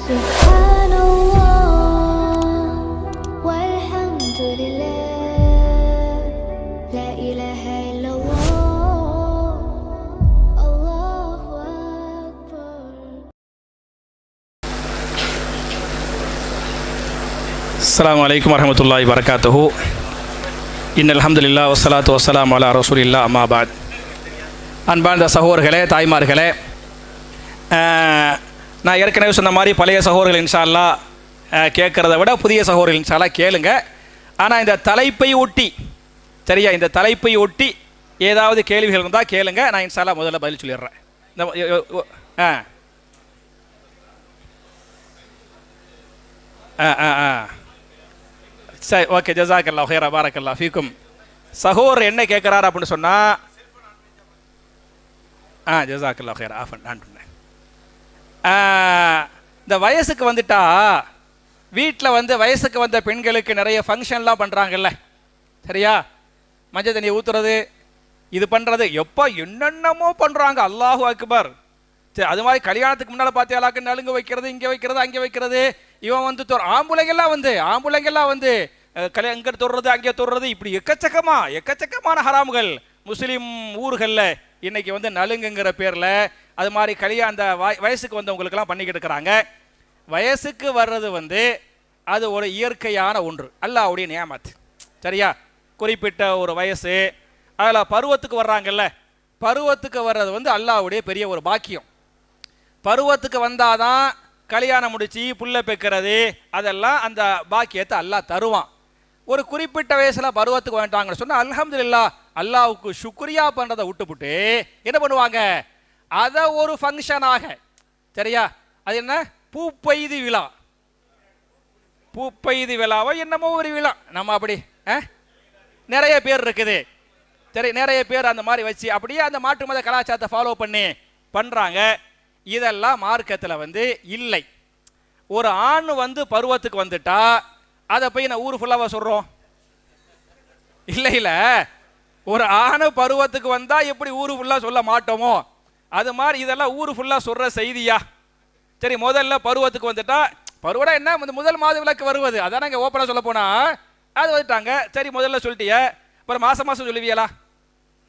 سبحان الله والحمد لله لا إله إلا الله الله أكبر. السلام عليكم ورحمة الله وبركاته. إن الحمد لله والصلاة والسلام على رسول الله أما بعد. அன்பார்ந்த சகோதரர்களே, தாய்மார்களே, நான் ஏற்கனவே சொன்ன மாதிரி பழைய சகோதரர்கள் இன்ஷா அல்லாஹ் கேட்குறத விட புதிய சகோதரர்கள் இன்ஷா அல்லாஹ் கேளுங்க. ஆனால் இந்த தலைப்பை ஒட்டி, சரியா, இந்த தலைப்பை ஒட்டி ஏதாவது கேள்விகள் இருந்தால் கேளுங்க. நான் இன்ஷா அல்லாஹ் முதல்ல பதில் சொல்லிடுறேன். சரி, ஓகே, ஜஸாக்கல்லாஹ் ஹைரா, பாரக்கல்லாஹ் ஃபீக்கும். சகோதரர் என்ன கேட்குறாரு அப்படின்னு சொன்னால், ஜஸாக்கல்லாஹ் ஹைரா, நான் பண்ணேன். இந்த வயசுக்கு வந்துட்டா வீட்டில் வந்து வயசுக்கு வந்த பெண்களுக்கு நிறைய ஃபங்க்ஷன்லாம் பண்ணுறாங்கல்ல, சரியா, மஞ்சள் தண்ணியை ஊற்றுறது, இது பண்ணுறது, எப்போ என்னென்னமோ பண்ணுறாங்க. அல்லாஹு அக்பர். சரி, அது மாதிரி கல்யாணத்துக்கு முன்னால் பார்த்தியாலாக்கு நலுங்கு வைக்கிறது, இங்கே வைக்கிறது, அங்கே வைக்கிறது, இவன் வந்து ஆம்பளைங்கெல்லாம் வந்து இங்கே தொடுறது, அங்கே தொடுறது, இப்படி எக்கச்சக்கமான ஹராம்கள் முஸ்லீம் ஊர்களில் இன்னைக்கு வந்து நலுங்குங்கிற பேரில் அது மாதிரி அந்த வயசுக்கு வந்தவங்களுக்கெல்லாம் பண்ணிக்கிட்டு இருக்கிறாங்க. வயசுக்கு வர்றது வந்து அது ஒரு இயற்கையான ஒன்று, அல்லாஹ்வுடைய நியாமத், சரியா. குறிப்பிட்ட ஒரு வயசு, அதில் பருவத்துக்கு வர்றாங்கல்ல, பருவத்துக்கு வர்றது வந்து அல்லாஹ்வுடைய பெரிய ஒரு பாக்கியம். பருவத்துக்கு வந்தாதான் கல்யாணம் முடிச்சு புள்ள பெக்கிறது, அதெல்லாம் அந்த பாக்கியத்தை அல்லாஹ் தருவான். ஒரு குறிப்பிட்ட வயசில் பருவத்துக்கு வந்துட்டாங்கன்னு சொன்னால் அல்ஹம்துலில்லாஹ், அல்லாஹ்வுக்கு சுக்ரியா பண்ணுறதை விட்டுப்புட்டு என்ன பண்ணுவாங்க, அதை ஒரு ஃபங்க்ஷனாக, சரியா, அது என்ன, பூப்பெய்தி விழா, பூப்பெய்தி விழாவோ என்னமோ ஒரு விழா, நம்ம அப்படி நிறைய பேர் இருக்குது, சரி, நிறைய பேர் அந்த மாதிரி வச்சு அப்படியே அந்த மாற்று மத கலாச்சாரத்தை ஃபாலோ பண்ணி பண்ணுறாங்க. இதெல்லாம் மார்க்கத்தில் வந்து இல்லை. ஒரு ஆண் வந்து பருவத்துக்கு வந்துட்டா அதை போய் நான் ஊர் ஃபுல்லாக சொல்கிறோம், இல்லை, ஒரு ஆண் பருவத்துக்கு வந்தால் எப்படி ஊர் ஃபுல்லாக சொல்ல மாட்டோமோ அது மாதிரி இதெல்லாம் ஊர் ஃபுல்லாக சொல்கிற செய்தியா. சரி, முதல்ல பருவத்துக்கு வந்துட்டா, பருவடா என்ன, முதல் மாத விளக்கு வருவது, அதான் நாங்கள் ஓப்பனாக சொல்ல போனால் அது வந்துட்டாங்க. சரி, முதல்ல சொல்லிட்டிய, அப்புறம் மாதம் சொல்லுவியலா,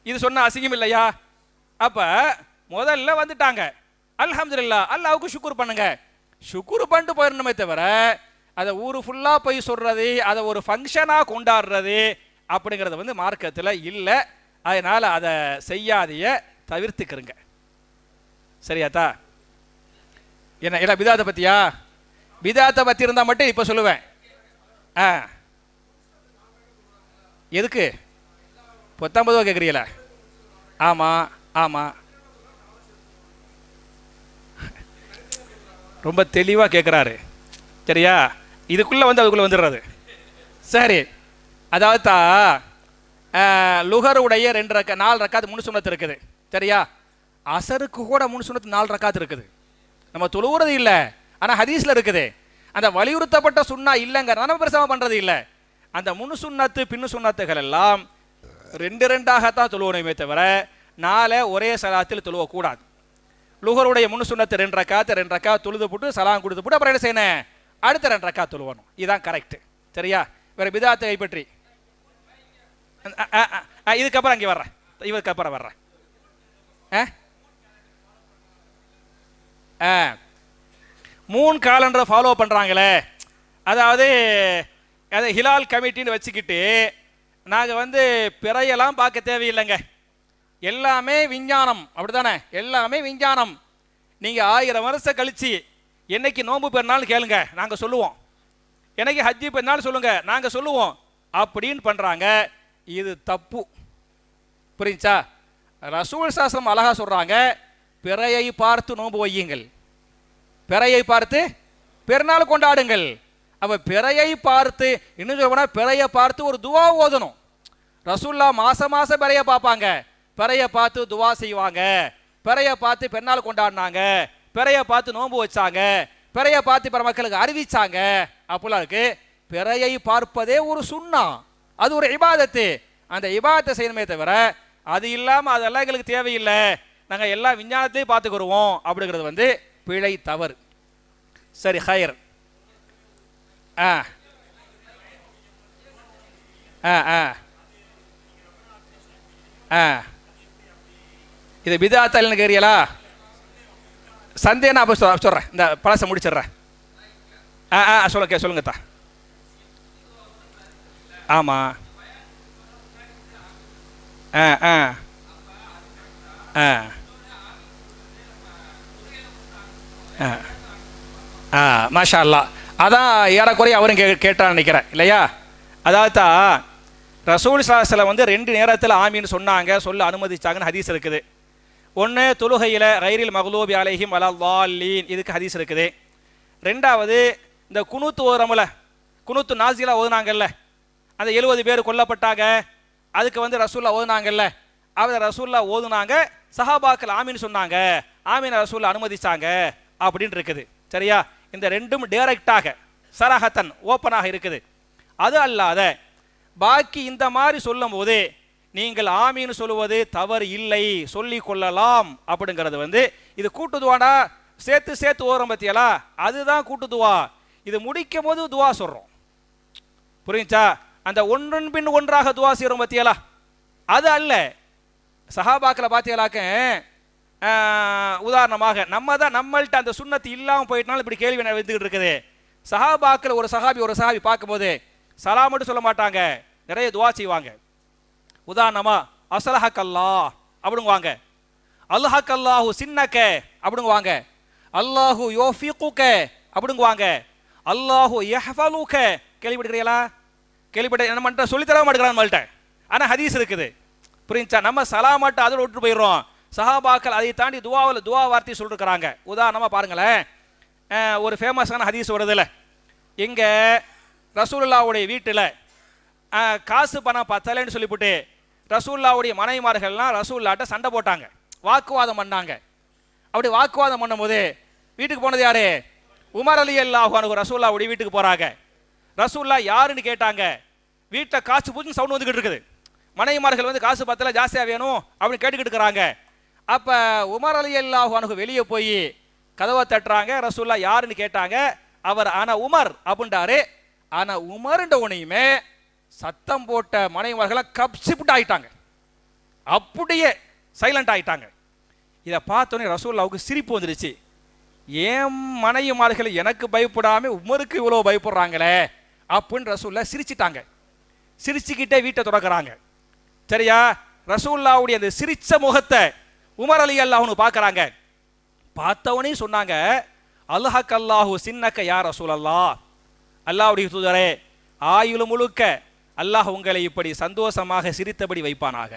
இது சொன்ன அசிங்கம் இல்லையா? அப்போ முதல்ல வந்துட்டாங்க, அல்ஹம்துலில்லாஹ், அல்லாஹ்வுக்கு ஷுக்குர் பண்ணுங்க. ஷுக்குர் பண்ணிட்டு போயிடணுமே தவிர அதை ஊர் ஃபுல்லாக போய் சொல்கிறது, அதை ஒரு ஃபங்க்ஷனாக கொண்டாடுறது அப்படிங்கிறது வந்து மார்க்கத்தில் இல்லை. அதனால் அதை செய்யாதைய தவிர்த்துக்கிறங்க, சரியாத்தா. என்ன இல்லை பிதாத்தை பற்றியா, பிதாத்தை பற்றி இருந்தால் மட்டும் இப்போ சொல்லுவேன். எதுக்கு 19 கேட்குறீங்கள? ஆமாம், ரொம்ப தெளிவாக கேட்குறாரு, சரியா. இதுக்குள்ளே வந்து அதுக்குள்ளே வந்துடுறது. சரி, அதாவது லுகருடைய 4 ரக்காத்து 3 சுன்னத்து இருக்குது, சரியா. அசருக்கு கூட 3 சுன்னத்து 4 ரக்காத்து இருக்குது. நம்ம தொழுவுறது இல்லை, ஆனால் ஹதீஸில் இருக்குது. அந்த வலியுறுத்தப்பட்ட சுன்னா இல்லைங்க, நம்ம பிரசவம் பண்ணுறது இல்லை. அந்த 3 சுன்னத்து பின்னு சுன்னத்துகள் எல்லாம் 2 தொழுவணுமே தவிர 4 ஒரே சலாத்தில் தொழுவக்கூடாது. லுகருடைய 3 சுன்னத்து 2 ரக்காத் தொழுது போட்டு சலாம் கொடுத்து போட்டு அப்புறம் என்ன செய்யணும், அடுத்த 2 ரக்காத் தொழுவணும். இதுதான் கரெக்ட், சரியா. வேற பிதாத்தை கைப்பற்றி இதுக்கப்புறம் அங்கே வர்றேன், இதுக்கப்புறம் வர்றேன். 3 காலண்டரை ஃபாலோ பண்ணுறாங்களே, அதாவது அதை ஹிலால் கமிட்டின்னு வச்சுக்கிட்டு நாங்கள் வந்து பிறையெல்லாம் பார்க்க தேவையில்லைங்க, எல்லாமே விஞ்ஞானம், அப்படித்தானே, எல்லாமே விஞ்ஞானம். நீங்கள் 1000 வருஷம் கழிச்சு என்னைக்கு நோன்பு பெருநாள் கேளுங்க, நாங்கள் சொல்லுவோம். என்னைக்கு ஹஜ்ஜி பெருநாள் சொல்லுங்க, நாங்கள் சொல்லுவோம். அப்படின்னு பண்ணுறாங்க. இது தப்பு, புரிஞ்சா. ரசூல் சாஸ்திரம் அழகா சொல்கிறாங்க, பிறையை பார்த்து நோன்பு வையுங்கள், பிறையை பார்த்து பெருநாள் கொண்டாடுங்கள். அப்போ பிறையை பார்த்து, இன்னும் சொல்ல போனால் பிறையை பார்த்து ஒரு துவா ஓதணும். ரசூல்லா மாதம் பிறையை பார்ப்பாங்க, பிறையை பார்த்து துவா செய்வாங்க, பிறையை பார்த்து பெருநாள் கொண்டாடினாங்க, பிறையை பார்த்து நோன்பு வச்சாங்க, பிறையை பார்த்து பிற மக்களுக்கு அறிவிச்சாங்க. அப்படிலாம் இருக்கு. பிறையை பார்ப்பதே ஒரு சுன்னா, அது ஒரு இபாதத்து. அந்த இபாதத்தை செய்யணுமே தவிர அது இல்லாமல் அதெல்லாம் எங்களுக்கு தேவையில்லை, நாங்கள் எல்லா விஞ்ஞானத்தையும் பார்த்துக்குருவோம் அப்படிங்கிறது வந்து பிழை, தவறு. சரி ஹயர். ஆ ஆ ஆ ஆ இது பிதாத்தா இல்லைன்னு கேரியலா? சந்தேகம் அப்போ சொல்கிறேன், இந்த பழசை முடிச்சிடுறேன். ஆ ஆ சொல்லுங்கத்தா. ஆமாம். ஆ ஆ ஆ ஆ ஆ மாஷா அல்லா. அதான் ஏறக்குறைய அவரும் கேட்டான்னு நினைக்கிறேன் இல்லையா? அதாவது ரசூல் ஸல்லல்லாஹு வந்து 2 நேரத்தில் ஆமீன்னு சொன்னாங்க, சொல்ல அனுமதிச்சாங்கன்னு ஹதீஸ் இருக்குது. ஒன்று தொழுகையில் கைரில் மக்லூபி அலைஹிம் வலல்லாலீன், இதுக்கு ஹதீஸ் இருக்குது. ரெண்டாவது இந்த குனூத்து ஓரமில் குனூத்து நாசிலா ஓதுனாங்கல்ல, அந்த 70 பேர் கொல்லப்பட்டாங்க, அதுக்கு வந்து ரசூல்லா ஓதுனாங்கல்ல, அவர் ரசூல்லா ஓதுனாங்க, சஹாபாக்கள் ஆமீன் சொன்னாங்க, ஆமீன் ரசூல்லா அனுமதிச்சாங்க அப்படின்னு இருக்குது. சரியா? இந்த ரெண்டும் டைரக்டாக சரஹத்தன் ஓப்பனாக இருக்குது. அது அல்லாத பாக்கி இந்த மாதிரி சொல்லும் போது நீங்கள் ஆமீன் சொல்லுவது தவறு இல்லை, சொல்லி கொள்ளலாம் அப்படிங்கிறது வந்து இது கூட்டுதுவாடா, சேர்த்து ஓரம் பத்தியலா, அதுதான் கூட்டுதுவா. இது முடிக்கும் போது துவா சொல்றோம், புரியுச்சா? அந்த ஒன்றன் பின் ஒன்றாக துவா செய்யறோம் பத்தியலா, அது அல்ல. சஹாபாக்களை பாத்தியலாக்க உதாரணமாக நம்மள்ட்ட அந்த சுன்னத்து இல்லாமல் போயிட்டனால இப்படி கேள்வி வந்துகிட்டு இருக்குது. சஹாபாக்கள் ஒரு சஹாபி பார்க்கும்போது சலாம் மட்டும் சொல்ல மாட்டாங்க, நிறைய துவா செய்வாங்க. உதாரணமா அஸ்லஹக் அல்லாஹ் அப்படிங்குவாங்க, அல்ஹக் அல்லாஹு சின்னக அப்படிங்குவாங்க, அல்லாஹு யோஃபிகுக அப்படிங்குவாங்க, அல்லாஹு யஹ்ஃபலுக. கேள்விப்பட்டிருக்கீங்களா? நம்ம சொல்லி தர மாட்டேங்கிறான் நம்மள்ட்ட, ஆனால் ஹதீஸ் இருக்குது, புரிஞ்சா? நம்ம சலாமாட்ட அதோட விட்டு போயிடுறோம். சஹாபாக்கள் அதை தாண்டி துவா வார்த்தை சொல்லிருக்கிறாங்க. உதாரணமாக பாருங்களேன், ஒரு ஃபேமஸான ஹதீஸ் வருதுல்ல, இங்கே ரசூலுல்லாவுடைய வீட்டில் காசு பணம் பத்தலைன்னு சொல்லிவிட்டு ரசூலுல்லாவுடைய மனைவிமார்கள்லாம் ரசூலுல்லாட்ட சண்டை போட்டாங்க, வாக்குவாதம் பண்ணாங்க. அப்படி வாக்குவாதம் பண்ணும்போது வீட்டுக்கு போனது யாரு? உமர் ரலியல்லாஹு அன்ஹு ரசூலுல்லாவுடைய வீட்டுக்கு போறாங்க. ரசூலுல்லாஹ் யாருன்னு கேட்டாங்க. வீட்டில் காசு பூச்சி சவுண்ட் வந்துகிட்டு இருக்குது, மனைவிமார்கள் வந்து காசு பத்தல ஜாஸ்தியாக வேணும் அப்படின்னு கேட்டுக்கிட்டு இருக்கிறாங்க. அப்போ உமர் ரலியல்லாஹு அன்ஹு வெளியே போய் கதவை தட்டுறாங்க. ரசூலுல்லாஹ் யாருன்னு கேட்டாங்க. அவர் ஆனா உமர் அப்படின்றாரு. ஆனா உமர்ன்ற உனையுமே சத்தம் போட்ட மனைவிமார்களை கப்சிப்ட் ஆயிட்டாங்க, அப்படியே சைலண்ட் ஆயிட்டாங்க. இதை பார்த்தோன்னே ரசூலுல்லாவுக்கு சிரிப்பு வந்துருச்சு. ஏன் மனைவிமார்கள் எனக்கு பயப்படாம உமருக்கு இவ்வளோ பயப்படுறாங்களே அப்படின்னு ரசூலுல்லாஹ் சிரிச்சிட்டாங்க. சிரிச்சுக்கிட்டே வீட்டை தொடக்குறாங்க. சரியா? ரசூலுல்லாவுடைய அந்த சிரிச்ச முகத்தை உமர் ரலியல்லாஹு அன்ஹு பார்க்கறாங்க. பார்த்தவனே சொன்னாங்க, அல்ஹக் அல்லாஹு சின்னக்க யா ரசூலல்லாஹ், அல்லாஹ்வுடைய தூதரே ஆயுள் முழுக்க அல்லாஹ் உங்களை இப்படி சந்தோஷமாக சிரித்தபடி வைப்பானாக.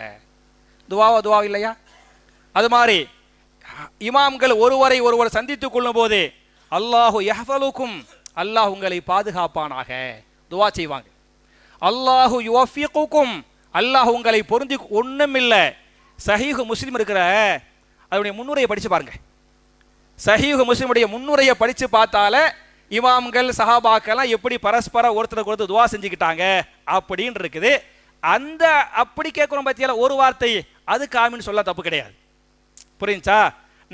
துவா இல்லையா? அது மாதிரி இமாம்கள் ஒருவர் சந்தித்துக் கொள்ளும் போது அல்லாஹு யஹ்ஃபலுக்கும், அல்லாஹ் உங்களை பாதுகாப்பானாக துவா செய்வாங்க. அல்லாஹு யுவஃபிகுக்கும், அல்லாஹ் உங்களை பொருந்தி. ஒன்றும் இல்லை, சஹீஹ் முஸ்லிம் இருக்கிற அதனுடைய முன்னுரையை படித்து பாருங்க. சஹீஹ் முஸ்லிமுடைய முன்னுரையை படித்து பார்த்தாலே இமாம்கள் சஹாபாக்கெல்லாம் எப்படி பரஸ்பர ஒருத்தருக்கு ஒருத்தர் துவா செஞ்சுக்கிட்டாங்க அப்படின்னு இருக்குது. அந்த அப்படி கேட்குறோம் பற்றியால ஒரு வார்த்தை அதுக்கு ஆமீன் சொல்ல தப்பு கிடையாது, புரியுச்சா?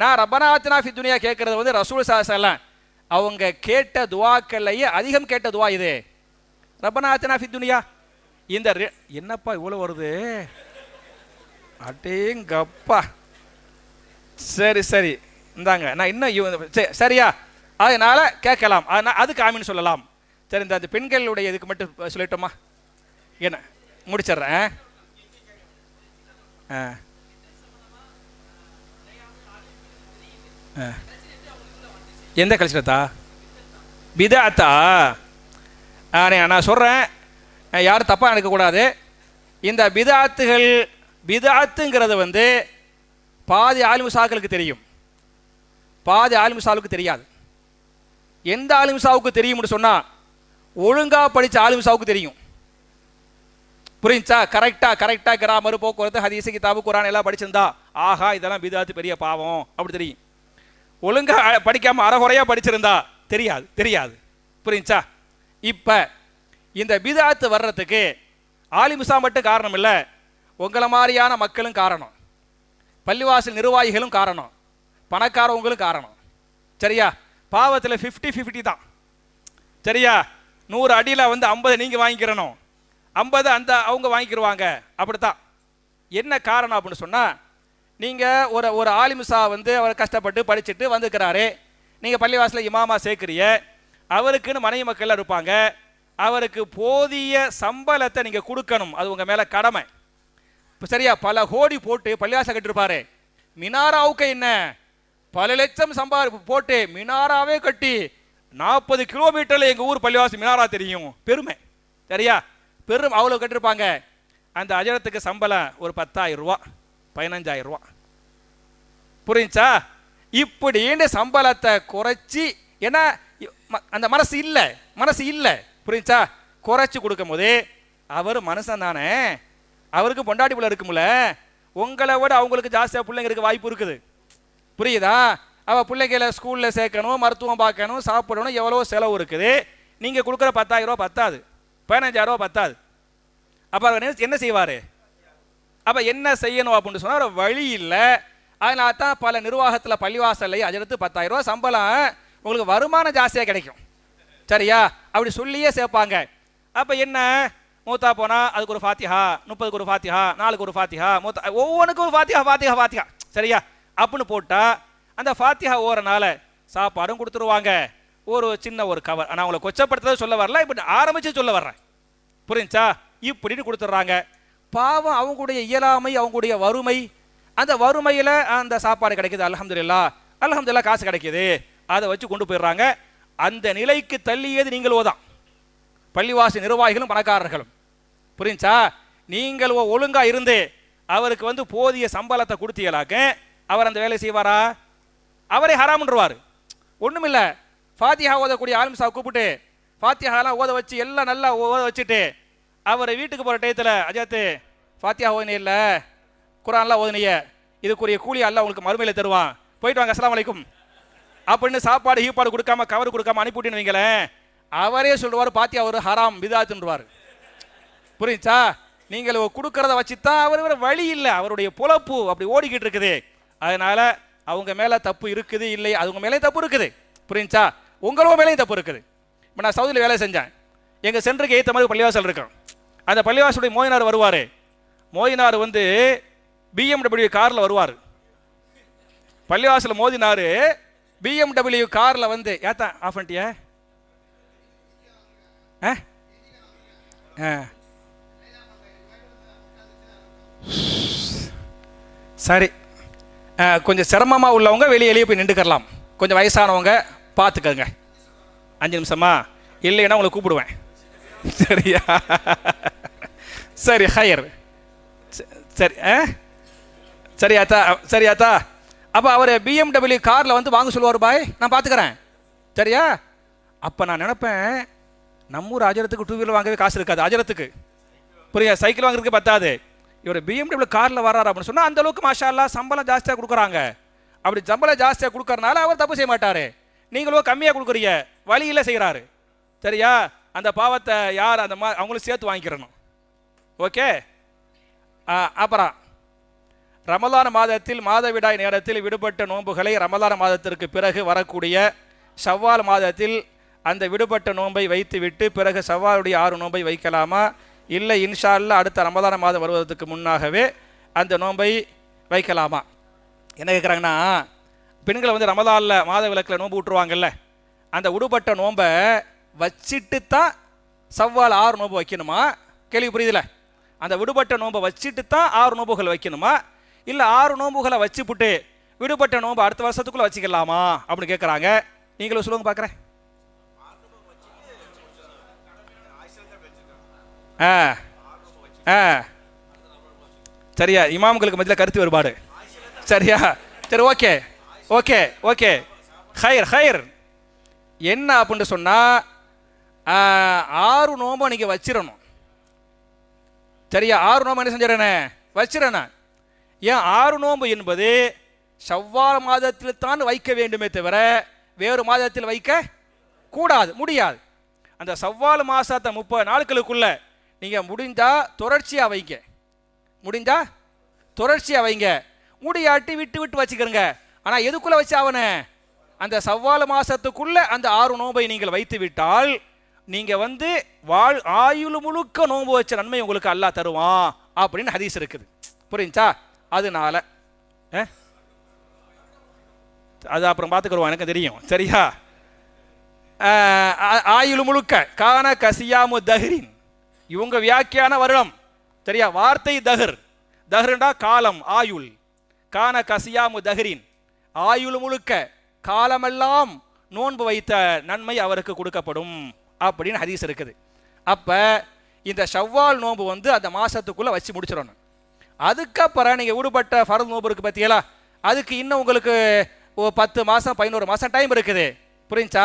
நான் ரப்பனா ஆத்தினா ஃபி துனியா கேட்கறது வந்து ரசூல் ஸல்லல்லாஹு அலைஹி வஸல்லம் அவங்க கேட்ட துவாக்கள்லையே அதிகம் கேட்ட துவா இது, ரப்பனா ஆத்தினா ஃபி துனியா. இந்த என்னப்பா இவ்வளோ வருது, அடேங்கப்பா. சரி இந்தாங்க, நான் இன்னும் சரியா, அதனால கேட்கலாம், அதுக்கு ஆமீன் சொல்லலாம். சரி, இந்த பெண்களுடைய இதுக்கு மட்டும் சொல்லிட்டோமா? என்ன முடிச்சிடுறேன். எந்த கல்ச்சரத்தா? பிதாத்தா? நான் சொல்கிறேன், யாரும் தப்பாக நினைக்கக்கூடாது. இந்த பிதாத்துங்கிறது வந்து பாதி ஆலிமுசாக்களுக்கு தெரியும், பாதி ஆலிமுசாவுக்கு தெரியாது. எந்த ஆலிமுசாவுக்கு தெரியும்னு சொன்னால் ஒழுங்காக படித்த ஆலிமுசாவுக்கு தெரியும், புரிஞ்சா? கரெக்டாக கிராமர், போக்குவரத்து, ஹதீஸ், கிதாபு, குரான் எல்லாம் படிச்சிருந்தா ஆஹா இதெல்லாம் பிதாத்து பெரிய பாவம் அப்படி தெரியும். ஒழுங்காக படிக்காமல் அறகுறையாக படிச்சிருந்தா தெரியாது, புரிஞ்சா? இப்போ இந்த பிதாத்து வர்றதுக்கு ஆலிமுசா மட்டும் காரணம் இல்லை, உங்களை மாதிரியான மக்களும் காரணம், பள்ளிவாசல் நிர்வாகிகளும் காரணம், பணக்காரவங்களும் காரணம். சரியா? பாவத்தில் 50-50 தான். சரியா? 100 அடியில் வந்து 50 நீங்கள் வாங்கிக்கிறணும், 50 அந்த அவங்க வாங்கிக்கிடுவாங்க. அப்படித்தான். என்ன காரணம் அப்படின்னு சொன்னால், நீங்கள் ஒரு ஆலிமுசா வந்து அவர் கஷ்டப்பட்டு படிச்சுட்டு வந்துக்கிறாரு, நீங்கள் பள்ளிவாசலில் இமாமா சேர்க்குறிய, அவருக்குன்னு மனைவி மக்கள் இருப்பாங்க, அவருக்கு போதிய சம்பளத்தை நீங்கள் கொடுக்கணும், அது உங்கள் மேலே கடமை. இப்போ சரியா? பல கோடி போட்டு பள்ளிவாசல் கட்டிருப்பாரு, மினாராவுக்கு என்ன பல லட்சம் போட்டு மினாராவே கட்டி 40 கிலோமீட்டர்ல எங்கள் ஊர் பள்ளிவாசல் மினாரா தெரியும், பெருமை. சரியா? பெரும் அவ்வளோ கட்டிருப்பாங்க. அந்த அஜரத்துக்கு சம்பளம் ஒரு 10,000 ரூபா, 15,000 ரூபா. புரிஞ்சா? இப்படின்னு சம்பளத்தை குறைச்சி, ஏன்னா அந்த மனசு இல்லை. புரிஞ்சா? குறைச்சி கொடுக்கும் போது அவர் மனுஷன் தானே, அவருக்கு பொண்டாட்டி பிள்ளை இருக்கும்ல, உங்களை விட அவங்களுக்கு ஜாஸ்தியாக பிள்ளைங்களுக்கு வாய்ப்பு இருக்குது. புரியுதா? அவள் பிள்ளைகளை ஸ்கூலில் சேர்க்கணும், மருத்துவம் பார்க்கணும், சாப்பிடணும், எவ்வளோ செலவு இருக்குது. நீங்கள் கொடுக்குற 10,000 ரூபா பத்தாது, 15,000 ரூபா பத்தாது. அப்போ அவர் என்ன செய்வார்? அப்போ என்ன செய்யணும் அப்படின்னு சொன்னால் ஒரு வழி இல்லை. அதனால தான் பல நிர்வாகத்தில் பள்ளிவாசல்லையும் அஜரத்து 10,000 ரூபா சம்பளம், உங்களுக்கு வருமானம் ஜாஸ்தியாக கிடைக்கும். சரியா? அப்படி சொல்லியே சேர்ப்பாங்க. அப்போ என்ன, மூத்தா போனால் அதுக்கு ஒரு ஃபாத்திஹா, 30க்கு ஒரு ஃபாத்திஹா, 4க்கு ஒரு ஃபாத்திஹா, ஒவ்வொன்றுக்கும் ஒரு ஃபாத்திஹா. சரியா? அப்படின்னு போட்டால் அந்த ஃபாத்திஹா ஓரனால சாப்பாடும் கொடுத்துருவாங்க, ஒரு சின்ன ஒரு கவர். நான் உங்களை கொச்சப்படுத்துறதை சொல்ல வரல, இப்படி ஆரம்பித்து சொல்ல வர்றேன். புரிஞ்சா? இப்படின்னு கொடுத்துட்றாங்க. பாவம் அவங்களுடைய இயலாமை, அவங்களுடைய வறுமை, அந்த வறுமையில் அந்த சாப்பாடு கிடைக்கிது, அல்ஹம்துலில்லாஹ் காசு கிடைக்கிது, அதை வச்சு கொண்டு போயிடுறாங்க. அந்த நிலைக்கு தள்ளியது நீங்களோ தான், பள்ளிவாசி நிர்வாகிகளும் பணக்காரர்களும். புரிஞ்சா? நீங்கள் ஒழுங்காக இருந்து அவருக்கு வந்து போதிய சம்பளத்தை கொடுத்தீங்களாக்க அவர் அந்த வேலை செய்வாரா? அவரே ஹராம்ன்றுவார். ஒன்றும் இல்லை, ஃபாத்திஹா ஓதக்கூடிய ஆலிம்சா கூப்பிட்டு ஃபாத்திஹாலாம் ஓத வச்சு எல்லாம் நல்லா ஓத வச்சுட்டு அவர் வீட்டுக்கு போகிற டயத்தில், அஜாத்து ஃபாத்திஹா ஓதனே இல்லை, குரான்லாம் ஓதனைய, இதுக்குரிய கூலி அல்ல உங்களுக்கு மறுமையில் தருவான், போயிட்டு வாங்க, அஸ்ஸலாமு அலைக்கும் அப்படின்னு சாப்பாடு ஈப்பாடு கொடுக்காம கவர் கொடுக்காம அனுப்பிவிட்டுன்னு வைங்களேன், அவரே சொல்லுவார் ஃபாத்திஹா ஒரு ஹராம் பிதாத்துன்றுவார். புரிஞ்சா? நீங்கள் கொடுக்கறத வச்சு தான் அவர் வழி இல்லை, அவருடைய பொழப்பு அப்படி ஓடிக்கிட்டு இருக்குது. அதனால அவங்க மேலே தப்பு இருக்குது இல்லை, அவங்க மேலேயும் தப்பு இருக்குது. புரிஞ்சா? உங்களோட மேலேயும் தப்பு இருக்குது. இப்போ நான் சவுதியில் வேலை செஞ்சேன், எங்கள் சென்டருக்கு ஏற்ற மாதிரி பள்ளிவாசல் இருக்கும். அந்த பள்ளிவாசலுடைய மோயினார் வருவார். மோயினார் வந்து BMW காரில் வருவார். பள்ளிவாசல் மோதினார் BMW காரில் வந்து, ஏத்தா ஆஃப் பண்ணிட்டியா? சரி, கொஞ்சம் சிரமமாக உள்ளவங்க வெளியே போய் நின்றுக்கலாம், கொஞ்சம் வயசானவங்க பார்த்துக்கங்க. 5 நிமிஷமா? இல்லைன்னா உங்களை கூப்பிடுவேன். சரியா? சரி, ஹயர். சரி, சரியாத்தா. அப்போ அவர் BMW காரில் வந்து வாங்க சொல்லுவார், பாய் நான் பார்த்துக்கிறேன். சரியா? அப்போ நான் நினைப்பேன், நம்மூர் அஜரத்துக்கு 2 வீலர் வாங்கவே காசு இருக்காது அஜரத்துக்கு. புரியா? சைக்கிள் வாங்குறதுக்கு பத்தாது. இவர் BMW காரில் வர்றாரு அப்படின்னு சொன்னால் அந்த அளவுக்கு மாஷா அல்லாஹ் சம்பளம் ஜாஸ்தியாக கொடுக்குறாங்க. அப்படி சம்பளம் ஜாஸ்தியாக கொடுக்கறனால அவர் தப்பு செய்ய மாட்டார். நீங்களும் கம்மியாக கொடுக்குறீங்க, வழியில் செய்கிறாரு. சரியா? அந்த பாவத்தை யார் அந்த அவங்களும் சேர்த்து வாங்கிக்கிறணும். ஓகே. அப்புறம் ரமலான் மாதத்தில் மாதவிடாய் நேரத்தில் விடுபட்ட நோன்புகளை ரமலான் மாதத்திற்கு பிறகு வரக்கூடிய ஷவ்வால் மாதத்தில் அந்த விடுபட்ட நோன்பை வைத்து விட்டு பிறகு ஷவ்வாலுடைய 6 நோன்பை வைக்கலாமா, இல்லை இன்ஷா அல்லாஹ் அடுத்த ரமலான் மாதம் வருவதற்கு முன்னாகவே அந்த நோன்பை வைக்கலாமா? என்ன கேட்குறாங்கன்னா, பெண்களை வந்து ரமலானில் மாத விளக்கில் நோன்பு விட்டுருவாங்கல்ல, அந்த விடுபட்ட நோன்பை வச்சிட்டு தான் ஷவ்வால் 6 நோன்பு வைக்கணுமா? கேள்வி புரியுதுல? அந்த விடுபட்ட நோன்பை வச்சுட்டு தான் 6 நோன்புகள் வைக்கணுமா, இல்லை 6 நோன்புகளை வச்சுப்புட்டு விடுபட்ட நோன்பு அடுத்த வருஷத்துக்குள்ளே வச்சுக்கலாமா அப்படின்னு கேட்குறாங்க. நீங்களும் சொல்லுங்க பார்க்குறேன். சரியா? இமாம்களுக்கு மத்தியில் கருத்து வேறுபாடு. சரியா? சரி, ஓகே ஓகே ஓகே, ஹயர். என்ன அப்படின்னு சொன்னால் 6 நோன்பை நீங்கள் வச்சிடணும். சரியா? 6 நோன்பு என்ன செஞ்சிடறேனே வச்சிடறேன். ஏன் 6 நோன்பு என்பது ஷவ்வால் மாதத்தில் தான் வைக்க வேண்டுமே தவிர வேறு மாதத்தில் வைக்க கூடாது, முடியாது. அந்த ஷவ்வால் மாதத்தை 30 நாட்களுக்குள்ள நீங்கள் முடிஞ்சால் தொடர்ச்சியாக வைங்க, முடியாட்டி விட்டு வச்சுக்கிறங்க. ஆனால் எதுக்குள்ளே வச்சு ஆகணும்? அந்த சவ்வால் மாசத்துக்குள்ள அந்த 6 நோன்பை நீங்கள் வைத்து விட்டால் நீங்க வந்து ஆயுள் முழுக்க நோன்பு வச்ச நன்மை உங்களுக்கு அல்லாஹ் தருவான் அப்படின்னு ஹதீஸ் இருக்குது. புரியுச்சா? அதனால அது அப்புறம் பார்த்துக்கிடுவோம், எனக்கு தெரியும். சரியா? ஆயுள் முழுக்க கான கசியாமு தஹ்ரின், இவங்க வியாக்கியான வருடம். சரியா? வார்த்தை தஹர், தஹ்ருண்டா காலம், ஆயுள். கான கசியாமு தஹ்ரின், ஆயுள் முழுக்க காலமெல்லாம் நோன்பு வைத்த நன்மை அவருக்கு கொடுக்கப்படும் அப்படின்னு ஹதீஸ் இருக்குது. அப்ப இந்த ஷவ்வால் நோன்பு வந்து அந்த மாசத்துக்குள்ள வச்சு முடிச்சிடணும். அதுக்கப்புறம் நீங்க விடுபட்ட ஃபர்து நோன்பு இருக்கு பத்தியலா, அதுக்கு இன்னும் உங்களுக்கு 10 மாசம் 11 மாசம் டைம் இருக்குது. புரிஞ்சா?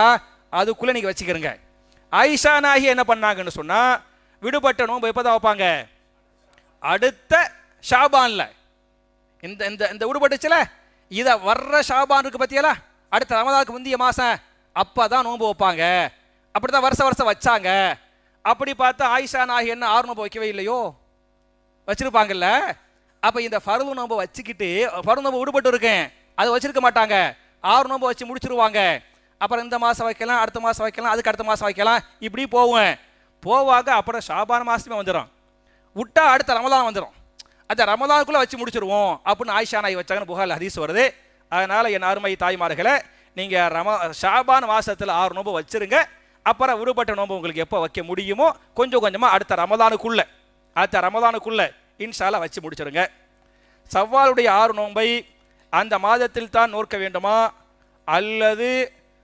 அதுக்குள்ள நீங்க வச்சுக்கிறீங்க. ஆயிஷா நாயகி என்ன பண்ணாங்கன்னு சொன்னா, விடுபட்ட நோன்பு எப்பதான் வைப்பாங்க? அடுத்த ஷாபான்ல. இந்த இந்த இந்த விடுபட்டுச்சுல, இத வர்ற ஷாபான் இருக்கு பத்தியலா, அடுத்த ரமதானுக்கு முந்தைய மாசம் அப்பதான் நோன்பு வைப்பாங்க. அப்படிதான் வருஷம் வச்சாங்க. அப்படி பார்த்தா ஆயிஷா நாயகி என்ன 6 நோன்பு வைக்கவே இல்லையோ? வச்சிருப்பாங்கல்ல. அப்ப இந்த ஃபர்து நோன்பு வச்சுக்கிட்டு, ஃபர்து நோன்பு விடுபட்டு இருக்கேன், அதை வச்சிருக்க மாட்டாங்க. 6 நோன்பு வச்சு முடிச்சிருவாங்க. அப்புறம் இந்த மாசம் வைக்கலாம், அடுத்த மாசம் வைக்கலாம், அதுக்கு அடுத்த மாசம் வைக்கலாம், இப்படி போவாங்க. அப்புறம் ஷாபான் மாசமே வந்துடும், விட்டா அடுத்த ரமலான் வந்துடும். அந்த ரமலானுக்குள்ள வச்சு முடிச்சிருவோம் அப்படின்னு ஆயிஷா நாயகி வச்சாங்கன்னு புகாரில் ஹதீஸ் வருது. அதனால என் அருமை தாய்மார்களே, நீங்க ஷாபான் மாசத்துல 6 நோன்பு வச்சிருங்க. அப்புறம் விடுபட்ட நோன்பு உங்களுக்கு எப்போ வைக்க முடியுமோ கொஞ்சம் கொஞ்சமா அடுத்த ரமலானுக்குள்ள இன்ஷா அல்லாஹ் வச்சு முடிச்சிருங்க. சவ்வாலுடைய 6 நோன்பை அந்த மாதத்தில் தான் நோக்க வேண்டுமா அல்லது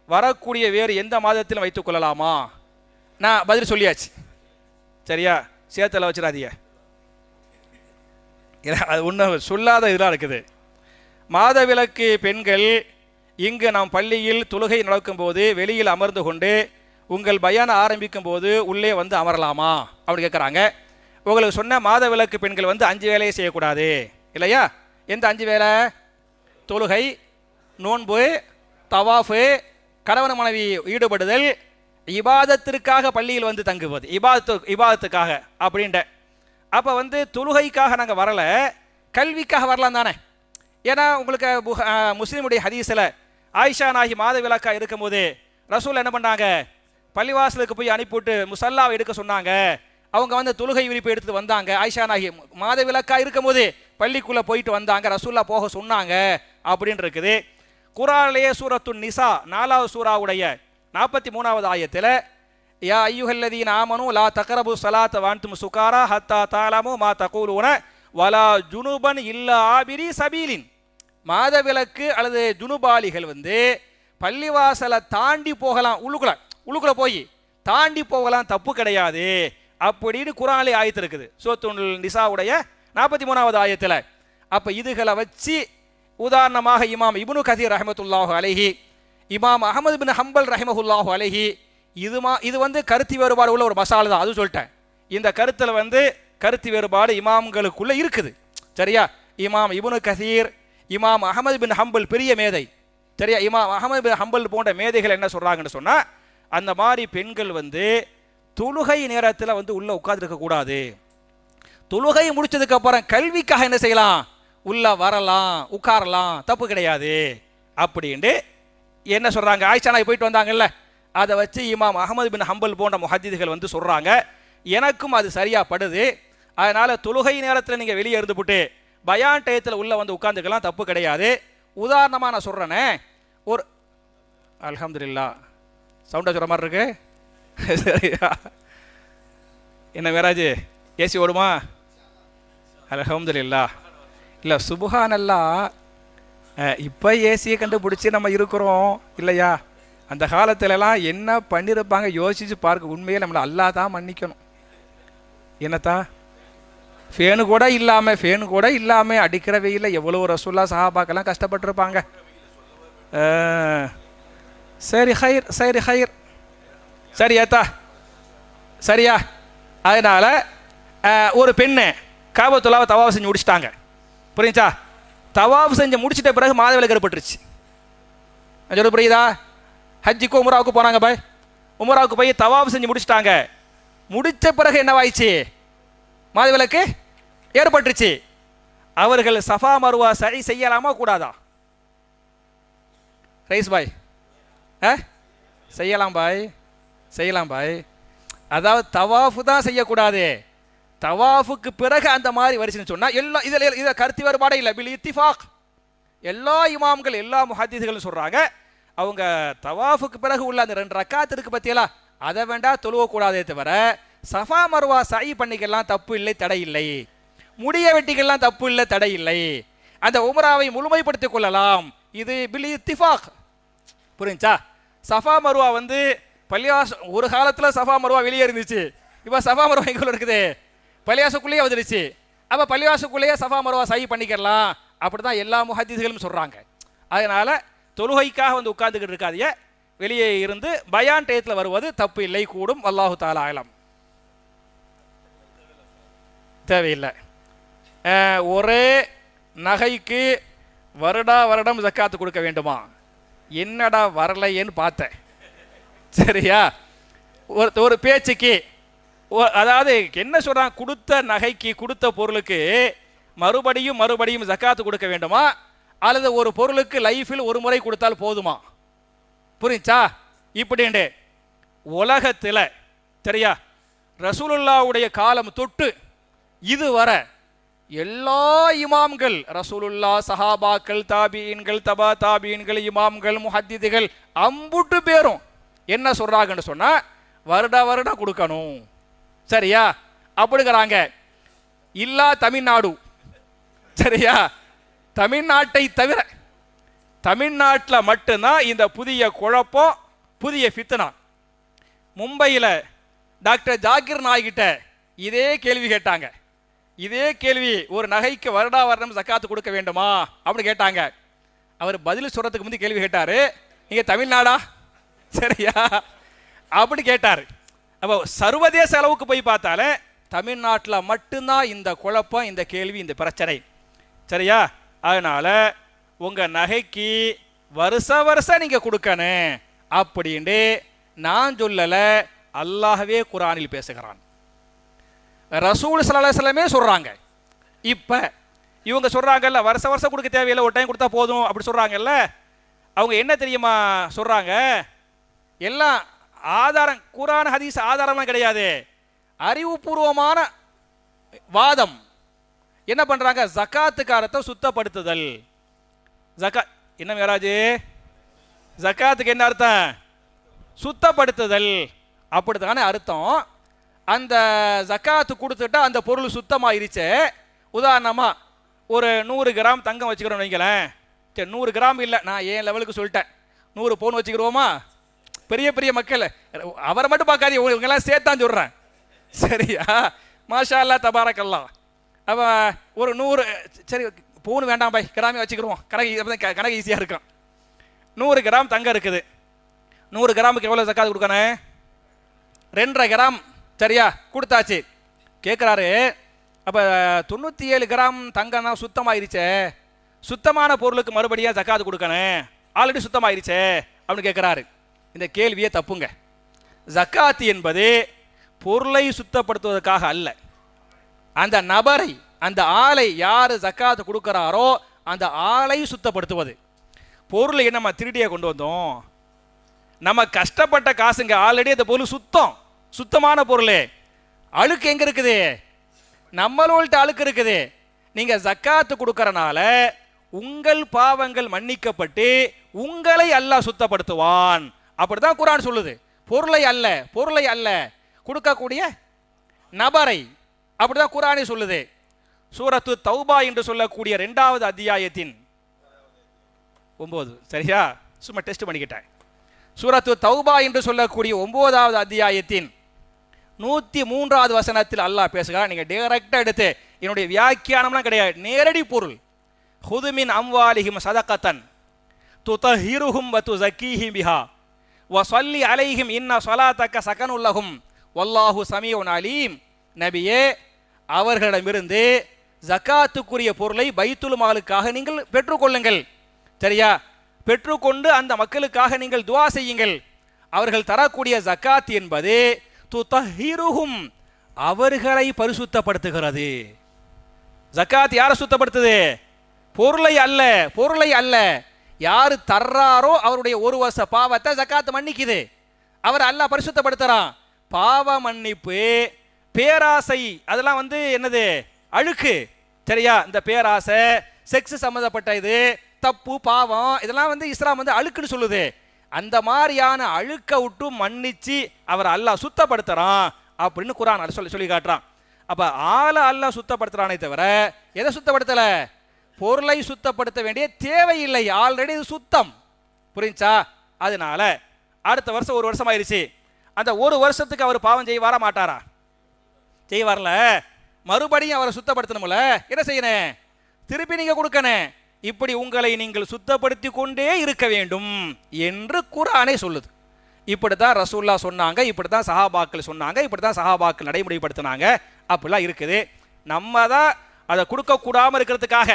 வரக்கூடிய வேறு எந்த மாதத்திலும் வைத்துக் கொள்ளலாமா? நான் பதில் சொல்லியாச்சு. சரியா? சேத்துல வச்சிடாதீங்க, அது ஒன்றும் சொல்லாத இதெல்லாம் இருக்குது. மாதவிலக்கு பெண்கள் இங்கு நாம் பள்ளியில் தொழுகை நடக்கும் போது வெளியில் அமர்ந்து கொண்டு உங்கள் பயான ஆரம்பிக்கும் போது உள்ளே வந்து அமரலாமா அப்படின்னு கேட்குறாங்க. உங்களுக்கு சொன்ன மாதவிலக்கு பெண்கள் வந்து 5 வேலையை செய்யக்கூடாது இல்லையா? எந்த 5 வேலை? தொழுகை, நோன்பு, தவாஃபு, கணவன் மனைவி ஈடுபடுதல், இபாதத்திற்காக பள்ளியில் வந்து தங்குவது, இபாதத்துக்காக அப்படின்ட்டு. அப்போ வந்து தொழுகைக்காக நாங்கள் வரலை, கல்விக்காக வரலாம் தானே? ஏன்னா உங்களுக்கு முஸ்லீமுடைய ஹதீஸில் ஆயிஷா நாயகி மாதவிலக்கா இருக்கும் போது ரசூல் என்ன பண்ணாங்க? பள்ளிவாசலுக்கு போய் அனுப்பிவிட்டு முசல்லாவை எடுக்க சொன்னாங்க. அவங்க வந்து தொழுகை விரிப்பு எடுத்து வந்தாங்க. ஆயிஷா நாயகி மாதவிலக்கா இருக்கும் போது பள்ளிக்குள்ளே போயிட்டு வந்தாங்க, ரசூல்லா போக சொன்னாங்க அப்படின்னு இருக்குது. குர்ஆனிலேயே சூரத்துன் நிசா 4வது சூராவுடைய 43வது ஆயத்தில் யா அய்யுஹல்லதீன ஆமனு லா தக்ரபு ஸலாத்த வஅன்தும் சுகாரா ஹத்தா தஅலமு மா தகூலுன வலா ஜுனுபன் இல்லா ஆபிரி சபீலின், மாதவிலக்கு அல்லது ஜுனுபாலிகள் வந்து பள்ளிவாசலை தாண்டி போகலாம், உள்ளுக்குள்ள போய் தாண்டி போகலாம், தப்பு கிடையாது அப்படின்னு குர்ஆனிலே ஆயத்து இருக்குது, சூரத்துன் நிசாவுடைய 43வது ஆயத்தில். அப்போ இதுகளை வச்சு உதாரணமாக இமாம் இப்னு கதீர் ரஹ்மத்துல்லாஹு அலைஹி, இமாம் அஹ்மது பின் ஹம்பல் ரஹ்மஹுல்லாஹு அலைஹி, இது வந்து கருத்து வேறுபாடு உள்ள ஒரு மசாலா தான், அது சொல்லிட்டேன். இந்த கருத்தில் வந்து கருத்து வேறுபாடு இமாம்களுக்குள்ள இருக்குது. சரியா? இமாம் இப்னு கதீர், இமாம் அஹ்மது பின் ஹம்பல் பெரிய மேதை. சரியா? இமாம் அஹ்மது பின் ஹம்பல் போன்ற மேதைகள் என்ன சொல்றாங்கன்னு சொன்னா, அந்த மாதிரி பெண்கள் வந்து தொழுகை நேரத்தில் வந்து உள்ள உட்கார்ந்துருக்க கூடாது, தொழுகை முடிச்சதுக்கு அப்புறம் கல்விக்காக என்ன செய்யலாம், உள்ள வரலாம், உட்காரலாம், தப்பு கிடையாது அப்படின்ட்டு என்ன சொல்றாங்க? ஆயிஷா நாயகி போயிட்டு வந்தாங்கல்ல, அதை வச்சு இமாம் அஹ்மது பின் ஹம்பல் போன்ற முஹத்திதுகள் வந்து சொல்றாங்க. எனக்கும் அது சரியா படுது. அதனால தொழுகை நேரத்தில் நீங்க வெளியே இருந்துவிட்டு பயான் டயத்தில் உள்ள வந்து உட்கார்ந்துக்கலாம், தப்பு கிடையாது. உதாரணமா நான் சொல்றேனே, ஒரு அல்ஹம்துலில்லாஹ் சவுண்டா சொல்ற மாதிரி இருக்கு. சரியா? என்ன மேராஜ், ஏசி ஓடுமா? அல்ஹம்துலில்லாஹ். இல்லை சுப்ஹானல்லாஹ், இப்போ ஏசியை கண்டுபிடிச்சி நம்ம இருக்கிறோம் இல்லையா? அந்த காலத்திலலாம் என்ன பண்ணியிருப்பாங்க யோசிச்சு பார்க்க. உண்மையே நம்மளை அல்லாஹ் தான் மன்னிக்கணும். என்னத்தா ஃபேனு கூட இல்லாமல் அடிக்கிற வெயிலில் எவ்வளோ ரசூல்லா சஹாபாக்கெல்லாம் கஷ்டப்பட்டுருப்பாங்க. சரி ஹைர், சரி ஹைர், சரியாத்தா, சரியா? அதனால் ஒரு பெண்ணு காபத்துல்லாவை தவாஃப் செஞ்சு முடிச்சிட்டாங்க. புரியுச்சா? தவாஃப் செஞ்சு முடிச்சிட்ட பிறகு மாதவிலக்கு ஏற்பட்டுருச்சு. சொல்ல புரியுதா? ஹஜ்ஜுக்கு உம்ராவுக்கு போனாங்க, பாய் உம்ராவுக்கு போய் தவாஃப் செஞ்சு முடிச்சிட்டாங்க. முடித்த பிறகு என்னவாயிடுச்சு? மாதவிலக்கு ஏற்பட்டுருச்சு. அவர்கள் சஃபா மருவா சரி செய்யலாமா கூடாதா? ரைஸ் பாய் செய்யலாம் பாய், செய்யலாம் பாய். அதாவது தவாஃபு தான் செய்யக்கூடாது. தவாஃபுக்கு பிறகு அந்த மாதிரி வரிசைன்னு சொன்னால் எல்லா இதில் கருத்து வேறுபாடே இல்லை. பில் இத்திஃபாக் எல்லா இமாம்கள் எல்லா முஹத்திஸ்களும் சொல்கிறாங்க, அவங்க தவாஃபுக்கு பிறகு உள்ள அந்த 2 ரக்காத் இருக்கு பற்றியெல்லாம் அதை வேண்டாம் தொழுவக்கூடாதே தவிர சஃபா மர்வா சை பண்ணிக்கலாம், தப்பு இல்லை, தடை இல்லை. முடிய வெட்டிக்கலாம், தப்பு இல்லை, தடை இல்லை. அந்த உம்ராவை முழுமைப்படுத்திக் கொள்ளலாம். இது பில் இத்திஃபாக். புரிஞ்சா? சஃபா மர்வா வந்து பள்ளிவாச ஒரு காலத்தில் சஃபா மர்வா வெளியே இருந்துச்சு. இப்போ சஃபா மர்வா எங்கே இருக்குது? பள்ளிவாசக்குள்ளேயே வந்துருச்சு. அப்போ பள்ளிவாசக்குள்ளேயே சஃபா மர்வா சை பண்ணிக்கலாம். அப்படி தான் எல்லா முஹத்திஸ்களும் சொல்கிறாங்க. அதனால் தொழுகைக்காக வந்து உட்கார்ந்துக்கிட்டு இருக்காதிய, வெளியே இருந்து பயான் டயத்தில் வருவது தப்பு இல்லை, கூடும். அல்லாஹு தஆலா அலம். தேவையில்லை. ஒரே நகைக்கு வருடம் ஜக்காத்து கொடுக்க வேண்டுமா? என்னடா வரலையேன்னு பார்த்தேன். சரியா? ஒரு பேச்சுக்கு அதாவது என்ன சொல்றாங்க, கொடுத்த நகைக்கு கொடுத்த பொருளுக்கு மறுபடியும் ஜக்காத்து கொடுக்க வேண்டுமா, அல்லது ஒரு பொருளுக்கு லைஃபில் ஒரு முறை கொடுத்தால் போதுமா? புரிஞ்சா? இப்படின்னு உலகத்தில் சரியா ரசூலுல்லாவுடைய காலம் தொட்டு இதுவரை எல்லா இமாம்கள், ரசூலுல்லா, சஹாபாக்கள், தாபீன்கள், தபா தாபீன்கள், இமாம்கள், முஹத்திதுகள் அம்புட்டு பேரும் என்ன சொல்றாங்கன்னு சொன்னா வருடம் கொடுக்கணும். சரியா? அப்படிங்கிறாங்க. இல்லா தமிழ்நாடு. சரியா? தமிழ்நாட்டை தவிர தமிழ்நாட்டில் மட்டும்தான் இந்த புதிய குழப்பம், புதிய ஃபித்னா. மும்பையில் டாக்டர் ஜாகிர் நாய்கிட்ட இதே கேள்வி கேட்டாங்க. இதே கேள்வி, ஒரு நகைக்கு வருடம் ஜக்காத்து கொடுக்க வேண்டுமா அப்படின்னு கேட்டாங்க. அவர் பதில் சொல்றதுக்கு முந்தைய கேள்வி கேட்டாரு, நீங்க தமிழ்நாடா? சரியா? அப்படி கேட்டார். அப்போ சர்வதேச அளவுக்கு போய் பார்த்தாலே தமிழ்நாட்டில் மட்டும்தான் இந்த குழப்பம், இந்த கேள்வி, இந்த பிரச்சனை. சரியா? அதனால உங்க நகைக்கு வருஷம் நீங்க கொடுக்கணும் அப்படின்ட்டு நான் சொல்லல, அல்லாஹ்வே குர்ஆனில் பேசுகிறான், ரசூல் ஸல்லல்லாஹு அலைஹி வஸல்லமே சொல்றாங்க. இப்ப இவங்க சொல்றாங்கல்ல வருஷம் கொடுக்க தேவையில்லை, ஒரு டைம் கொடுத்தா போதும் அப்படி சொல்றாங்கல்ல, அவங்க என்ன தெரியுமா சொல்றாங்க, எல்லாம் ஆதாரம், குர்ஆன் ஹதீஸ் ஆதாரம்லாம் கிடையாது, அறிவுபூர்வமான வாதம். என்ன பண்றாங்க, ஜகாத்துக்காரத்தை சுத்தப்படுத்துதல். ஜகாத் என்ன மேராஜ், ஜகாத்துக்கு என்ன அர்த்தம்? சுத்தப்படுத்துதல். அப்படித்தானே அர்த்தம். அந்த ஜக்காத்து கொடுத்துட்டா அந்த பொருள் சுத்தமாயிருச்சு. உதாரணமா ஒரு 100 கிராம் தங்கம் வச்சுக்கிறோம் வைங்களேன். சரி 100 கிராம் இல்லை, நான் ஏன் லெவலுக்கு சொல்லிட்டேன், 100 பவுன் வச்சுக்கிறோமா? பெரிய பெரிய மக்கள், அவரை மட்டும் பார்க்காதீங்க, இவங்கெல்லாம் சேர்த்தான் சொல்கிறேன். சரியா? மாஷா அல்லா தபாரக் அல்லாஹ். அப்போ ஒரு 100, சரி பவுன் வேண்டாம் பாய், கிராமே வச்சுக்கிறோம், கணக்கு ஈஸியாக இருக்கும். 100 கிராம் தங்கம் இருக்குது. 100 கிராமுக்கு எவ்வளோ ஜக்காத்து கொடுக்கணும்? 2.5 கிராம். சரியா? கொடுத்தாச்சு. கேட்குறாரு, அப்போ 97 கிராம் தங்கம்னா சுத்தமாயிருச்சே, சுத்தமான பொருளுக்கு மறுபடியும் ஜக்காத்து கொடுக்கணும், ஆல்ரெடி சுத்தமாயிருச்சே அப்படின்னு கேட்குறாரு. இந்த கேள்வியே தப்புங்க. ஜக்காத்து என்பது பொருளை சுத்தப்படுத்துவதற்காக அல்ல, அந்த நபரை, அந்த ஆளை யார் ஜக்காத்து கொடுக்குறாரோ அந்த ஆளை சுத்தப்படுத்துவது. பொருளை நம்ம திருடியை கொண்டு வந்தோம், நம்ம கஷ்டப்பட்ட காசுங்க, ஆல்ரெடி அந்த பொருள் சுத்தமான பொருள். அழுக்கு எங்க இருக்குது? நம்மளோட அழுக்கு இருக்குது. நீங்க ஜக்காத்து கொடுக்கறனால உங்கள் பாவங்கள் மன்னிக்கப்பட்டு உங்களை அல்லாஹ் சுத்தப்படுத்துவான். அப்படிதான் குர்ஆன் சொல்லுது. பொருளை அல்ல கொடுக்கக்கூடிய நபரை. அப்படிதான் குர்ஆனே சொல்லுது. சூரத்து தௌபா என்று சொல்லக்கூடிய 2வது அத்தியாயத்தின் 9. சரியா? சும்மா டெஸ்ட் பண்ணிக்கிட்டேன். சூரத்து தௌபா என்று சொல்லக்கூடிய 9வது அத்தியாயத்தின் 103வது வசனத்தில் அல்லாஹ் பேசுகிறார். நீங்க டைரக்டா எடுத்து, என்னுடைய வியாக்கியானம்லாம் கிடையாது, நேரடி பொருள். ஹுது மின் அம்வாலிஹிம் சதகத்தன் துதஹிருஹும் வ துஸக்கீஹிம் பிஹா வ ஸல்லி அலைஹிம் இன்ன ஸலாத்தக ஸகனுல் லஹும் வல்லாஹு ஸமீஉன் அலீம். நபியே, அவர்களிடமிருந்து ஜக்காத்துக்குரிய பொருளை பைத்துல் மாலுக்காக நீங்கள் பெற்றுக்கொள்ளுங்கள். சரியா? பெற்றுக்கொண்டு அந்த மக்களுக்காக நீங்கள் துஆ செய்யுங்கள். அவர்கள் தரக்கூடிய ஜக்காத் என்பது துதஹிருஹும், அவர்களை பரிசுத்தப்படுத்துகிறது. ஜக்காத் யாரை சுத்தப்படுத்துது? பொருளை அல்ல. யாரு தர்றாரோ அவருடைய ஒரு வருஷ பாவத்தை ஜக்காத்து மன்னிக்குது. அவர் அல்லாஹ் பரிசுத்தப்படுத்துறான். பாவ மன்னிப்பு, பேராசை அதெல்லாம் என்னது, அழுக்கு. சரியா? இந்த பேராசை, செக்ஸ் சம்மந்தப்பட்ட இது, தப்பு, பாவம், இதெல்லாம் இஸ்லாம் அழுக்குன்னு சொல்லுது. அந்த மாதிரியான அழுக்க விட்டு மன்னிச்சு அவர் அல்லாஹ் சுத்தப்படுத்துறான் அப்படின்னு குர்ஆன் சொல்லி காட்டுறான். அப்ப அல்லாஹ் சுத்தப்படுத்துறானே தவிர எதை சுத்தப்படுத்தல? பொருளை சுத்தப்படுத்த வேண்டிய தேவையில்லை, ஆல்ரெடி இது சுத்தம். புரிஞ்சா? அதனால அடுத்த வருஷம் ஒரு வருஷம் ஆயிருச்சு. அந்த ஒரு வருஷத்துக்கு அவர் பாவம் செய்வாரா மாட்டாரா? செய்வார்ல. மறுபடியும் அவரை சுத்தப்படுத்தணும்ல. என்ன செய்யணும்? திருப்பி நீங்க கொடுக்கணும். இப்படி உங்களை நீங்கள் சுத்தப்படுத்தி கொண்டே இருக்க வேண்டும் என்று குர்ஆனே சொல்லுது. இப்படித்தான் ரசூலுல்லாஹ் சொன்னாங்க, இப்படித்தான் சஹாபாக்கள் சொன்னாங்க, இப்படித்தான் சஹாபாக்கள் நடைமுறைப்படுத்தினாங்க. அப்படிலாம் இருக்குது. நம்ம தான் அதை கொடுக்க கூடாம இருக்கிறதுக்காக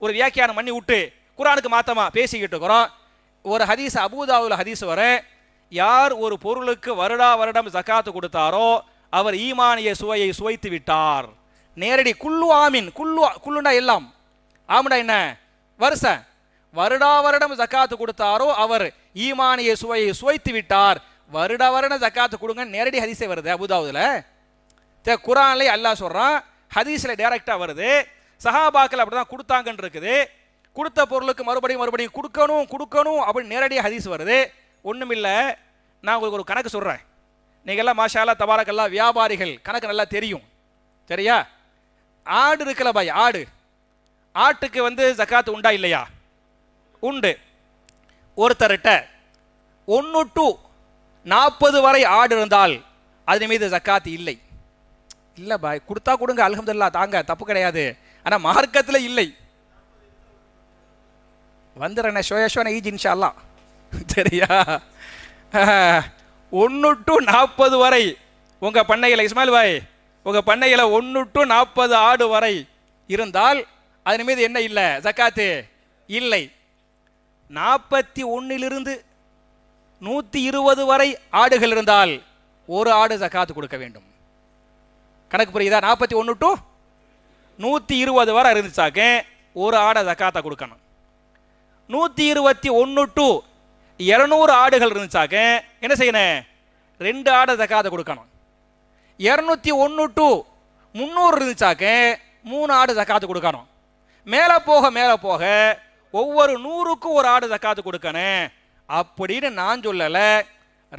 ஒரு வியாக்கியானம் பண்ணி விட்டு குர்ஆனுக்கு மாத்தமா பேசிக்கிட்டு இருக்கிறோம். ஒரு ஹதீஸ், அபூதாவுல ஹதீஸ் வர, யார் ஒரு பொருளுக்கு வருடா வருடம் ஜக்காத்து கொடுத்தாரோ அவர் ஈமானிய சுவையை சுவைத்து விட்டார். நேரடி குல்லு ஆமீன், குல்லுனா எல்லாம், ஆம்னா என்ன, வருஷம், வருடா வருடம் ஜக்காத்து கொடுத்தாரோ அவர் ஈமானிய சுவையை சுவைத்து விட்டார். வருட வருடம் ஜக்காத்து கொடுங்க, நேரடி ஹதீஸே வருது அபூதாவுல. குர்ஆன்ல அல்லாஹ் சொல்றான், ஹதீஸ்ல டைரக்டா வருது. சஹாபாக்கள் அப்படிதான் கொடுத்தாங்கன்னு இருக்குது. கொடுத்த பொருளுக்கு மறுபடியும் மறுபடியும் கொடுக்கணும் அப்படின்னு நேரடியாக ஹதீஸ் வருது. ஒண்ணுமில்ல, நான் உங்களுக்கு ஒரு கணக்கு சொல்றேன். நீங்கள்லாம் மாஷா அல்லாஹ் தபாரக்கல்லாஹ் வியாபாரிகள், கணக்கு நல்லா தெரியும். சரியா? ஆடு இருக்கல பாய், ஆட்டுக்கு ஜக்காத்து உண்டா இல்லையா? உண்டு. ஒருத்தர்கிட்ட 1 to 40 வரை ஆடு இருந்தால் அதன் மீது ஜக்காத்து இல்லை. இல்லை பாய், கொடுத்தா கொடுங்க, அல்ஹம்துலில்லாஹ், தாங்க, தப்பு கிடையாது. ஆனா மார்க்கத்தில் இல்லை. வந்துடுறேன் ஷோயஷோன ஈஜ் இன்ஷா அல்லாஹ். சரியா? 1 to 40 வரை உங்க பண்ணையில், இஸ்மாயில் பாய், உங்க பண்ணையில் 1 to 40 ஆடு வரை இருந்தால் அதன் மீது என்ன இல்லை? ஜக்காத்து இல்லை. 41 120 வரை ஆடுகள் இருந்தால் ஒரு ஆடு ஜக்காத்து கொடுக்க வேண்டும். கணக்கு புரியுதா? 41 to 120 வரை இருந்துச்சாக்க ஒரு ஆடை ஜக்காத்தை கொடுக்கணும். 121 to 200 ஆடுகள் இருந்துச்சாக்க என்ன செய்யணும்? 2 ஆடை ஜக்காத்தை கொடுக்கணும். 201 to 300 இருந்துச்சாக்க 3 ஆடு ஜக்காத்து கொடுக்கணும். மேலே போக ஒவ்வொரு 100க்கும் ஒரு ஆடு ஜக்காத்து கொடுக்கணும் அப்படின்னு நான் சொல்லல,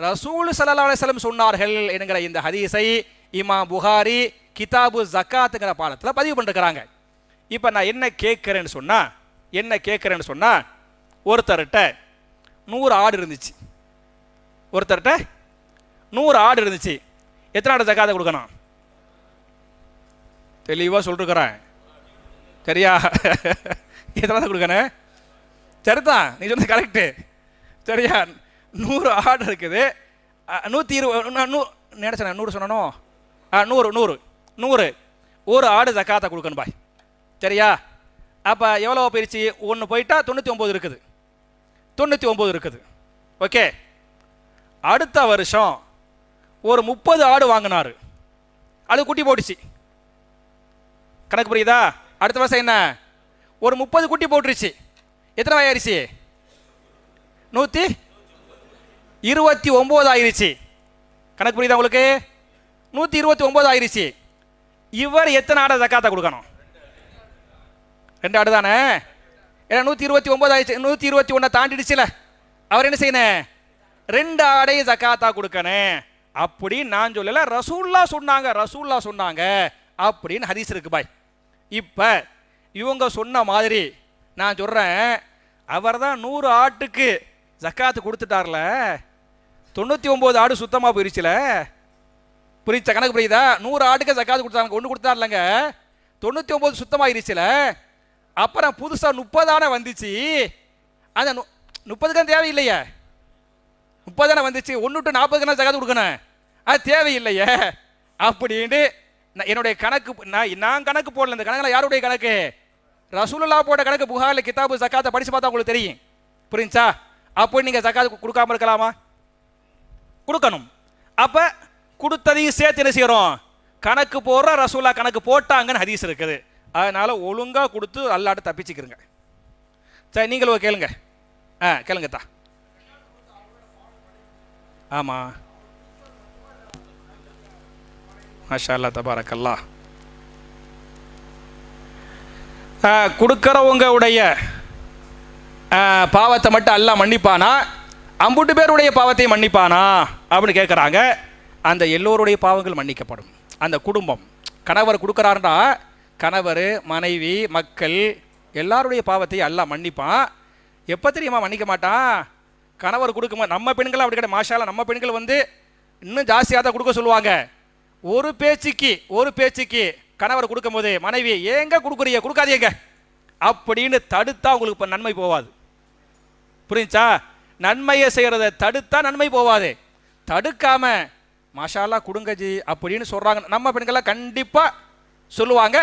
ரசூல் ஸல்லல்லாஹு அலைஹி வஸல்லம் சொன்னார்கள் என்கிற இந்த ஹதீஸை இமாம் புகாரி கிதாபு ஜக்காத்துங்கிற பாடத்தில் பதிவு பண்ணிருக்கிறாங்க. இப்போ நான் என்ன கேட்குறேன்னு சொன்னா, ஒருத்தர்கிட்ட 100 ஆடு இருந்துச்சு. எத்தனை ஆடு ஜக்காத்தை கொடுக்கணும்? தெளிவாக சொல்லிருக்கிறேன். சரியா? எத்தனை தான் கொடுக்கணும்? சரிதான், நீ சொன்னது கரெக்டு. சரியா? 100 ஆடு இருக்குது. 120 நினைச்சேன், 100 சொன்னோம். 100 ஒரு ஆடு ஜக்காத்தை கொடுக்கணும் பாய். சரியா? அப்போ எவ்வளோ போயிடுச்சு? 1 போயிட்டா 99 இருக்குது. ஓகே. அடுத்த வருஷம் ஒரு 30 ஆடு வாங்கினாரு, அது குட்டி போட்டுச்சு. கணக்கு புரியுதா? அடுத்த வருஷம் என்ன? ஒரு 30 குட்டி போட்டுருச்சு. எத்தனை ஆயிடுச்சு? 129 ஆயிருச்சு. கணக்கு புரியுதா உங்களுக்கு? 129 ஆயிருச்சு. இவர் எத்தனை ஆடை ஜக்காத்தை கொடுக்கணும்? 2 ஆடு தானே. ஏன்னா 129 ஆயிடுச்சு, 121 தாண்டிடுச்சுல. அவர் என்ன செய்யணும்? 2 ஆடை ஜக்காத்தா கொடுக்கணும் அப்படின்னு நான் சொல்லல, ரசூலுல்லாஹ் சொன்னாங்க அப்படின்னு ஹதீஸ் இருக்கு பாய். இப்போ இவங்க சொன்ன மாதிரி நான் சொல்றேன், அவர் தான் 100 ஆட்டுக்கு ஜக்காத்து கொடுத்துட்டார்ல, 99 ஆடு சுத்தமாக போயிடுச்சுல. புரிச்ச? கணக்கு புரியுதா? 100 ஆட்டுக்கு ஜக்காத்து கொடுத்தாங்க, 1 கொடுத்தாருலங்க, 99 சுத்தமாயிருச்சுல. அப்புறம் புதுசா 30 ஆனை வந்துச்சு. அந்த 30க்கு தேவையில்லையே, 30 தானே வந்துச்சு. 1 to 40 ஜக்காத்து கொடுக்கணும், அது தேவையில்லையே அப்படின்னு என்னுடைய கணக்கு. நான் கணக்கு போடல. இந்த கணக்குல யாருடைய கணக்கு? ரசூலுல்லாஹ் போட்ட கணக்கு. புகாரில் கிதாபு ஜக்காத்தை படிச்சு பார்த்தா உங்களுக்கு தெரியும். புரிஞ்சா? அப்போ நீங்க ஜக்காத்து கொடுக்காம இருக்கலாமா? கொடுக்கணும். அப்ப கொடுத்ததையும் சேர்த்து என்ன செய்யறோம்? கணக்கு போடுற. ரசூலுல்லாஹ் கணக்கு போட்டாங்கன்னு ஹதீஸ் இருக்குது. அதனால ஒழுங்கா கொடுத்து அல்லாஹ்ட்ட தப்பிச்சுக்கிறங்க. சரி, நீங்களும் கேளுங்க. கேளுங்கத்தா. ஆமாம், மாஷா அல்லா தபாரக்கல்லா. கொடுக்குறவங்க உடைய பாவத்தை மட்டும் அல்லாஹ் மன்னிப்பானா, அம்புட்டு பேருடைய பாவத்தை மன்னிப்பானா அப்படின்னு கேட்குறாங்க. அந்த எல்லோருடைய பாவங்கள் மன்னிக்கப்படும். அந்த குடும்பம், கணவர் கொடுக்குறாருன்னா கணவர், மனைவி, மக்கள் எல்லாருடைய பாவத்தை அல்லாஹ் மன்னிப்பான். எப்போ தெரியுமா மன்னிக்க மாட்டான்? கணவர் கொடுக்குமா. நம்ம பெண்கள் அப்படி கிடையாது, மாஷாலா. நம்ம பெண்கள் வந்து இன்னும் ஜாஸ்தியாக தான் கொடுக்க சொல்லுவாங்க. ஒரு பேச்சுக்கு கணவர் கொடுக்கும்போது மனைவி ஏங்க கொடுக்குறீங்க, கொடுக்காதீங்க அப்படின்னு தடுத்தா உங்களுக்கு இப்போ நன்மை போவாது. புரிஞ்சா? நன்மையை செய்கிறத தடுத்தா நன்மை போவாது. தடுக்காம மாஷாலா கொடுங்கஜி அப்படின்னு சொல்கிறாங்க. நம்ம பெண்கள்லாம் கண்டிப்பாக சொல்லுவாங்க.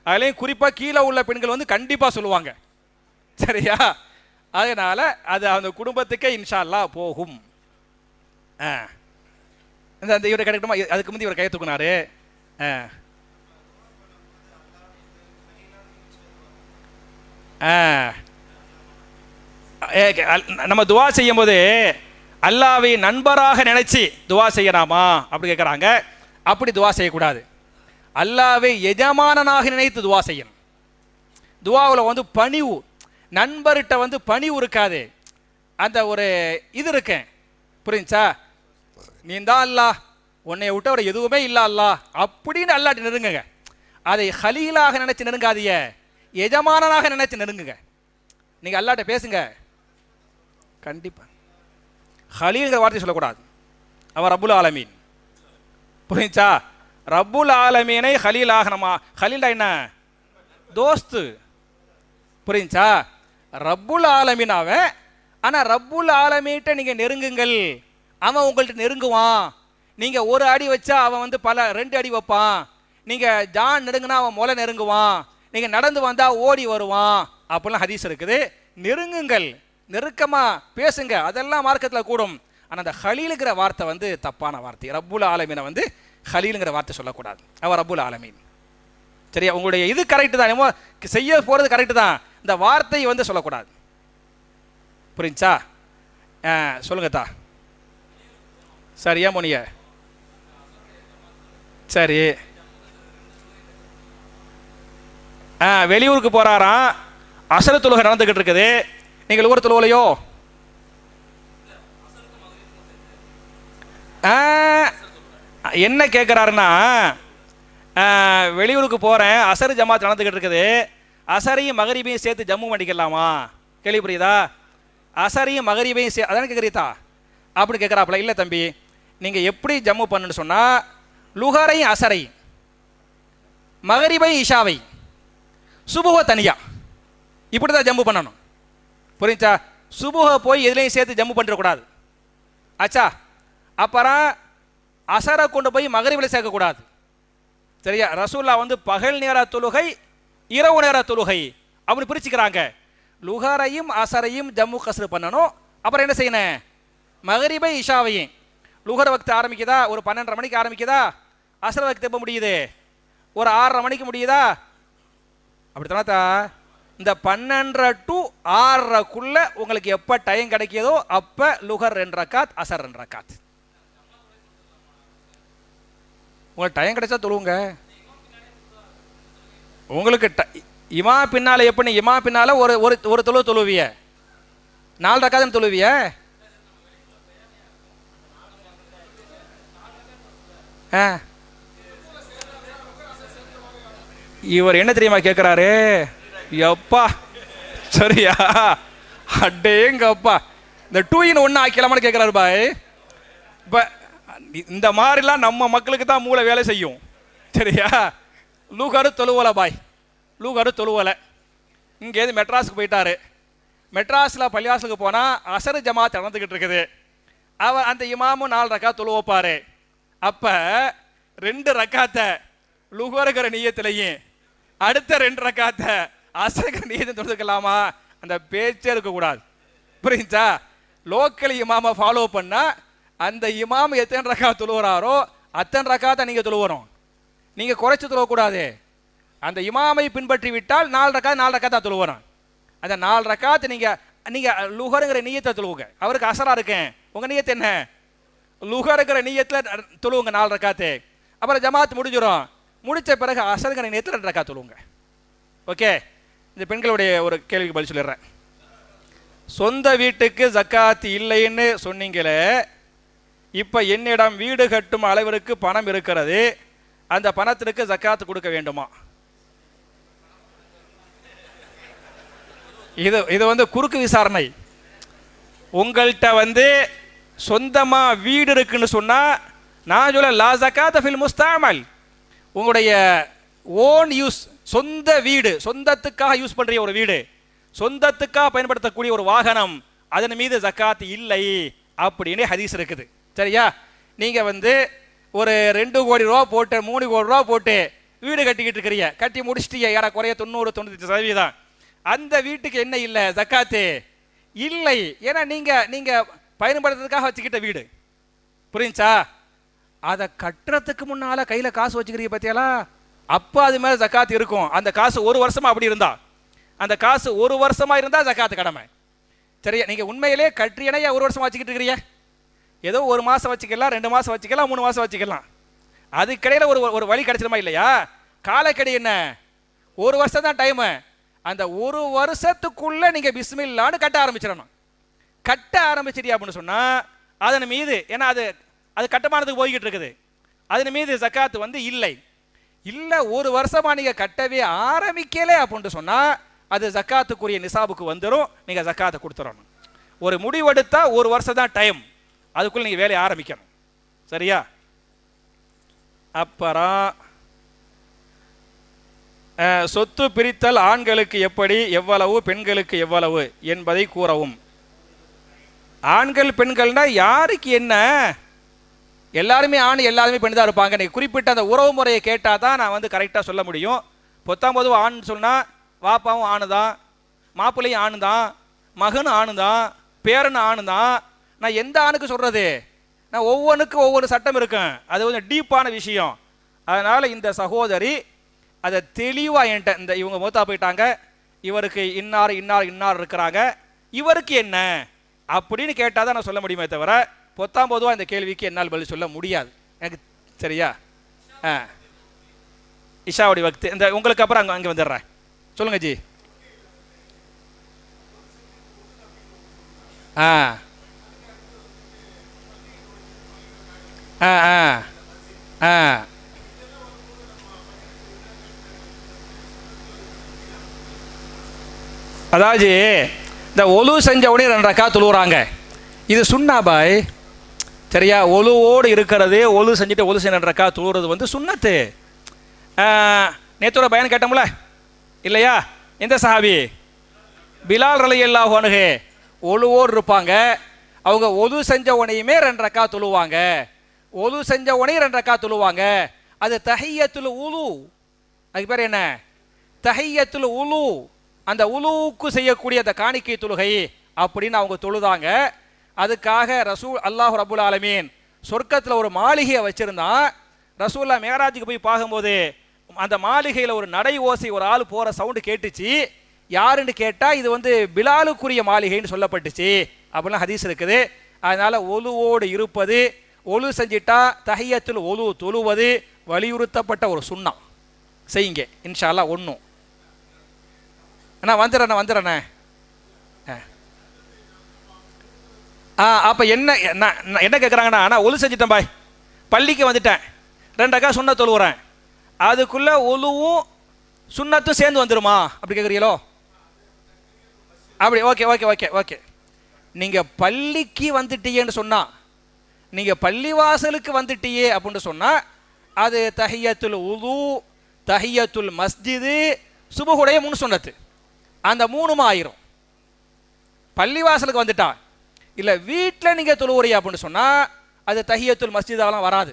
அதுலேயும் குறிப்பாக கீழே உள்ள பெண்கள் வந்து கண்டிப்பாக சொல்லுவாங்க. சரியா? அதனால் அது அந்த குடும்பத்துக்கே இன்ஷா அல்லாஹ் போகும். இந்த இவரை கிடைக்கணுமா? அதுக்கு முந்தைய இவர் கையை தூக்குனாரு. நம்ம துவா செய்யும் போது அல்லாவை நண்பராக நினைச்சு துவா செய்யலாமா அப்படி கேட்குறாங்க. அப்படி துவா செய்யக்கூடாது. அல்லாவை எஜமானனாக நினைத்து துவா செய்யணும். துவாவில் வந்து பணிவு, நண்பர்கிட்ட வந்து பணிவு இருக்காது. அந்த ஒரு இது இருக்கேன். புரிஞ்சா? நீ தான் அல்லாஹ், உன்னை விட்டு அவர் எதுவுமே இல்லை அல்லாஹ் அப்படின்னு அல்லாட்டி நெருங்குங்க. அதை ஹலீலாக நினைச்சு நெருங்காதீங்க, எஜமானனாக நினைச்சு நெருங்குங்க. நீங்கள் அல்லாட்ட பேசுங்க. கண்டிப்பாக ஹலீல்ங்கிற வார்த்தை சொல்லக்கூடாது. அவர் ரப்புல் ஆலமீன். புரிஞ்சா? ரப்புல் ஆலமீனை ஹலீலாக நம்ம, ஹலீலா என்ன? தோஸ்து. புரிஞ்சா? ரப்புல் ஆலமீன் அவன். ஆனால் ரப்புல் ஆலமீன்ட்ட நீங்கள் நெருங்குங்கள், அவன் உங்கள்கிட்ட நெருங்குவான். நீங்கள் ஒரு அடி வச்சா அவன் வந்து 2 அடி வைப்பான். நீங்கள் ஜான் நெருங்குனா அவன் முளை நெருங்குவான். நீங்கள் நடந்து வந்தால் ஓடி வருவான். அப்படிலாம் ஹதீஸ் இருக்குது. நெருங்குங்கள், நெருக்கமாக பேசுங்க, அதெல்லாம் மார்க்கத்தில் கூடும். ஆனால் அந்த ஹலீலுங்கிற வார்த்தை வந்து தப்பான வார்த்தை. ரப்புல் ஆலமீனை வந்து ஹலீலுங்கிற வார்த்தை சொல்லக்கூடாது. அவர் ரப்புல் ஆலமீன். சரியா? உங்களுடைய இது கரெக்டு தான், என்னமோ செய்ய போகிறது கரெக்டு தான், இந்த வார்த்தையை வந்து சொல்லக்கூடாது. புரிஞ்சா? சொல்லுங்கத்தா. சரியா மோனிய? சரி. வெளியூருக்கு போகிறாராம், அசர தொழுகை நடந்துக்கிட்டு இருக்குது. நீங்கள் ஊர் தொழுவலையோ? என்ன கேட்குறாருன்னா, வெளியூருக்கு போகிறேன், அசர் ஜமாத் நடந்துக்கிட்டு இருக்குது, அசரையும் மகரிபையும் சேர்த்து ஜம்மு பண்ணிக்கலாமா? கேள்வி புரியுதா? அசரையும் மகரிபையும் அதானே கேட்குறீத்தா அப்படி கேட்குறாப்புல. இல்லை தம்பி, நீங்கள் எப்படி ஜம்மு பண்ணுன்னு சொன்னால், லுஹரையும் அசரையும், மகரிபையும் இஷாவை, சுபுக தனியா, இப்படி தான் ஜம்மு பண்ணணும். புரிஞ்சா? சுபுக போய் எதுலையும் சேர்த்து ஜம்மு பண்ணிடக்கூடாது. ஆச்சா? அப்புறம் அசரை கொண்டு போய் மகரிபில் சேர்க்கக்கூடாது. சரியா? ரசூல்லா வந்து பகல் நேர தொழுகை, இரவு நேர தொழுகை அப்படி பிரிச்சுக்கிறாங்க. லுஹரையும் அசரையும் ஜம்மு கஸ்ரு பண்ணணும். அப்புறம் என்ன செய்யணும்? மகரிபை இஷாவையும். லுஹர் வக்து ஆரம்பிக்குதா ஒரு 12:30 மணிக்கு ஆரம்பிக்குதா, அசர் வக்து எப்போ முடியுது? ஒரு 6:30 மணிக்கு முடியுதா? அப்படித்தானத்தா? இந்த 12:30 to 6:30க்குள்ள உங்களுக்கு எப்போ டைம் கிடைக்கிதோ அப்போ லுஹர் 2 ரக்காத், அசர் 2 ரக்காத். உங்களுக்கு டைம் கிடைச்சா தொழுவுங்க. உங்களுக்கு இமா பின்னால் எப்படி? இமா பின்னால் ஒரு ஒரு தொழு தொழுவிய 4 ரக்காத் தொழுவிய. இவர் என்ன தெரியுமா கேட்குறாரு? எப்பா சரியா, அடேங்கப்பா, இந்த 2 in 1 ஆக்கலாமான்னு கேட்குறாரு பாய். இப்போ இந்த மாதிரிலாம் நம்ம மக்களுக்கு தான் மூளை வேலை செய்யும். சரியா? லூகாரு தொழுவலை பாய், லூகாரு தொழுவலை. இங்கேருந்து மெட்ராஸுக்கு போயிட்டாரு. மெட்ராஸில் பள்ளிவாசலுக்கு போனால் அசரு ஜமாத் நடந்துக்கிட்டு இருக்குது. அவர் அந்த இமாமும் 4 ரக்காத் தொழு வைப்பார். அப்போ 2 ரக்காத்தை லுகருக்கிற நீயத்திலையும் அடுத்த 2 ரக்காத்தை அசருக்கிற நீயத்தை தொழுதுக்கலாமா? அந்த பேச்சே இருக்கக்கூடாது. புரிஞ்சா? லோக்கல் இமாமை ஃபாலோ பண்ணால் அந்த இமாம் எத்தனை ரக்காத் தொழுகிறாரோ அத்தனை ரக்காத்தை நீங்கள் தொழுவணும். நீங்கள் குறைச்சி தொழக்கூடாது. அந்த இமாமை பின்பற்றி விட்டால் 4 ரக்காத் 4 ரக்காத்தா தொழுவணும். அந்த 4 ரக்காத்து நீங்கள் நீங்கள் லுஹருங்கிற நீயத்தை தொழுவுங்க. அவருக்கு அசரா இருக்கேன், உங்கள் நீயத்து என்ன? லுஹருங்கிற நீயத்தில் தொழுவுங்க 4 ரக்காத்து. அப்புறம் ஜமாத் முடிஞ்சிடும். முடித்த பிறகு அசருங்கிற நீயத்தில் 2 ரக்காத் தொழுவுங்க. ஓகே. இந்த பெண்களுடைய ஒரு கேள்விக்கு பதில் சொல்லிடுறேன். சொந்த வீட்டுக்கு ஜக்காத்து இல்லைன்னு சொன்னீங்களே, இப்போ என்னிடம் வீடு கட்டும் அளவிற்கு பணம் இருக்கிறது, அந்த பணத்திற்கு ஜக்காத்து கொடுக்க வேண்டுமா? இது வந்து குறுக்கு விசாரணை. உங்கள்கிட்ட சொந்தமாக வீடு இருக்குன்னு சொன்னால் நான் சொல்ல லா ஜக்காத்த ஃபில் முஸ்தாமல். உங்களுடைய ஓன் யூஸ், சொந்த வீடு, சொந்தத்துக்காக யூஸ் பண்ணுற ஒரு வீடு, சொந்தத்துக்காக பயன்படுத்தக்கூடிய ஒரு வாகனம், அதன் மீது ஜக்காத் இல்லை அப்படின்னு ஹதீஸ் இருக்குது. சரியா? நீங்கள் ஒரு 2 கோடி ரூபா போட்டு 3 கோடி ரூபா போட்டு வீடு கட்டிக்கிட்டு இருக்கிறீங்க, கட்டி முடிச்சிட்டீங்க, ஏறக்குறைய 90-95%. அந்த வீட்டுக்கு என்ன இல்லை? ஜக்காத்து இல்லை. ஏன்னா நீங்கள் பயன்படுத்துறதுக்காக வச்சுக்கிட்ட வீடு. புரிஞ்சா? அதை கட்டுறதுக்கு முன்னால் கையில் காசு வச்சுக்கிறீங்க பார்த்தியாலா, அப்போ அது மேலே ஜக்காத்து இருக்கும். அந்த காசு 1 வருஷமாக அப்படி இருந்தா, அந்த காசு 1 வருஷமாக இருந்தால் ஜக்காத்து கடமை. சரியா? நீங்கள் உண்மையிலே கட்டுறியனா 1 வருஷமாக வச்சுக்கிட்டு இருக்கிறீங்க, ஏதோ 1 மாதம் வச்சுக்கலாம், 2 மாதம் வச்சுக்கலாம், 3 மாதம் வச்சுக்கலாம். அதுக்கிடையில் ஒரு வழி கிடைச்சிருமா இல்லையா? காலக்கெடு என்ன? 1 வருஷம் தான் டைமு. அந்த 1 வருஷத்துக்குள்ளே நீங்கள் பிஸ்மில்லான்னு கட்ட ஆரம்பிச்சிடணும். கட்ட ஆரம்பிச்சிட்டியா அப்படின்னு சொன்னால் அதன் மீது, ஏன்னா அது கட்டமானதுக்கு போய்கிட்டு இருக்குது, அதன் மீது ஜக்காத்து இல்லை. 1 வருஷமாக நீங்கள் கட்டவே ஆரம்பிக்கலே அப்படின்ட்டு சொன்னால் அது ஜக்காத்துக்குரிய நிசாபுக்கு வந்துடும். நீங்கள் ஜக்காத்தை கொடுத்துடணும். ஒரு முடிவெடுத்தால் 1 வருஷம் தான் டைம், அதுக்குள்ளே நீங்கள் வேலையை ஆரம்பிக்கணும். சரியா? அப்புறம் சொத்து பிரித்தல் ஆண்களுக்கு எப்படி, எவ்வளவு, பெண்களுக்கு எவ்வளவு என்பதை கூறவும். ஆண்கள் பெண்கள்னா யாருக்கு என்ன? எல்லாருமே ஆண், எல்லாருமே பெண் தான் இருப்பாங்க. நீங்கள் குறிப்பிட்ட அந்த உறவு முறையை கேட்டால் தான் நான் கரெக்டாக சொல்ல முடியும். பொதுவாக ஆண் சொன்னால் வாப்பாவும் ஆணு தான், மாப்பிள்ளையும் ஆணு தான், மகனும் ஆணு தான், பேரனு ஆணு தான். நான் எந்த ஆணுக்கு சொல்கிறது? நான் ஒவ்வொன்றுக்கும் ஒவ்வொரு சட்டம் இருக்கும். அது கொஞ்சம் டீப்பான விஷயம். அதனால் இந்த சகோதரி அதை தெளிவாக என்கிட்ட, இவங்க மூத்தா போயிட்டாங்க, இவருக்கு இன்னார் இன்னார் இன்னார் இருக்கிறாங்க, இவருக்கு என்ன அப்படின்னு கேட்டால் தான் நான் சொல்ல முடியுமே தவிர பொதுவாக இந்த கேள்விக்கு என்னால் பதில் சொல்ல முடியாது எனக்கு. சரியா? இஷாவுடைய வக்து இந்த உங்களுக்கு அப்புறம் அங்கே வந்துடுறேன். சொல்லுங்க ஜி. ஆ ஆ ஆ ஆ அதாவது இந்த ஒலு செஞ்ச உடனே 2 ரக்காத் தொழுவுறாங்க, இது சுன்னா பாய். சரியா? ஒலுவோடு இருக்கிறது, ஒலு செஞ்சுட்டு ஒலு செஞ்ச 2 ரக்காத் தொழுவுறது சுன்னத்து. நேத்தோட பயன் கேட்டோம்ல இல்லையா? எந்த சஹாபி? பிலால் ரலியல்லாஹு அன்ஹு. ஒலுவோடு இருப்பாங்க, அவங்க ஒலு செஞ்ச உடனேயுமே 2 ரக்காத் தொழுவாங்க, ஒலு செஞ்ச உடனே 2 ரக்காத் தொழுவாங்க. அது தஹிய்யத்துல் உலு. அதுக்கு பேர் என்ன? தஹிய்யத்துல் உலு. அந்த உலுவுக்கு செய்யக்கூடிய அந்த காணிக்கை தொழுகை அப்படின்னு அவங்க தொழுதாங்க. அதுக்காக ரசூல் அல்லாஹ் ரப்புல் ஆலமீன் சொர்க்கத்தில் ஒரு மாளிகையை வச்சிருந்தான். ரசூல்லா மேராஜுக்கு போய் பார்க்கும்போது அந்த மாளிகையில் ஒரு நடை ஓசை, ஒரு ஆள் போகிற சவுண்டு கேட்டுச்சு. யாருன்னு கேட்டால் இது பிலாலுக்குரிய மாளிகைன்னு சொல்லப்பட்டுச்சு அப்படிலாம் ஹதீஸ் இருக்குது. அதனால் ஒலுவோடு இருப்பது, ஒலு செஞ்சிட்டா தஹிய்யத்துல் ஒலு தொழுவது வலியுறுத்தப்பட்ட ஒரு சுன்னா. செய்யுங்க இன்ஷா அல்லாஹ். ஒன்றும் அண்ணா வந்துடுறேண்ணே. அப்போ என்ன கேட்குறாங்கண்ணா, நான் ஒலு செஞ்சிட்டேன் பாய், பள்ளிக்கு வந்துட்டேன், 2 ரக்காத் சுன்னத் தொழுவுறேன், அதுக்குள்ளே ஒலுவும் சுன்னத்தும் சேர்ந்து வந்துடுமா அப்படி கேட்குறீங்களோ? அப்படி ஓகே ஓகே ஓகே ஓகே. நீங்கள் பள்ளிக்கு வந்துட்டீங்கன்னு சொன்னால், நீங்கள் பள்ளிவாசலுக்கு வந்துட்டியே அப்படின்னு சொன்னால் அது தஹிய்யத்துல் உது, தஹிய்யத்துல் மஸ்ஜிது, சுபஹுடைய 3 சுன்னத்து, அந்த 3ம் ஆயிரும். பள்ளிவாசலுக்கு வந்துட்டா இல்லை வீட்டில் நீங்கள் தொழுவுறியா அப்படின்னு சொன்னால் அது தஹிய்யத்துல் மஸ்ஜிதாலாம் வராது.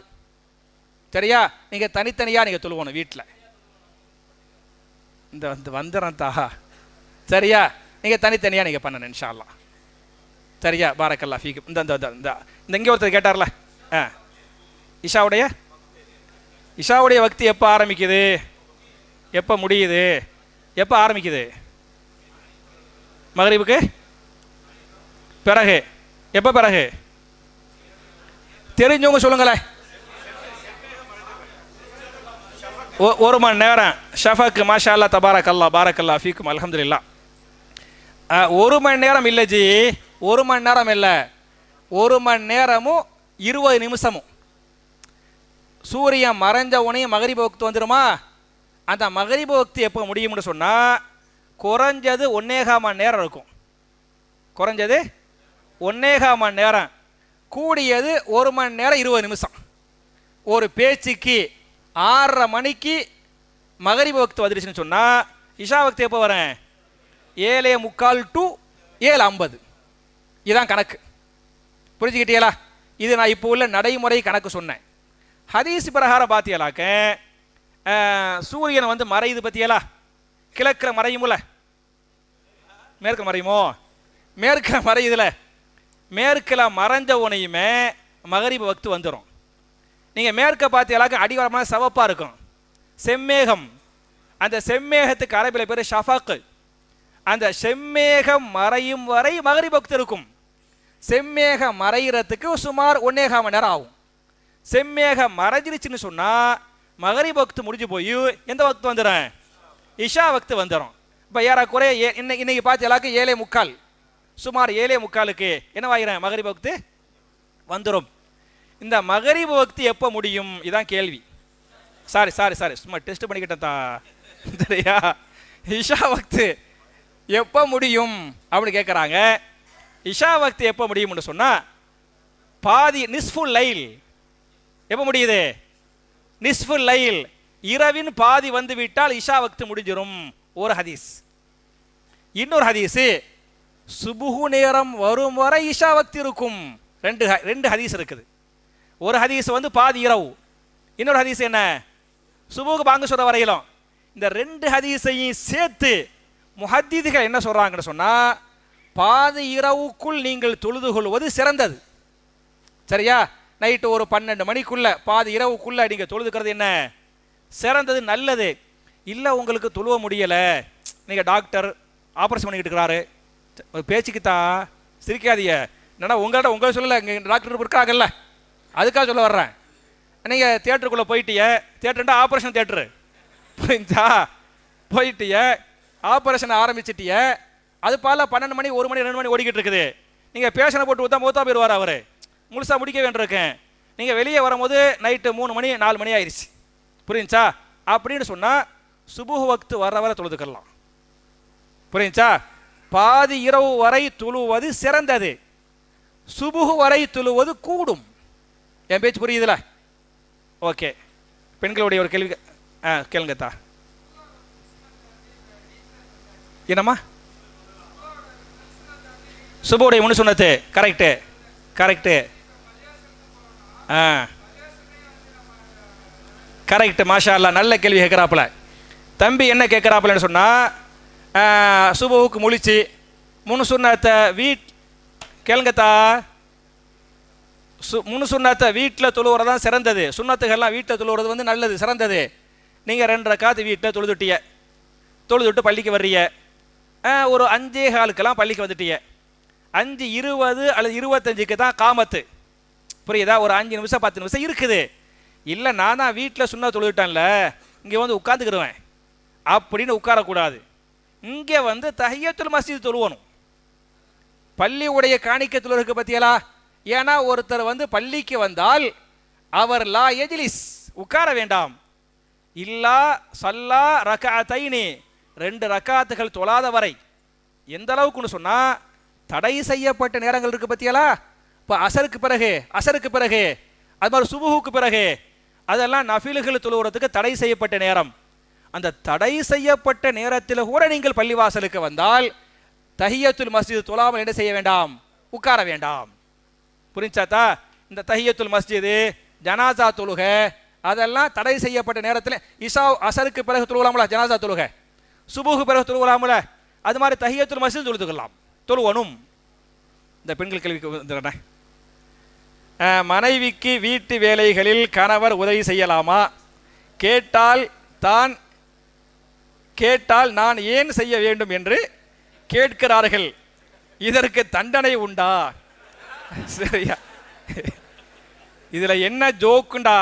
சரியா? நீங்கள் தனித்தனியாக நீங்கள் தொழுவணும் வீட்டில். இந்த வந்துடுறேன் தாஹா. சரியா? நீங்கள் தனித்தனியாக நீங்கள் பண்ணணும் இன்ஷா அல்லாஹ். சரியா? பாரக்கல்லாஹ் ஃபீக்கும். இந்த இங்கே ஒருத்தர் கேட்டார்ல, இஷாவுடைய வக்தி எப்போ ஆரம்பிக்குது, எப்போ முடியுது, எப்போ ஆரம்பிக்குது? மகரிபுக்கு பிறகு எப்போ பிறகு தெரிஞ்சவங்க சொல்லுங்களேன். 1 மணி நேரம் ஷஃபக் மாஷா அல்லா தபாரக் அல்லா பாரக் அல்லா ஃபீக்கும் அல்ஹம்துலில்லாஹ். 1 மணி நேரம் இல்லை ஜி, 1 மணி நேரம் இல்லை, 1 மணி நேரமும் 20 நிமிஷமும். சூரியன் மறைஞ்ச உடனே மகரிப வக்து வந்துடுமா? அந்த மகரிப வக்து எப்போ முடியும்னு சொன்னால் குறைஞ்சது 1.25 மணி நேரம் இருக்கும். குறைஞ்சது 1.25 மணி நேரம், கூடியது 1 மணி நேரம் 20 நிமிஷம். ஒரு பேச்சுக்கு 6:30 மணிக்கு மகரிப வக்து வந்துருச்சுன்னு சொன்னால் இஷா வக்து எப்போ வரேன்? 7:45 to 7:50. இதுதான் கணக்கு. புரிஞ்சுக்கிட்டீங்களா? இது நான் இப்போ உள்ள நடைமுறை கணக்கு சொன்னேன். ஹதீஸ் பிரகாரம் பார்த்தியலாக்க சூரியன் வந்து மறையுது பற்றியலா, கிழக்கில் மறையுமுல, மேற்கில் மறையுமோ? மேற்கில் மறையுதுல. மேற்கில் மறைஞ்ச உனையுமே மகரிப வக்து வந்துடும். நீங்கள் மேற்க பார்த்தியலாக்க அடிவாரமான சவப்பாக இருக்கும், செம்மேகம். அந்த செம்மேகத்துக்கு அரபியில் பேர் ஷஃபக். அந்த செம்மேகம் மறையும் வரை மகரிப வக்து இருக்கும். செம்மேகம் மறைகிறதுக்கு சுமார் 1.25 மணி நேரம் ஆகும். செம்மேகம் மறைஞ்சிருச்சுன்னு சொன்னால் மகரிப வக்து முடிஞ்சு போய் எந்த வக்து வந்துடும்? இஷா வக்து வந்துடும். இப்போ ஏறக்குறைய இன்னைக்கு பார்த்தியலாக்க 7:45, சுமார் 7:45க்கு என்னவாகிறேன்? மகரிப வக்து வந்துடும். இந்த மகரிப வக்து எப்போ முடியும்? இதான் கேள்வி. சாரி சாரி சாரி சும்மா டெஸ்ட் பண்ணிக்கிட்டா சரியா? இஷா வக்து எப்போ முடியும் அப்படின்னு கேட்குறாங்க. இஷா வக்து எப்போ முடியும்னு சொன்னால் பாதி நிஸ்ஃபுல் லைல் எப்போ முடியுது? நிஸ்ஃபுல் லைல், இரவின் பாதி வந்து விட்டால் இஷா வக்து முடிஞ்சிடும். ஒரு ஹதீஸ். இன்னொரு ஹதீஸு சுபுஹு நேரம் வரும் வரை இஷா வக்து இருக்கும். ரெண்டு ஹதீஸ் இருக்குது. ஒரு ஹதீஸ் வந்து பாதி இரவு, இன்னொரு ஹதீஸ் என்ன? சுபுஹுக்கு பாங்கு சொல்ற வரையிலும். இந்த 2 ஹதீஸையும் சேர்த்து முஹத்திதுகள் என்ன சொல்றாங்கன்னு சொன்னா, பாதி இரவுக்குள் நீங்கள் தொழுது கொள்வது சிறந்தது. சரியா? நைட்டு ஒரு 12 மணிக்குள்ள பாதி இரவுக்குள்ள நீங்க தொழுதுக்கிறது என்ன சிறந்தது, நல்லது. இல்லை உங்களுக்கு தொழுவ முடியலை, நீங்கள் டாக்டர் ஆப்ரேஷன் பண்ணிக்கிட்டு இருக்கிறாரு, பேச்சுக்கு தான் சிரிக்காதீங்க. என்னன்னா உங்களை சொல்லலை, இங்கே டாக்டர் இருக்காங்கல்ல, அதுக்காக சொல்ல வர்றேன். நீங்கள் தியேட்டருக்குள்ளே போயிட்டிய, தியேட்டருண்டா ஆப்ரேஷன் தியேட்டரு, புரிஞ்சா? போயிட்டிய ஆப்ரேஷன் ஆரம்பிச்சிட்டிய, அது பால 12 மணி 1 மணி 2 மணி ஓடிக்கிட்டு இருக்குது. நீங்கள் பேஷனை போட்டு ஊற்றா மூத்தா போயிடுவார் அவர், முழுசாக முடிக்க வேண்டியிருக்கேன். நீங்கள் வெளியே வரும்போது நைட்டு 3 மணி 4 மணி ஆயிடுச்சு, புரியுச்சா? அப்படின்னு சொன்னால் சுபுஹ் வக்து வர வரை தொழுதுக்கலாம், புரியுச்சா? பாதி இரவு வரை தொழுவது சிறந்தது, சுபுஹ் வரை தொழுவது கூடும். என் பேச்சு புரியுதுல? ஓகே. பெண்களுடைய ஒரு கேள்வி கேளுங்கத்தா. என்னம்மா? சுபுடைய முன்னு சொன்னது கரெக்டு கரெக்டு கரெக்ட். மாஷா அல்லா, நல்ல கேள்வி கேட்குறாப்புல. தம்பி என்ன கேட்குறாப்புலன்னு சொன்னால், சுபுவுக்கு முழிச்சு முன்னு சொன்னத்தை கேளுங்கத்தா, முன்னு சுண்ணத்தை வீட்டில் தொழுவுறது தான் சிறந்தது. சுண்ணத்துகள்லாம் வீட்டில் தொழுவுறது வந்து நல்லது, சிறந்தது. நீங்கள் 2 ரக்காத்து வீட்டில் தொழுதுட்டிய, தொழுதுட்டு பள்ளிக்கு வர்றீங்க. ஒரு 5:15 பள்ளிக்கு வந்துட்டிய, 5:20 அல்லது 25க்கு தான் காமத்து, புரியுதா? ஒரு 5 நிமிஷம் 10 நிமிஷம் இருக்குது. இல்லை நான் தான் வீட்டில் சுண்ணா தொழுதுட்டேன்ல, இங்கே வந்து உட்காந்துக்கிடுவேன் அப்படின்னு உட்காரக்கூடாது. இங்கே வந்து தஹியத்துல் மஸ்ஜித் தொழுவணும். பள்ளி உடைய காணிக்க தொழுகைக்கு பற்றியலா? ஏன்னா ஒருத்தர் வந்து பள்ளிக்கு வந்தால் அவர் லா எஜ்லிஸ், உட்கார வேண்டாம். இல்லா சல்லா ரக்அத்தைனி, 2 ரக்காத்துகள் தொழாத வரை. எந்த அளவுக்குன்னு சொன்னால், தடை செய்யப்பட்ட நேரங்கள் இருக்கு பற்றியலா? இப்போ அசருக்கு பிறகு அது மாதிரி சுபுஹுக்கு பிறகு, அதெல்லாம் நஃபிலுகள் தொழுவுறதுக்கு தடை செய்யப்பட்ட நேரம். அந்த தடை செய்யப்பட்ட நேரத்தில் கூட நீங்கள் பள்ளிவாசலுக்கு வந்தால் தஹியத்துல் மஸ்ஜித் தொழாமல் என்ன செய்ய வேண்டாம்? உட்கார வேண்டாம். புரிஞ்சாத்தா? இந்த தஹியத்துல் மஸ்ஜிது, ஜனாசா தொழுகை, அதெல்லாம் தடை செய்யப்பட்ட நேரத்தில். இஷா அசருக்கு பிறகு தொழுவலாம்ல ஜனாசா தொழுகை, சுபுஹு பிறகு தொழுவலாம்ல, அது மாதிரி தஹியத்துல் மஸ்ஜித் தொழுதுக்கலாம், தொழுவனும். இந்த பெண்கள் கேள்விக்கு, மனைவிக்கு வீட்டு வேலைகளில் கணவர் உதவி செய்யலாமா? கேட்டால் நான் ஏன் செய்ய வேண்டும் என்று கேட்கிறார்கள். இதற்கு தண்டனை உண்டா? சரியா? இதுல என்ன ஜோக்குண்டா,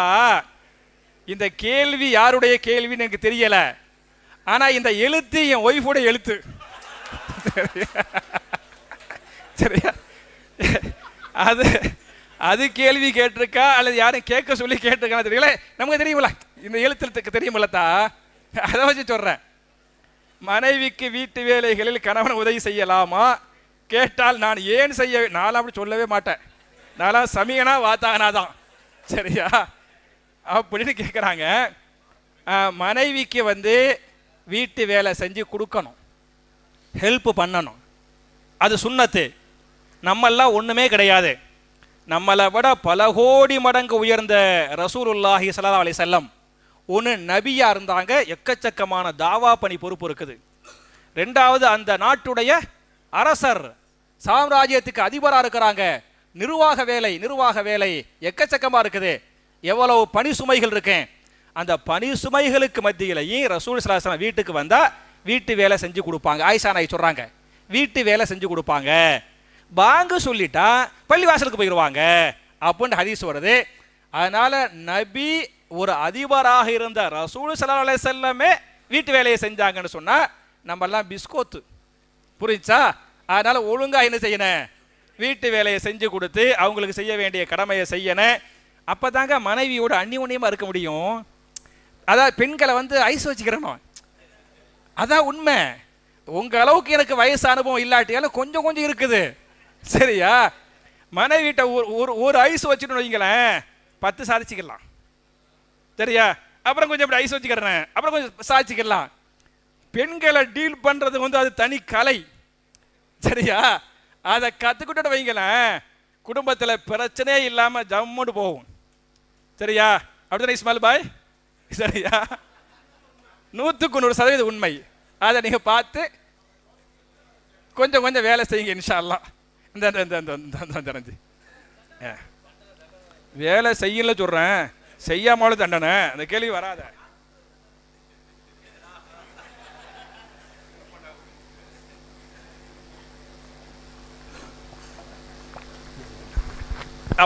இந்த கேள்வி யாருடைய கேள்வின்னு எனக்கு தெரியல, ஆனா இந்த எழுத்து என் ஒய்ஃபோட எழுத்து. சரியா? அது அது கேள்வி கேட்டிருக்கா அல்லது யாரும் கேட்க சொல்லி கேட்டிருக்கா தெரியல, நமக்கு தெரியுமில்ல, இந்த எழுத்துக்கு தெரியுமில்லத்தா. அதை வச்சு சொல்றேன். மனைவிக்கு வீட்டு வேலைகளில் கணவன் உதவி செய்யலாமா கேட்டால் நான் ஏன் செய்ய, நானும் அப்படி சொல்லவே மாட்டேன். நான்லாம் சமீகனா வாத்தாகனா தான். சரியா? அப்படின்னு கேட்குறாங்க. மனைவிக்கு வந்து வீட்டு வேலை செஞ்சு கொடுக்கணும், ஹெல்ப் பண்ணணும், அது சுன்னத்து. நம்மெல்லாம் ஒன்றுமே கிடையாது. நம்மளை விட பல கோடி மடங்கு உயர்ந்த ரசூலுல்லாஹி ஸல்லல்லாஹு அலைஹி வஸல்லம் ஒன்று நபியாக இருந்தாங்க, எக்கச்சக்கமான தாவா பணி பொறுப்பு இருக்குது. ரெண்டாவது அந்த நாட்டுடைய அரசர், சாம்ராஜ்யத்துக்கு அதிபராக இருக்கிறாங்க. நிர்வாக வேலை எக்கச்சக்கமாக இருக்குது. எவ்வளவு பணி சுமைகள் இருக்கேன். அந்த பனி சுமைகளுக்கு மத்தியிலையும் ரசூல் ஸல்லல்லாஹு அலைஹி வஸல்லம் வீட்டுக்கு வந்தால் வீட்டு வேலை செஞ்சு கொடுப்பாங்க. ஆயிஷா நாய் சொல்கிறாங்க, வீட்டு வேலை செஞ்சு கொடுப்பாங்க. பாங்கு சொல்லிட்டா பள்ளிவாசலுக்கு போயிடுவாங்க அப்படின்னு ஹதீஸ் வருது. அதனால நபி ஒரு அதிபராக இருந்த ரசூல் ஸல்லல்லாஹு அலைஹி வஸல்லமே வீட்டு வேலையை செஞ்சாங்கன்னு சொன்னால் நம்மெல்லாம் பிஸ்கோத்து. புரிஞ்சா? அதனால ஒழுங்காக என்ன செய்யணும், வீட்டு வேலையை செஞ்சு கொடுத்து அவங்களுக்கு செய்ய வேண்டிய கடமையை செய்யணும். அப்போ தாங்க மனைவியோட அந்நியோன்யமாக இருக்க முடியும். அதான் பெண்களை வந்து ஐஸ் வச்சுக்கிறணும். அதான் உண்மை. உங்கள் அளவுக்கு எனக்கு வயசு அனுபவம் இல்லாட்டியாலும் கொஞ்சம் கொஞ்சம் இருக்குது. சரியா? மனைவிட்ட ஒரு ஐஸ் வச்சுட்டு வைங்களேன், 10 சாதிச்சுக்கலாம். சரியா? அப்புறம் கொஞ்சம் இப்படி ஐஸ் வச்சுக்கிறேன், அப்புறம் கொஞ்சம் சாதிச்சுக்கலாம். பெண்களை டீல் பண்ணுறது வந்து அது தனி கலை. சரியா? அதை கற்றுக்கிட்டு வைங்களேன், குடும்பத்தில் பிரச்சனையே இல்லாமல் ஜம்முன்னு போகும். சரியா? அப்படிதான் இஸ்மாயில் பாய். சரியா? 100% உண்மை. அதை நீங்கள் பார்த்து கொஞ்சம் கொஞ்சம் வேலை செய்யுங்க இன்ஷா அல்லாஹ். இந்த வேலை செய்யல சொல்கிறேன், செய்யாமலும் தண்டனை. அந்த கேள்வி வராத.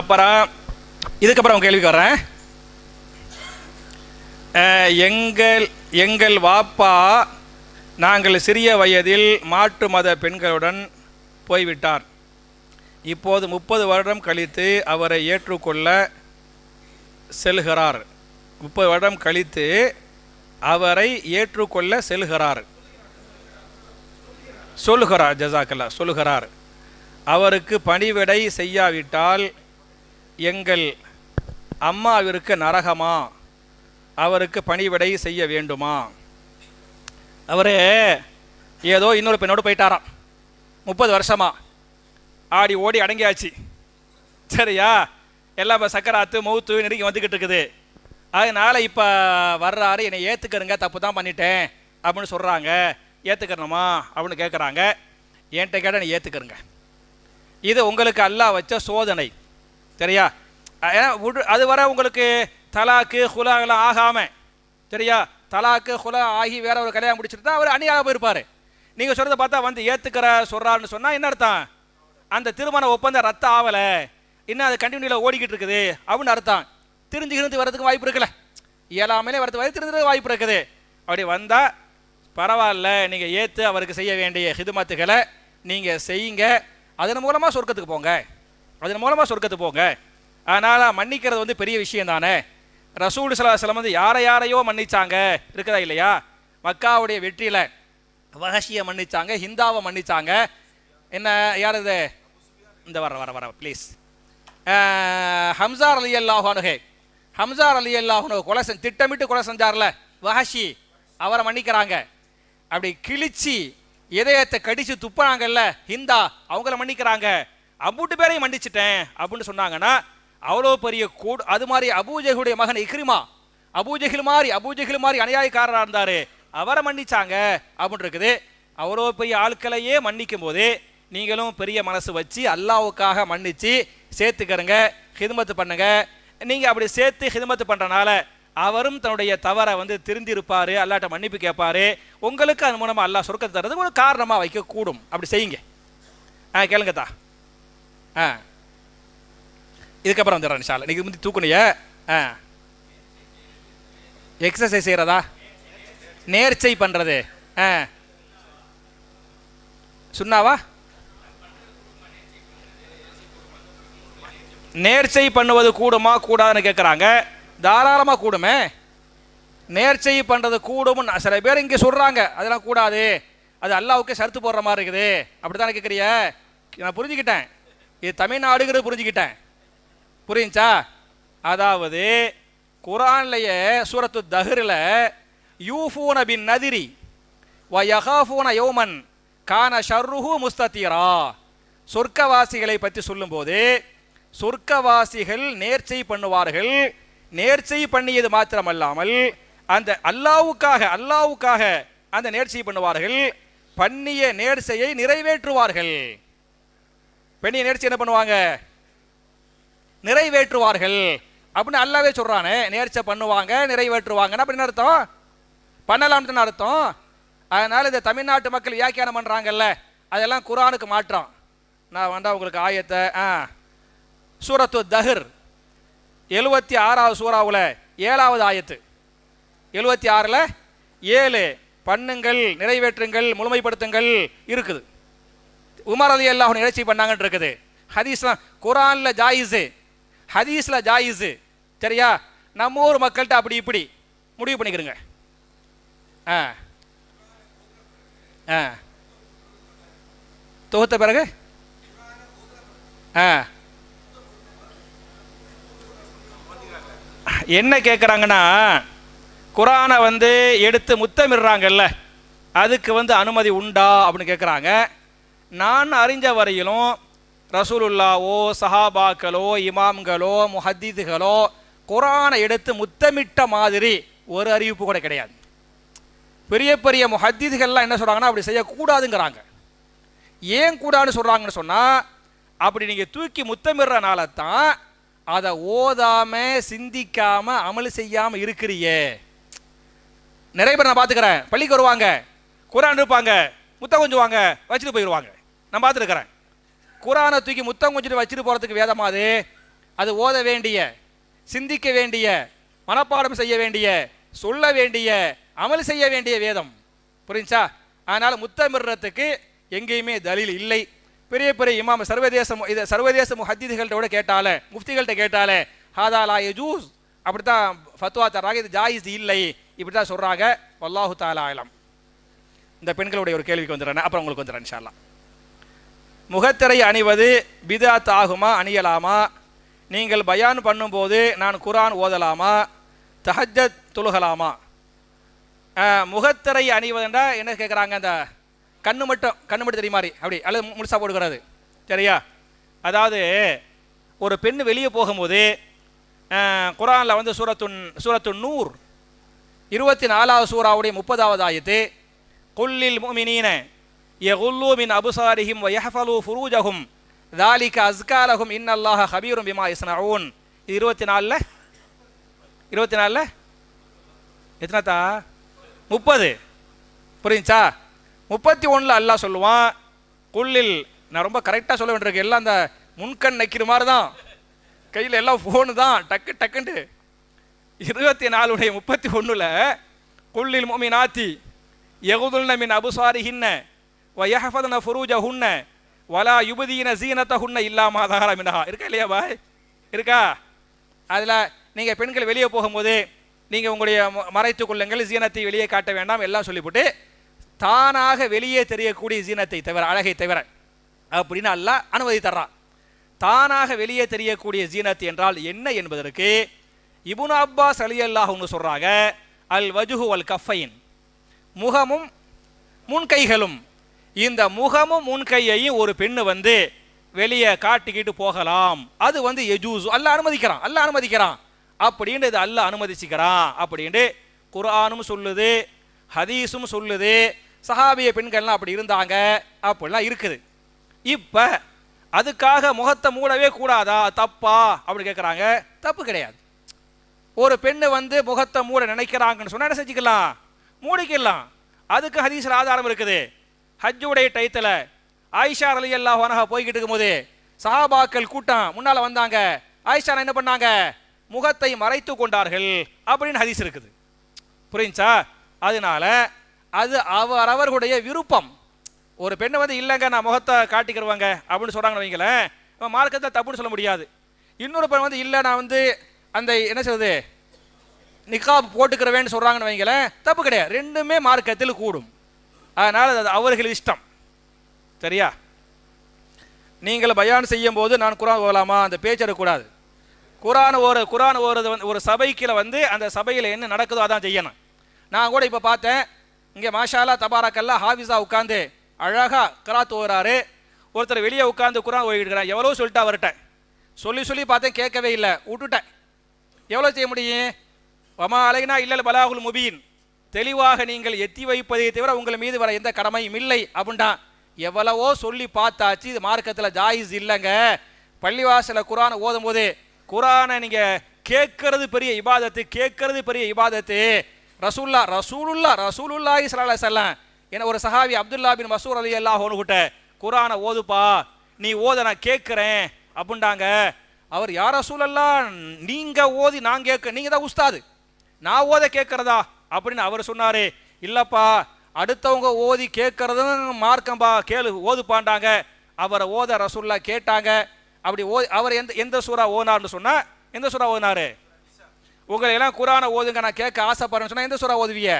அப்புறம் இதுக்கப்புறம் கேள்விக்கு வர்றேன். எங்கள் வாப்பா நாங்கள் சிறிய வயதில் மாற்று மத பெண்களுடன் போய்விட்டார். இப்போது 30 வருடம் கழித்து அவரை ஏற்றுக்கொள்ள செல்கிறார். 30 வருடம் கழித்து அவரை ஏற்றுக்கொள்ள சொல்கிறார். ஜஸாக்கல்லா. சொல்கிறார். அவருக்கு பணிவிடை செய்யாவிட்டால் எங்கள் அம்மாவிற்கு நரகமா? அவருக்கு பணிவிடை செய்ய வேண்டுமா? அவரே ஏதோ இன்னொரு பெண்ணோடு போயிட்டாராம். 30 வருஷமா ஆடி ஓடி அடங்கியாச்சு. சரியா? எல்லாம் இப்போ சக்கராத்து மௌத்து நெருங்கி வந்துக்கிட்டு இருக்குது. அதனால இப்போ வர்றாரு, என்னை ஏற்றுக்கிறங்க, தப்பு தான் பண்ணிட்டேன் அப்படின்னு சொல்கிறாங்க. ஏற்றுக்கிறணுமா அப்படின்னு கேட்குறாங்க. என்கிட்ட கேட்டால் நீ ஏற்றுக்கிறங்க, இது உங்களுக்கு அல்லாஹ் வச்ச சோதனை. சரியா? ஏன்னா அது வர உங்களுக்கு தலாக்கு ஹுலாகலாம் ஆகாமல், சரியா, தலாக்கு ஹுலா ஆகி வேற ஒரு கல்யாணம் முடிச்சுட்டு தான் அவர் அணியாக போயிருப்பார். நீங்கள் சொல்கிறத பார்த்தா வந்து ஏற்றுக்கிற சொல்கிறாருன்னு சொன்னால் என்ன அர்த்தம்? அந்த திருமண ஒப்பந்தம் ரத்தம் ஆகலை, இன்னும் அது கண்டினியூவில் ஓடிக்கிட்டு இருக்குது அப்படின்னு அர்த்தம். திருந்து வரதுக்கு வாய்ப்பு இருக்குல்ல, இயலாமலே வரதுக்கு திருந்து வாய்ப்பு இருக்குது. அப்படி வந்தால் பரவாயில்ல, நீங்கள் ஏற்று அவருக்கு செய்ய வேண்டிய ஹிதுமத்துகளை நீங்கள் செய்யுங்க. அதன் மூலமாக சொர்க்கத்துக்கு போங்க. அதனால் மன்னிக்கிறது வந்து பெரிய விஷயம் தானே. ரசூல் ஸல்லல்லாஹு அலைஹி வஸல்லம் வந்து யாரையோ மன்னிச்சாங்க, இருக்குதா இல்லையா? மக்காவுடைய வெற்றியில் வஹஷியை மன்னிச்சாங்க, ஹிந்தாவை மன்னிச்சாங்க. என்ன யார் இது? இந்த வர ப்ளீஸ். ஹம்சார் ரலியல்லாஹு அன்ஹு கொலை திட்டமிட்டு கொலை செஞ்சார்ல வஹஷி, அவரை மன்னிக்கிறாங்க. அப்படி கிழிச்சி இதயத்தை கடிச்சு துப்புறாங்கல்ல ஹிந்தா, அவங்கள மன்னிக்கிறாங்க. அம்புட்டு பேரையும் மன்னிச்சிட்டேன் அப்படின்னு சொன்னாங்கன்னா அவ்வளோ பெரிய கூடு. அது மாதிரி அபூஜஹிலுடைய மகன் இக்ரிமா, அபூஜஹில் மாதிரி அநியாயக்காரராக இருந்தார், அவரை மன்னிச்சாங்க அப்படின்னு இருக்குது. அவ்வளோ பெரிய ஆட்களையே மன்னிக்கும் போது நீங்களும் பெரிய மனசு வச்சு அல்லாஹ்வுக்காக மன்னிச்சு சேர்த்துக்கிறங்க, ஹிதுமத்து பண்ணுங்க. நீங்கள் அப்படி சேர்த்து ஹிதுமத்து பண்ணுறனால அவரும் தன்னுடைய தவறை வந்து திருந்திருப்பார், அல்லாட்ட மன்னிப்பு கேட்பார். உங்களுக்கு அது மூலமாக அல்லாஹ் சொர்க்கத்தை தர்றது ஒரு காரணமாக வைக்கக்கூடும். அப்படி செய்யுங்க. கேளுங்கத்தா. இதுக்கப்புறம் வந்துடுறேன் இன்ஷா அல்லாஹ். இன்னைக்கு முந்தி தூக்கணைய எக்ஸசைஸ் செய்கிறதா, நேர்ச்சை பண்ணுறது சுண்ணாவா? நேர்ச்சை பண்ணுவது கூடுமா கூடாதுன்னு கேட்குறாங்க. தாராளமாக கூடுமே. நேர்ச்சை பண்ணுறது கூடும். சில பேர் இங்கே சொல்கிறாங்க அதெல்லாம் கூடாது, அது அல்லாவுக்கு சருத்து போடுற மாதிரி இருக்குது. அப்படி தானே கேட்குறிய? நான் புரிஞ்சுக்கிட்டேன், இது தமிழ்நாடுங்கிறது புரிஞ்சுக்கிட்டேன். புரியுச்சா? அதாவது குரான்லையே சூரத்து தஹ்ரில் யூஃபூன பின் நதிரி வ யகாஃபூன யௌமன் கான ஷர்ருஹு முஸ்ததீரா, சொர்க்கவாசிகளை பற்றி சொல்லும்போது சொர்க்கவாசிகள் நேர்ச்சை பண்ணுவார்கள். நேர்ச்சை பண்ணியது மாத்திரமல்லாமல் அந்த அல்லாவுக்காக அந்த நேர்ச்சை பண்ணுவார்கள். பண்ணிய நேர்ச்சையை நிறைவேற்றுவார்கள். பண்ணிய நேர்ச்சை என்ன பண்ணுவாங்க? நிறைவேற்றுவார்கள் அப்படின்னு அல்லாவே சொல்றானே. நேர்ச்சை பண்ணுவாங்க, நிறைவேற்றுவாங்கன்னா அப்படின்னு அர்த்தம், பண்ணலாம்னு அர்த்தம். அதனால இந்த தமிழ்நாட்டு மக்கள் வியாக்கியானம் பண்றாங்கல்ல, அதெல்லாம் குர்ஆனுக்கு மாற்றம். நான் வந்தா உங்களுக்கு ஆயத்தை சூரத்து தஹர் 76வது சூறாவில் 7வது ஆயத்து, 76ல் 7 பண்ணுங்கள், நிறைவேற்றுங்கள், முழுமைப்படுத்துங்கள் இருக்குது. உமர் ரலியல்லாஹு அன்ஹு நிகழ்ச்சி பண்ணாங்கன்னு இருக்குது. ஹதீஸ்லாம் குர்ஆன்ல ஜாயிஸு, ஹதீஸ்ல ஜாயிஸு. சரியா? நம்ம ஊர் மக்கள்கிட்ட அப்படி இப்படி முடிவு பண்ணிக்கிறங்க. தொகுத்த பிறகு என்ன கேட்குறாங்கன்னா, குர்ஆனை எடுத்து முத்தமிடுறாங்கல்ல, அதுக்கு அனுமதி உண்டா அப்படின்னு கேட்குறாங்க. நான் அறிஞ்ச வரையிலும் ரசூலுல்லாவோ சஹாபாக்களோ இமாம்களோ முஹத்திதுகளோ குர்ஆனை எடுத்து முத்தமிட்ட மாதிரி ஒரு அறிவிப்பு கூட கிடையாது. பெரிய பெரிய முஹத்திதுகள்லாம் என்ன சொல்கிறாங்கன்னா, அப்படி செய்யக்கூடாதுங்கிறாங்க. ஏன் கூடாதுன்னு சொல்கிறாங்கன்னு சொன்னால், அப்படி நீங்கள் தூக்கி முத்தமிடுறனால தான் அதை ஓதாம சிந்திக்காம அமல் செய்யாம இருக்கிறியே. நிறைய பேர் நான் பார்த்துக்கிறேன், பள்ளிக்கு வருவாங்க, குர்ஆன் இருப்பாங்க, முத்தம் கொஞ்சுவாங்க, வச்சுட்டு போயிடுவாங்க. நான் பார்த்துருக்கிறேன். குர்ஆனை தூக்கி முத்தம் கொஞ்சிட்டு வச்சுட்டு போகிறதுக்கு வேதமாது, அது ஓத வேண்டிய, சிந்திக்க வேண்டிய, மனப்பாடம் செய்ய வேண்டிய, சொல்ல வேண்டிய, அமல் செய்ய வேண்டிய வேதம். புரிஞ்சா? அதனால் முத்தமிடுறதுக்கு எங்கேயுமே தலீல் இல்லை. பெரிய பெரிய இமாம் சர்வதேச முஹத்திதுகள்கிட்ட கூட கேட்டாலே, முஃப்திகள்கிட்ட கேட்டாலே ஹாதா லா யஜூஸ் அப்படித்தான் ஃபத்வா தர்றாங்க. இது ஜாயிஸ் இல்லை, இப்படி தான் சொல்கிறாங்க. வல்லாஹு தஆலா அலம். இந்த பெண்களுடைய ஒரு கேள்விக்கு வந்துடுறேன், அப்புறம் உங்களுக்கு வந்துடுறேன் இன்ஷா அல்லாஹ். முகத்திரை அணிவது பிதாத் ஆகுமா, அணியலாமா? நீங்கள் பயான் பண்ணும்போது நான் குர்ஆன் ஓதலாமா, தஹஜ்ஜத் தொழுகலாமா? முகத்திரை அணிவதுண்டா என்ன கேட்குறாங்க? அந்த கண்ணு மட்டும் தெரிய மாதிரி அப்படி அல்லது முழுசா போடுகிறது. சரியா? அதாவது ஒரு பெண் வெளியே போகும்போது குர்ஆனில் சூரத்து நூர் 24வது சூறாவுடைய 30வது ஆயத்து, குல்லில் முஃமினீன யகுல்லூ மின் அபுசாரிஹிம் வ யஹ்ஃபலூ ஃபுரூஜஹும் ذلك அஸ்கா லஹும் இன்னல்லாஹ ஹபீரும் பிமா யஸ்னஊன். இது 24ல் எத்தனாத்தா? 30. புரியுச்சா? 31ல் அல்லாஹ் சொல்லுவான், குல்லில், நான் ரொம்ப கரெக்டாக சொல்ல வேண்டியிருக்கு, எல்லாம் அந்த முன்கண் நக்கிற மாதிரி தான், கையில் எல்லாம் ஃபோனு தான், டக்குன்ட்டு 24உடைய 31ல் குல்லில் முஃமினாத்தி யகுதுல்ன மின் அபுசாரிஹின்ன வ யஹ்ஃபதுன ஃபுரூஜஹுன்ன வலா யுபதீன ஸீனத்தஹுன்ன இல்லா மா ஸஹர மின்ஹா. இருக்கா இல்லையா பாய்? இருக்கா? அதில் நீங்கள் பெண்கள் வெளியே போகும்போது நீங்கள் உங்களுடைய மறைத்து கொள்ளுங்கள், ஜீனத்தை வெளியே காட்ட வேண்டாம் எல்லாம் சொல்லிவிட்டு தானாக வெளியே தெரியக்கூடிய ஜீனத்தை தவிர, அழகை தவிர அப்படின்னு அல்லாஹ் அனுமதி தர்றான். தானாக வெளியே தெரியக்கூடிய ஜீனத் என்றால் என்ன என்பதற்கு இப்னு அப்பாஸ் ரலியல்லாஹு அன்ஹு சொல்றாங்க, அல் வஜ்ஹு வல் கஃபைன், முகமும் முன்கைகளும். இந்த முகமும் முன்கையையும் ஒரு பெண்ணு வெளியே காட்டிக்கிட்டு போகலாம். அது யஜூஸ், அல்லாஹ் அனுமதிக்கிறான் அப்படின்னு இது அல்லாஹ் அனுமதிச்சுக்கிறான் அப்படின்னு குர்ஆனும் சொல்லுது, ஹதீஸும் சொல்லுது. சஹாபிய பெண்கள்லாம் அப்படி இருந்தாங்க, அப்படிலாம் இருக்குது. இப்போ அதுக்காக முகத்தை மூடவே கூடாதா, தப்பா அப்படி கேட்குறாங்க. தப்பு கிடையாது. ஒரு பெண்ணு முகத்தை மூட நினைக்கிறாங்கன்னு சொன்னால் என்ன செஞ்சுக்கலாம்? மூடிக்கலாம். அதுக்கு ஹதீஸில் ஆதாரம் இருக்குது. ஹஜ்ஜுடைய டயத்தில் ஆயிஷா ரலியல்லாஹு அன்ஹா போய்கிட்டு இருக்கும்போது சஹாபாக்கள் கூட்டம் முன்னால வந்தாங்க. ஆயிஷா என்ன பண்ணாங்க? முகத்தை மறைத்து கொண்டார்கள் அப்படின்னு ஹதீஸ் இருக்குது. புரியுச்சா? அதனால அது அவர்களுடைய விருப்பம். ஒரு பெண்ணை வந்து இல்லைங்க நான் முகத்தை காட்டிக்கிறவாங்க அப்படின்னு சொல்றாங்கன்னு வைங்களேன், மார்க்கத்தை தப்புன்னு சொல்ல முடியாது. இன்னொரு பெண் வந்து இல்லை நான் வந்து அந்த என்ன சொல்றது நிக்காப் போட்டுக்கிறவேன்னு சொல்றாங்கன்னு வைங்களேன், தப்பு கிடையாது. ரெண்டுமே மார்க்கத்தில் கூடும். அதனால அது அவர்கள் இஷ்டம். சரியா? நீங்கள் பயான் செய்யும் போது நான் குரான் ஓதலாமா? அந்த பேச்சு எடுக்கக்கூடாது. குரான் ஓடுறது வந்து ஒரு சபைக்கில் வந்து அந்த சபையில் என்ன நடக்குதோ அதான் செய்யணும். நான் கூட இப்போ பார்த்தேன், இங்கே மாஷாலா தபாரக்கல்லா ஹாஃபிஸா உட்காந்து அழகாக கராத் ஓடுறாரு. ஒருத்தர் வெளியே உட்காந்து குரான் ஓடிக்கிறான். எவ்வளோ சொல்லிட்டா வரட்டேன், சொல்லி பார்த்தேன், கேட்கவே இல்லை, விட்டுட்டேன். எவ்வளோ செய்ய முடியும்? வமா அலைனா இல்லல் பலாகுல் முபீன், தெளிவாக நீங்கள் எத்தி வைப்பதை தவிர உங்கள் மீது வர எந்த கடமையும் இல்லை அப்படின்டா. எவ்வளவோ சொல்லி பார்த்தாச்சு, இது மார்க்கத்தில் ஜாயிஸ் இல்லைங்க. பள்ளிவாசல குரான் ஓதும் போது குரானை நீங்கள் கேட்கறது பெரிய இபாதத்து. ரசூலுல்லாஹி ஸல்லல்லாஹு அலைஹி வஸல்லம் என்ன ஒரு சஹாபி அப்துல்லா பின் மஸ்ஊத் ரலியல்லாஹு அன்ஹு கிட்ட குரானை ஓதுப்பா, நீ ஓத நான் கேட்குறேன் அப்படின்ட்டாங்க. அவர் யா ரசூலல்லாஹ் நீங்க ஓதி நான் கேட்க, நீங்க தான் உஸ்தாது, நான் ஓத கேட்கறதா அப்படின்னு அவர் சொன்னாரு. இல்லப்பா, அடுத்தவங்க ஓதி கேட்கறதும் மார்க்கம்பா, கேளு ஓதுப்பாண்டாங்க. அவரை ஓத ரசூல்லா கேட்டாங்க. அப்படி அவர் எந்த சூரா ஓனார்னு சொன்னா எந்த சூரா ஓதினாரு? உங்களை எல்லாம் குரானை ஓதுங்க நான் கேட்க ஆசைப்படுறேன்னு சொன்னா எந்த சூரா ஓதுவிய?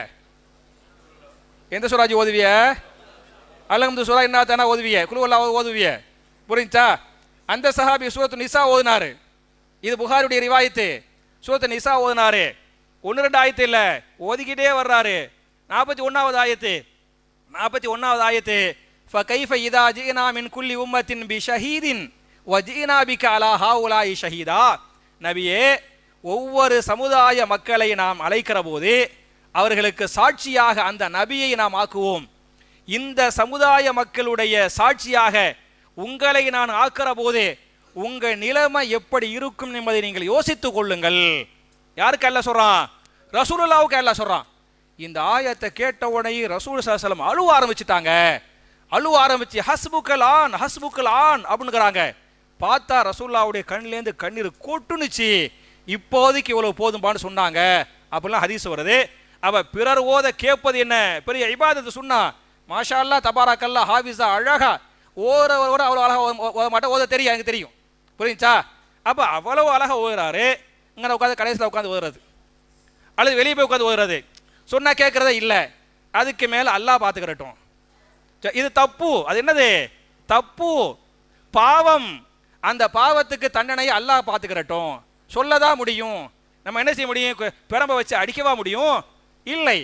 எந்த சூராஜி ஓதுவிய? அல்ஹம்து சூரா என்ன தானே ஓதுவிய, குலுவல்லாஹ் ஓதுவிய. புரிஞ்சா? அந்த சஹாபி சூரத்து நிசா ஓதுனாரு. இது புகாரியுடைய ரிவாயத்து. சூரத்து நிசா ஓதுனாரு. 1-2 ஆயத்து இல்லை, ஓதிக்கிட்டே வர்றாரு. 41வது ஆயத்து ஃபகைஃப இதா ஜினா மின் குல்லி உம்மத்தின் பி ஷஹீதின் வஜினா பிக அலா ஹாஉலாஇ ஷஹீதா. நபியே, ஒவ்வொரு சமுதாய மக்களை நாம் அழைக்கிற போது அவர்களுக்கு சாட்சியாக அந்த நபியை நாம் ஆக்குவோம். இந்த சமுதாய மக்களுடைய சாட்சியாக உங்களை நான் ஆக்கிற போது உங்க நிலைமை எப்படி இருக்கும் என்பதை நீங்கள் யோசித்துக் கொள்ளுங்கள். யாருக்கு அல்லாஹ் சொல்றான்? ரசூலுல்லாஹ்வுக்கு அல்லாஹ் சொல்றான். இந்த ஆயத்தை கேட்ட உடனே ரசூல் ஸல்லல்லாஹு அலைஹி வஸல்லம் அழுவ ஆரம்பிச்சு ஹஸ்புக்கல் ஆன் அப்படிங்கிறாங்க. பார்த்தா ரசூலுல்லாஹ்வுடைய கண்ணிலேருந்து கண்ணீர் கொட்டுனுச்சு. இப்போதைக்கு இவ்வளவு போதும்பான்னு சொன்னாங்க அப்படிலாம் ஹதீஸ் வருது. அவ பிறர் ஓத கேட்பது என்ன பெரிய இபாதத்து சொன்னா. மாஷா அல்லாஹ் தபாரக்கல்லாஹ் ஹாஃபிஸா அழகா அவ்வளோ அழகா மட்டும் ஓத தெரியும், எனக்கு தெரியும். புரியுச்சா? அப்போ அவ்வளவு அழகா ஓதுறாரு. இங்கே உட்காந்து கடைசியில் உட்காந்து ஓதுறது அல்லது வெளியே போய் உட்காந்து ஓதுறது சொன்னா கேட்கறதே இல்லை. அதுக்கு மேலே அல்லாஹ் பார்த்துக்கிறட்டும். இது தப்பு. அது என்னது? தப்பு, பாவம். அந்த பாவத்துக்கு தண்டனையை அல்லாஹ் பார்த்துக்கிறட்டும். சொல்லதான் முடியும். நம்ம என்ன செய்ய முடியும்? பிரம்ப வச்சு அடிக்கவா முடியும்? இல்லை.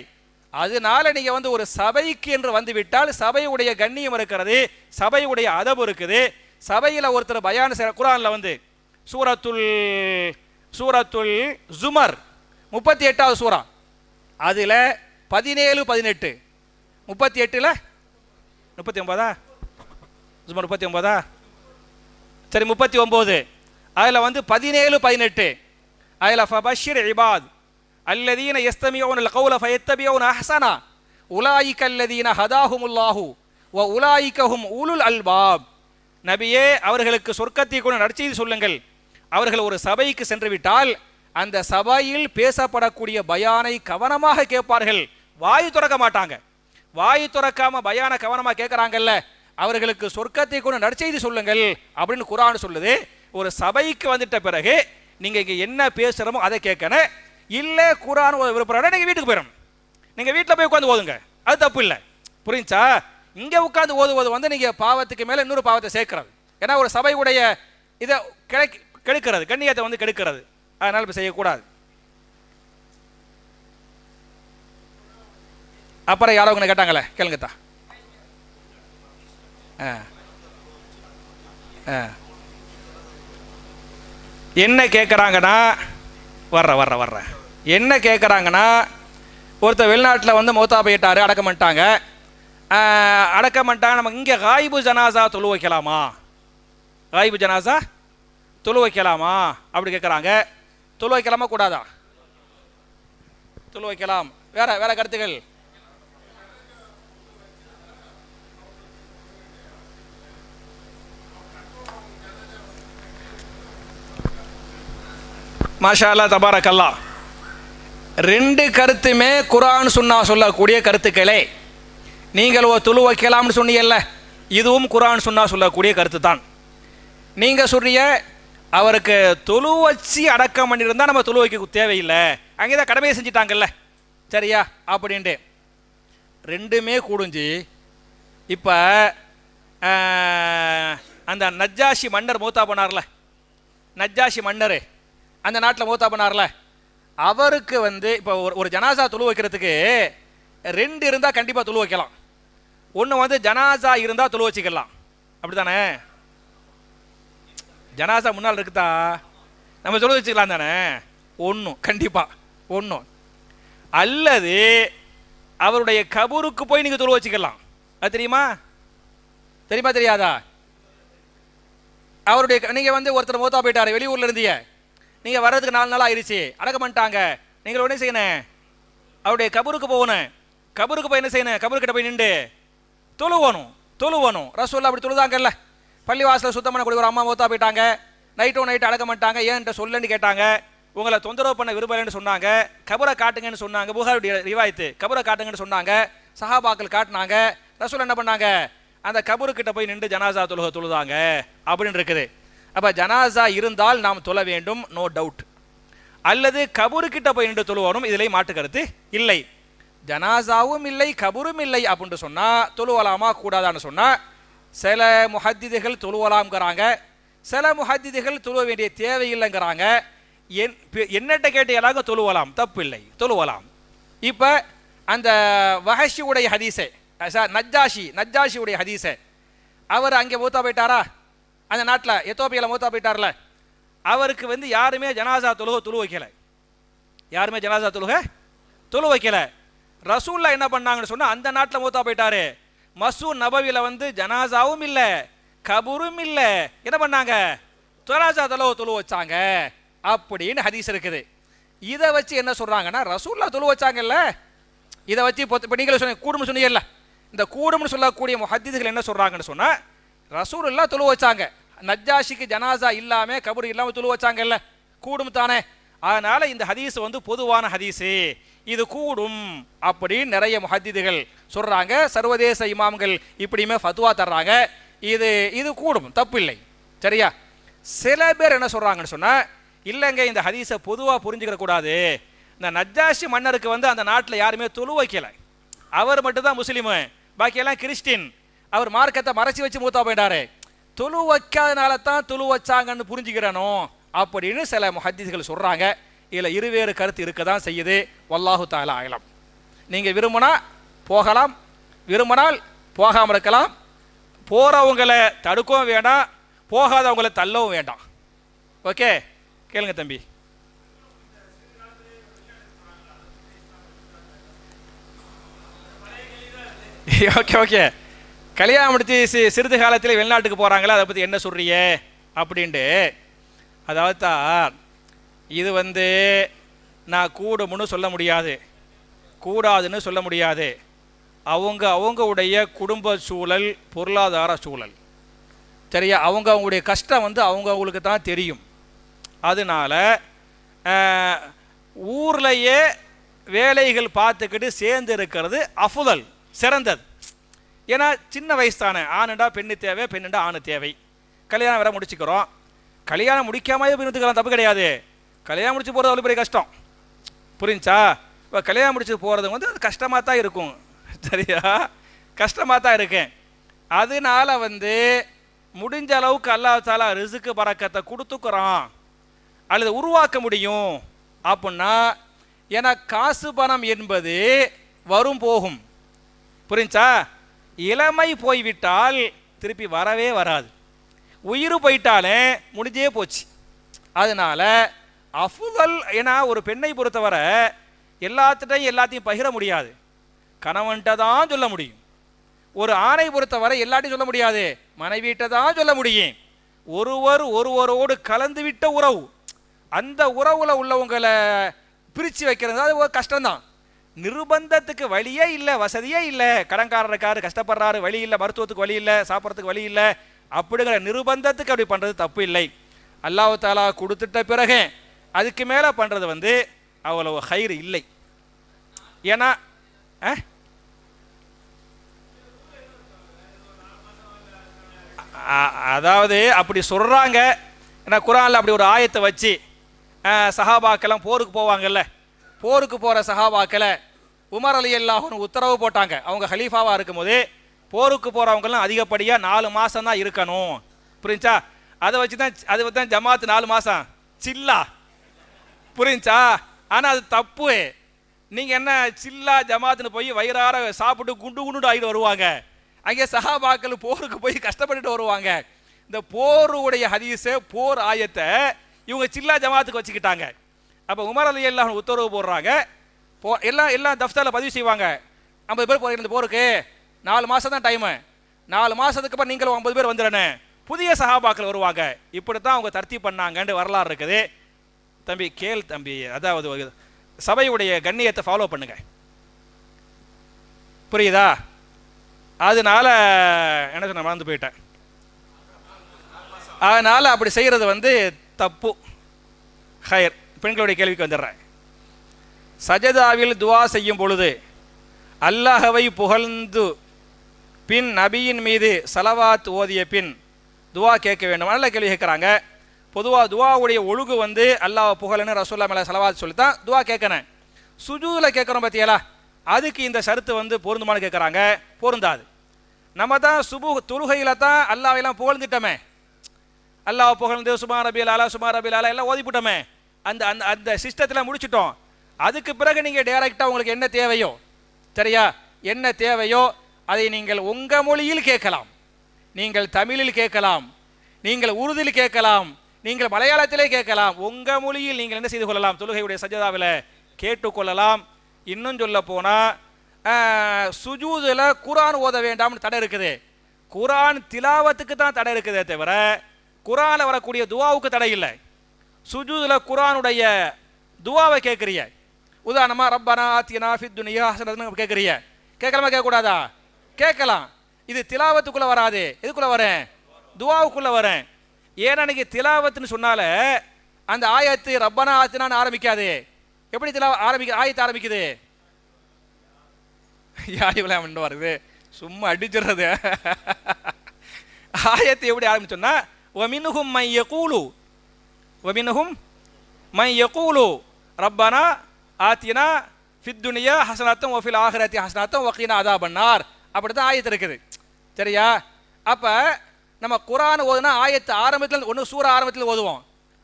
அதனால நீங்க வந்து ஒரு சபைக்கு என்று வந்து விட்டால் சபையுடைய கண்ணியம் இருக்கிறது, சபையுடைய அதபு இருக்குது. சபையில் ஒருத்தர் பயான் குரான்ல வந்து சூரத்துல் ஜுமர் 38வது சூரா, அதுல 17, 18, 38ல 39 ஜுமர் 39 சரி 39 அதுல வந்து 17, 18 அதுல ஃபபஷிர் இபாத் அல்லதீன யஸ்தமிஊனல் கௌல ஃபயத்தபிஊன அஹ்ஸனா உலாயிக அல்லதீன ஹதாஹுமுல்லாஹு வ உலாயிக ஹும் உலுல் அல்பாப். நபியே, அவர்களுக்கு சொர்க்கத்தை கொண்டு நற்செய்தி சொல்லுங்கள். அவர்கள் ஒரு சபைக்கு சென்று விட்டால் அந்த சபையில் பேசப்படக்கூடிய பயானை கவனமாக கேட்பார்கள், வாய் துறக்க மாட்டாங்க. வாய் துறக்காம பயான கவனமாக கேட்கறாங்கல்ல, அவர்களுக்கு சொர்க்கத்தை கொண்டு நற்செய்தி சொல்லுங்கள் அப்படின்னு குர்ஆன் சொல்லுது. ஒரு சபைக்கு வந்துட்ட பிறகு நீங்க இங்க என்ன பேசுறமோ அதை கேட்கணும். இல்ல குர்ஆன் விருப்பம் நீங்க வீட்டுக்கு போயிடும், நீங்க வீட்டில் போய் உட்காந்து ஓதுங்க, அது தப்பு இல்லை. புரிஞ்சா? இங்க உட்காந்து ஓதுவது வந்து நீங்க பாவத்துக்கு மேல இன்னொரு பாவத்தை சேர்க்கிறது. ஏன்னா ஒரு சபையுடைய இதை கெடுக்கிறது, கண்ணியத்தை வந்து கெடுக்கிறது. அதனால இப்ப செய்யக்கூடாது. அப்புறம் யாரோ உங்களை கேட்டாங்களே, கேளுங்கத்தா. என்ன கேட்குறாங்கன்னா வர்ற என்ன கேட்குறாங்கன்னா, ஒருத்தர் வெளிநாட்டில் வந்து மௌத்தா போயிட்டாரு, அடக்கம் பண்ணிட்டாங்க. நம்ம இங்கே காயிபு ஜனாசா தொழு வைக்கலாமா? காயிபு ஜனாசா தொழு வைக்கலாமா அப்படி கேட்குறாங்க. தொழு வைக்கலாமா கூடாதா? தொழு வைக்கலாம். வேற கருத்துக்கள்? மாஷா அல்லாஹ் தபாரக்கல்லாஹ். ரெண்டு கருத்துமே குர்ஆன் சுன்னா சொல்லக்கூடிய கருத்துக்களே. நீங்கள் தொழு வைக்கலாம்னு சொன்னீங்கல்ல, இதுவும் குர்ஆன் சுன்னா சொல்லக்கூடிய கருத்து தான். நீங்கள் சொல்றிய அவருக்கு தொழு வச்சு அடக்கம் பண்ணியிருந்தால் நம்ம தொழு வைக்க தேவையில்லை, அங்கே தான் கடமையை செஞ்சிட்டாங்கல்ல, சரியா அப்படின்ட்டு ரெண்டுமே கூடுஞ்சு. இப்போ அந்த நஜ்ஜாஷி மன்னர் மூத்தா பண்ணார்ல, நஜ்ஜாஷி மன்னர் அந்த நாட்டில் மூத்தா பண்ணார்ல, அவருக்கு இப்போ ஒரு ஜனாசா தொழு வைக்கிறதுக்கு ரெண்டு இருந்தால் கண்டிப்பாக தொழு வைக்கலாம். ஒன்று ஜனாசா இருந்தால் தொழு வச்சுக்கலாம், அப்படி தானே? ஜனாசா முன்னால் இருக்குதா, நம்ம தொழு வச்சுக்கலாம் தானே? ஒன்றும் கண்டிப்பாக ஒன்றும். அல்லது அவருடைய கபூருக்கு போய் நீங்கள் தொழு வச்சுக்கலாம். அது தெரியுமா? தெரியுமா தெரியாதா? அவருடைய நீங்கள் ஒருத்தர் மூத்தா போயிட்டார், வெளியூரில் இருந்தீங்க, நீங்கள் வர்றதுக்கு 4 நாள் ஆயிடுச்சு, அடக்கம் பண்ணிட்டாங்க. நீங்கள் உடனே செய்யணும், அவருடைய கபூருக்கு போகணும். கபூருக்கு போய் என்ன செய்யணும்? கபூர்கிட்ட போய் நின்று தொழுவணும். ரசூலுல்லாஹ் அப்படி தொழுதாங்கல்ல. பள்ளிவாசலை சுத்தம் பண்ணக்கூடிய ஒரு அம்மா மூத்தா போயிட்டாங்க, நைட்டு அடக்கம் பண்ணிட்டாங்க. ஏன்ட்ட சொல்லன்னு கேட்டாங்க, உங்களை தொந்தரவு பண்ண விரும்பலன்னு சொன்னாங்க, கபரை காட்டுங்கன்னு சொன்னாங்க. புகாரியுடைய ரிவாயத்து, கபரை காட்டுங்கன்னு சொன்னாங்க. சஹாபாக்கள் காட்டினாங்க. ரசூல் என்ன பண்ணாங்க? அந்த கபருக்கிட்ட போய் நின்று ஜனாசா தொழுதாங்க அப்படின்னு இருக்குது. அப்போ ஜனாசா இருந்தால் நாம் தொழ வேண்டும், நோ டவுட். அல்லது கபருக்கிட்ட போய் நின்று தொழுவணும், இதில் மாற்று கருத்து இல்லை. ஜனாசாவும் இல்லை கபரும் இல்லை அப்படின்ட்டு சொன்னால் தொழுவலாமா கூடாதான்னு சொன்னால் சில முஹத்திதுகள் தொழுவலாம்ங்கிறாங்க, சில முஹத்திதுகள் தொழுவ வேண்டிய தேவையில்லைங்கிறாங்க. என்னட்ட கேட்டு எல்லாருக்கும் தொழுவலாம், தப்பு இல்லை, தொழுவலாம். இப்போ அந்த வஹஷியுடைய ஹதீஸை, நஜ்ஜாஷியுடைய ஹதீஸை, அவர் அங்கே மூத்தா போயிட்டாரா, அந்த நாட்டில் எத்தோப்பியாவில் மூத்தா போயிட்டார்ல, அவருக்கு யாருமே ஜனாசா தொழு வைக்கல, யாருமே ஜனாசா தொழு வைக்கல. ரசூல்லா என்ன பண்ணாங்கன்னு சொன்னால், அந்த நாட்டில் மூத்தா போயிட்டாரு, மஸ்ஜித் நபவியில் ஜனாசாவும் இல்லை கபூரும் இல்லை, என்ன பண்ணாங்க? ஜனாசா தொழு வச்சாங்க அப்படின்னு ஹதீஸ் இருக்குது. இதை வச்சு என்ன சொல்றாங்கன்னா, ரசூல்லா தொழு வச்சாங்கல்ல, இதை வச்சு இப்போ நீங்களே சொன்ன கூடும்னு சொன்னீங்கல்ல, இந்த கூடும்னு சொல்லக்கூடிய முஹத்திதுகள் என்ன சொல்றாங்கன்னு சொன்னா, ரசூலுல்லாஹ் தொழு வச்சாங்க, நஜ்ஜாஷிக்கு ஜனாசா இல்லாம கபர் இல்லாம தொழு வச்சாங்கல்ல, கூடும் தானே. அதனால இந்த ஹதீஸ் பொதுவான ஹதீஸு, இது கூடும் அப்படின்னு நிறைய முஹத்திதுகள் சொல்றாங்க. சர்வதேச இமாம்கள் இப்படியுமே ஃபத்வா தர்றாங்க, இது கூடும், தப்பு இல்லை, சரியா? சில பேர் என்ன சொல்றாங்கன்னு சொன்னா, இல்லைங்க இந்த ஹதீஸை பொதுவாக புரிஞ்சுக்கிற கூடாது, இந்த நஜ்ஜாஷி மன்னருக்கு அந்த நாட்டில் யாருமே தொழு வைக்கல, அவர் மட்டும்தான் முஸ்லீமு, பாக்கியெல்லாம் கிறிஸ்டின், அவர் மார்க்கத்தை மறைச்சி வச்சு மூத்தா போயிட்டாரு, தொழு வைக்காதனால தான் தொழு வச்சாங்கன்னு புரிஞ்சுக்கிறனோ அப்படின்னு சில முஹத்திஸ்கள் சொல்றாங்க. இதில் இருவேறு கருத்து இருக்க தான் செய்யுது. வல்லாஹு தஆலா அலம். நீங்கள் விரும்பினா போகலாம், விரும்பினால் போகாமல் இருக்கலாம். போகிறவங்களை தடுக்கவும் வேண்டாம், போகாதவங்களை தள்ளவும் வேண்டாம். ஓகே, கேளுங்க தம்பி. ஓகே, கல்யாணம் முடித்து சிறிது காலத்தில் வெளிநாட்டுக்கு போகிறாங்களா, அதை பற்றி என்ன சொல்றிய அப்படின்ட்டு. அதாவது இது நான் கூடும்னு சொல்ல முடியாது, கூடாதுன்னு சொல்ல முடியாது. அவங்களுடைய குடும்ப சூழல், பொருளாதார சூழல், சரியா? அவங்களுடைய கஷ்டம் அவங்களுக்கு தான் தெரியும். அதனால ஊர்லேயே வேலைகள் பார்த்துக்கிட்டு சேர்ந்து இருக்கிறது அஃதல், சிறந்தது. ஏன்னா சின்ன வயசு தானே, ஆணுண்டா பெண்ணு தேவை, பெண்ணுண்டா ஆணு தேவை. கல்யாணம் வேற முடிச்சுக்கிறோம், கல்யாணம் முடிக்காமலே பிரிந்துக்கலாம், தப்பு கிடையாது. கல்யாணம் முடிச்சு போகிறது அவ்வளோ பெரிய கஷ்டம், புரிஞ்சா? இப்போ கல்யாணம் முடிச்சு போகிறது அது கஷ்டமாக தான் இருக்கும், சரியா? கஷ்டமாக தான் இருக்கேன். அதனால முடிஞ்ச அளவுக்கு அல்லாஹ் தஆலா ரிஸ்க் பரக்கத்தை கொடுத்துக்கிறான், அல்லது உருவாக்க முடியும் அப்படின்னா. ஏன்னா காசு பணம் என்பது வரும் போகும், புரிஞ்சா? இளமை போய்விட்டால் திருப்பி வரவே வராது, உயிர் போயிட்டாலே முடிஞ்சே போச்சு. அதனால அஃதல், ஏன்னா ஒரு பெண்ணை பொறுத்தவரை எல்லாத்தையும் பகிர முடியாது, கணவன்கிட்ட தான் சொல்ல முடியும். ஒரு ஆணை பொறுத்தவரை எல்லாத்தையும் சொல்ல முடியாது, மனைவிட்ட தான் சொல்ல முடியும். ஒருவரோடு கலந்து விட்ட உறவு, அந்த உறவுல உள்ளவங்களை பிரித்து வைக்கிறது அது ஒரு கஷ்டம்தான். நிர்பந்தத்துக்கு வழியே இல்லை, வசதியே இல்லை, கடன்காரர் இருக்காரு, கஷ்டப்படுறாரு, வழி இல்லை, மருத்துவத்துக்கு வழி இல்லை, சாப்பிட்றதுக்கு வழி இல்லை, அப்படிங்கிற நிர்பந்தத்துக்கு அப்படி பண்ணுறது தப்பு இல்லை. அல்லாஹ் தஆலா கொடுத்துட்ட பிறகு அதுக்கு மேலே பண்ணுறது வந்து அவ்வளவு ஹைர் இல்லை. ஏன்னா அதாவது அப்படி சொல்கிறாங்க. ஏன்னா குரானில் அப்படி ஒரு ஆயத்தை வச்சு சஹாபாக்கெல்லாம் போருக்கு போவாங்கல்ல, போருக்கு போகிற சஹாபாக்களை உமர் ரலியல்லாஹு அன்ஹு உத்தரவு போட்டாங்க. அவங்க ஹலீஃபாவாக இருக்கும்போது போருக்கு போகிறவங்கெல்லாம் அதிகப்படியாக 4 மாதம் தான் இருக்கணும். புரிஞ்சா? அதை வச்சு தான் ஜமாத் 4 மாதம் சில்லா. புரிஞ்சா? ஆனால் அது தப்பு. நீங்கள் என்ன சில்லா ஜமாத்துன்னு போய் வயிறார சாப்பிட்டு குண்டு குண்டு ஆகிட்டு வருவாங்க. அங்கே சஹாபாக்கள் போருக்கு போய் கஷ்டப்பட்டுட்டு வருவாங்க. இந்த போருடைய ஹதீஸை போர் ஆயத்தை இவங்க சில்லா ஜமாத்துக்கு வச்சுக்கிட்டாங்க. அப்போ உமர் ரலியல்லாஹு அன்ஹு உத்தரவு போடுறாங்க. எல்லாம் தஃப்தரில் பதிவு செய்வாங்க. 50 பேர் போகிற இந்த போருக்கு 4 மாதம் தான் டைமு. 4 மாதத்துக்கு அப்புறம் நீங்களும் 50 பேர் வந்துடணும். புதிய சஹாபாக்கள் வருவாங்க. இப்படித்தான் அவங்க தர்த்தீப் பண்ணாங்கன்னு வரலாறு இருக்குது. தம்பி கேள் தம்பி, அதாவது சபையுடைய கண்ணியத்தை ஃபாலோ பண்ணுங்க. புரியுதா? அதனால என்ன சொன்ன மறந்து போயிட்டேன். அதனால அப்படி செய்கிறது வந்து தப்பு. ஹயர். பெண்களுடைய கேள்விக்கு வந்துடுறேன். சஜதாவில் துவா செய்யும் பொழுது அல்லாஹவை புகழ்ந்து பின் நபியின் மீது சலவாத் ஓதிய பின் துவா கேட்க வேண்டும். நல்ல கேள்வி கேட்குறாங்க. பொதுவாக துவாவுடைய ஒழுகு வந்து அல்லாஹ் புகழன்னு ரசூலுல்லாஹி மேலே சலவாத் சொல்லி தான் துவா கேட்கணும். சுஜூதில் கேட்குறோம் பார்த்தியலா, அதுக்கு இந்த ஷரத்து வந்து பொருந்துமானு கேட்குறாங்க. பொருந்தாது. நம்ம தான் சுபு தொழுகையில் தான் அல்லாஹ்வெல்லாம் புகழ்ந்துட்டோமே. அல்லாஹ் புகழ்ந்து சுப்ஹான ரப்பியல் அலா சுப்ஹான ரப்பியல் அலா எல்லாம் ஓதிவிட்டோமே. அந்த அந்த அந்த சிஸ்டத்தில் முடிச்சிட்டோம். அதுக்கு பிறகு நீங்கள் டைரெக்டாக உங்களுக்கு என்ன தேவையோ, சரியா, என்ன தேவையோ அதை நீங்கள் உங்கள் மொழியில் கேட்கலாம். நீங்கள் தமிழில் கேட்கலாம், நீங்கள் உருதில் கேட்கலாம், நீங்கள் மலையாளத்திலே கேட்கலாம். உங்கள் மொழியில் நீங்கள் என்ன செய்து கொள்ளலாம்? தொழுகையுடைய சஜதாவில் கேட்டுக்கொள்ளலாம். இன்னும் சொல்ல போனால் சுஜூதில் குரான் ஓத வேண்டாம்னு தடை இருக்குது. குரான் திலாவத்துக்கு தான் தடை இருக்குதே தவிர குரானில் வரக்கூடிய துவாவுக்கு தடை இல்லை. சுஜூதில் குரானுடைய துவாவை கேட்குறீங்க. உதாரணமாக ரப்பனா ஆத்தினா ஃபித் துனியா ஹஸனத்துன்னு கேட்குறீங்க. கேட்கலாமா கேட்கக்கூடாதா? கேட்கலாம். இது திலாவத்துக்குள்ளே வராது. எதுக்குள்ளே வரேன்? துவாவுக்குள்ளே வரேன். ஏன்னா இன்னைக்கு திலாவத்துன்னு சொன்னால அந்த ஆயத்து ரப்பனா ஆத்தினான்னு ஆரம்பிக்காது. எப்படி ஆயத்து ஆரம்பிக்குது? யாரிவெல்லாம் வருது சும்மா அடிச்சிடுறது. ஆயத்து எப்படி ஆரம்பிச்சோன்னா வமினுஹும் மை யகூலு வமினுஹும் மை யகூலு ரப்பனா ஆத்தினா ஃபித் துனியா ஹஸனத்தம் வஃபில் ஆஹிரத்தி ஹஸனத்தம் வகீனா அதாபன்னார். அப்படி தான் ஆயத்து இருக்குது. சரியா? அப்போ நம்ம குரான் ஓதுனா ஆயத்து ஆரம்பத்தில் ஒன்று சூற ஆரம்பத்தில் ஓதுவோம்.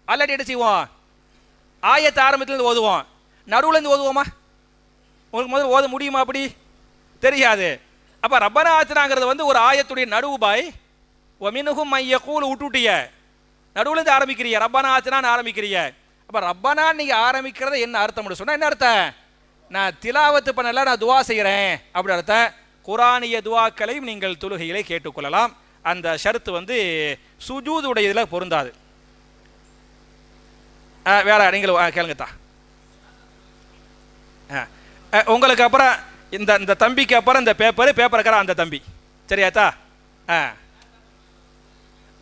அல்லாட்டி என்ன செய்வோம்? ஆயத்து ஆரம்பத்தில் ஓதுவோம். நடுவுலேருந்து ஓதுவோமா? உங்களுக்கு முதல்ல ஓத முடியுமா? அப்படி தெரியாது. அப்போ ரப்பனா ஆத்தினாங்கிறது வந்து ஒரு ஆயத்துடைய நடுவு பாய். ஒமினுகும் மைய கூழ் விட்டுட்டிய நடுவுலேருந்து ஆரம்பிக்கிறீங்க. ரப்பனா ஆத்தினான்னு ஆரம்பிக்கிறீங்க. அப்போ ரப்பனா நீங்கள் ஆரம்பிக்கிறத என்ன அர்த்தம் சொன்னால் என்ன அர்த்தம்? நான் திலாவத்து பண்ணல, நான் துவா செய்கிறேன் அப்படி அர்த்தம். குரானிய துவாக்களையும் நீங்கள் தொழுகையிலே கேட்டுக்கொள்ளலாம். அந்த ஷர்த்து வந்து சுஜூதுடைய இதில் பொருந்தாது. வேற நீங்கள் கேளுங்கத்தா. உங்களுக்கு அப்புறம் இந்த தம்பிக்கு அப்புறம் இந்த பேப்பருக்கிற அந்த தம்பி, சரியாத்தா?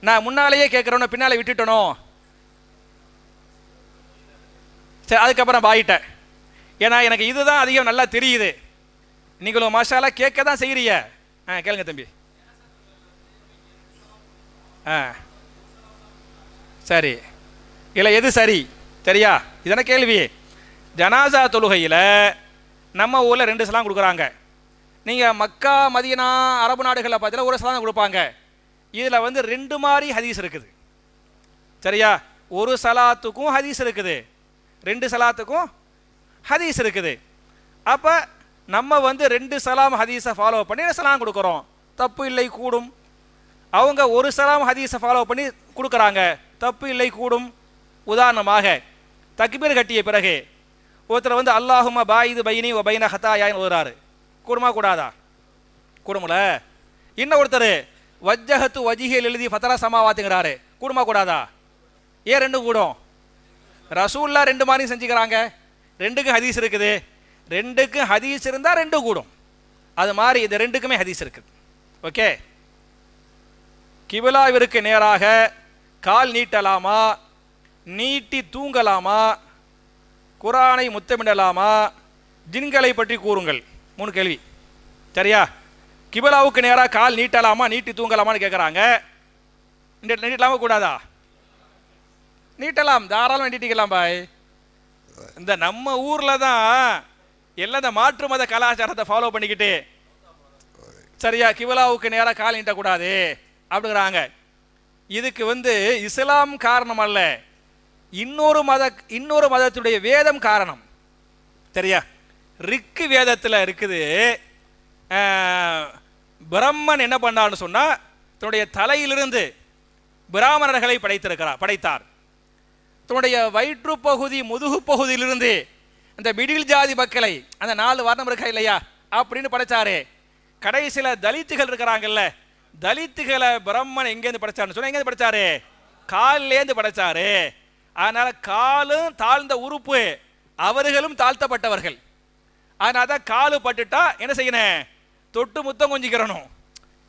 நான் முன்னாலேயே கேட்குறோன்னு பின்னாலே விட்டுட்டனோ? சரி, அதுக்கப்புறம் பாயிட்டேன். ஏன்னா எனக்கு இதுதான் அதிகம் நல்லா தெரியுது. நீங்களும் மாஷாலா கேட்க தான் செய்கிறீங்க. கேளுங்க தம்பி. சரி, இல்லை எது சரி? சரியா? இதென்ன கேள்வி? ஜனாசா தொழுகையில் நம்ம ஊரில் 2 சலாம் கொடுக்குறாங்க. நீங்கள் மக்கா மதீனா அரபு நாடுகளில் பார்த்தீங்கன்னா ஒரு சலாம் கொடுப்பாங்க. இதில் வந்து 2 மாதிரி ஹதீஸ் இருக்குது. சரியா? ஒரு சலாத்துக்கும் ஹதீஸ் இருக்குது, 2 சலாத்துக்கும் ஹதீஸ் இருக்குது. அப்போ நம்ம வந்து 2 சலாம் ஹதீஸை ஃபாலோ பண்ணி சலாம் கொடுக்குறோம். தப்பு இல்லை, கூடும். அவங்க ஒரு சலாம் ஹதீஸை ஃபாலோ பண்ணி கொடுக்குறாங்க. தப்பு இல்லை, கூடும். உதாரணமாக தக்பீர் கட்டிய பிறகு ஒருத்தர் வந்து அல்லாஹும்ம பாயிது பைனி வ பைன ஹதாயான்னு ஓதுறாரு. கூடுமா கூடாதா? கூடுமுல. இன்னும் ஒருத்தர் வஜ்ஜஹத்து வஜிஹில் எழுதி ஃபதரா சமாவாத்துங்கிறாரு. கூடுமா கூடாதா? ஏன் 2 கூடும்? ரசூல்லா 2 மாதிரி செஞ்சுக்கிறாங்க. 2க்கும் ஹதீஸ் இருக்குது. 2க்கும் ஹதீஸ் இருந்தால் 2 கூடும். அது மாதிரி இது 2க்குமே ஹதீஸ் இருக்குது. ஓகே. கிபிலாவிற்கு நேராக கால் நீட்டலாமா நீட்டி தூங்கலாமா, குரானை முத்தமிடலாமா, ஜின்களை பற்றி கூறுங்கள். 3 கேள்வி. சரியா? கிபிலாவுக்கு நேராக கால் நீட்டலாமா, நீட்டி தூங்கலாமான்னு கேட்குறாங்க. நீட்டலாமா கூடாதா? நீட்டலாம், தாராளமாக நீட்டிக்கலாம் பாய். இந்த நம்ம ஊரில் தான் எல்லாம் இந்த மாற்று மத கலாச்சாரத்தை ஃபாலோ பண்ணிக்கிட்டு, சரியா, கிபிலாவுக்கு நேராக கால் நீட்டக்கூடாது அப்படிங்கிறாங்க. இதுக்கு இஸ்லாம் காரணம் அல்ல, இன்னொரு மதத்துடைய வேதம் காரணம். சரியா? ரிக்கு வேதத்தில் இருக்குது, பிரம்மன் என்ன பண்ணார்னு சொன்னா, தன்னுடைய தலையிலிருந்து பிராமணர்களை படைத்தார். தன்னுடைய வயிற்று பகுதி முதுகு பகுதியிலிருந்து அந்த மிடில் ஜாதி மக்களை, அந்த 4 வர்ணம் இருக்கா இல்லையா அப்படின்னு படைச்சாரு. கடைசியில் தலித்துகள் இருக்கிறாங்கல்ல, தலித்துகளை பிரம்மன் எங்கேருந்து படைச்சாருன்னு சொன்னா, எங்கேருந்து படைச்சாரு? காலிலேருந்து படைச்சாரு. அதனால காலும் தாழ்ந்த உறுப்பு, அவர்களும் தாழ்த்தப்பட்டவர்கள். அதனால தான் காலு பட்டுட்டா என்ன செய்யணும்? தொட்டு முத்தம் கொஞ்சிக்கிறணும்.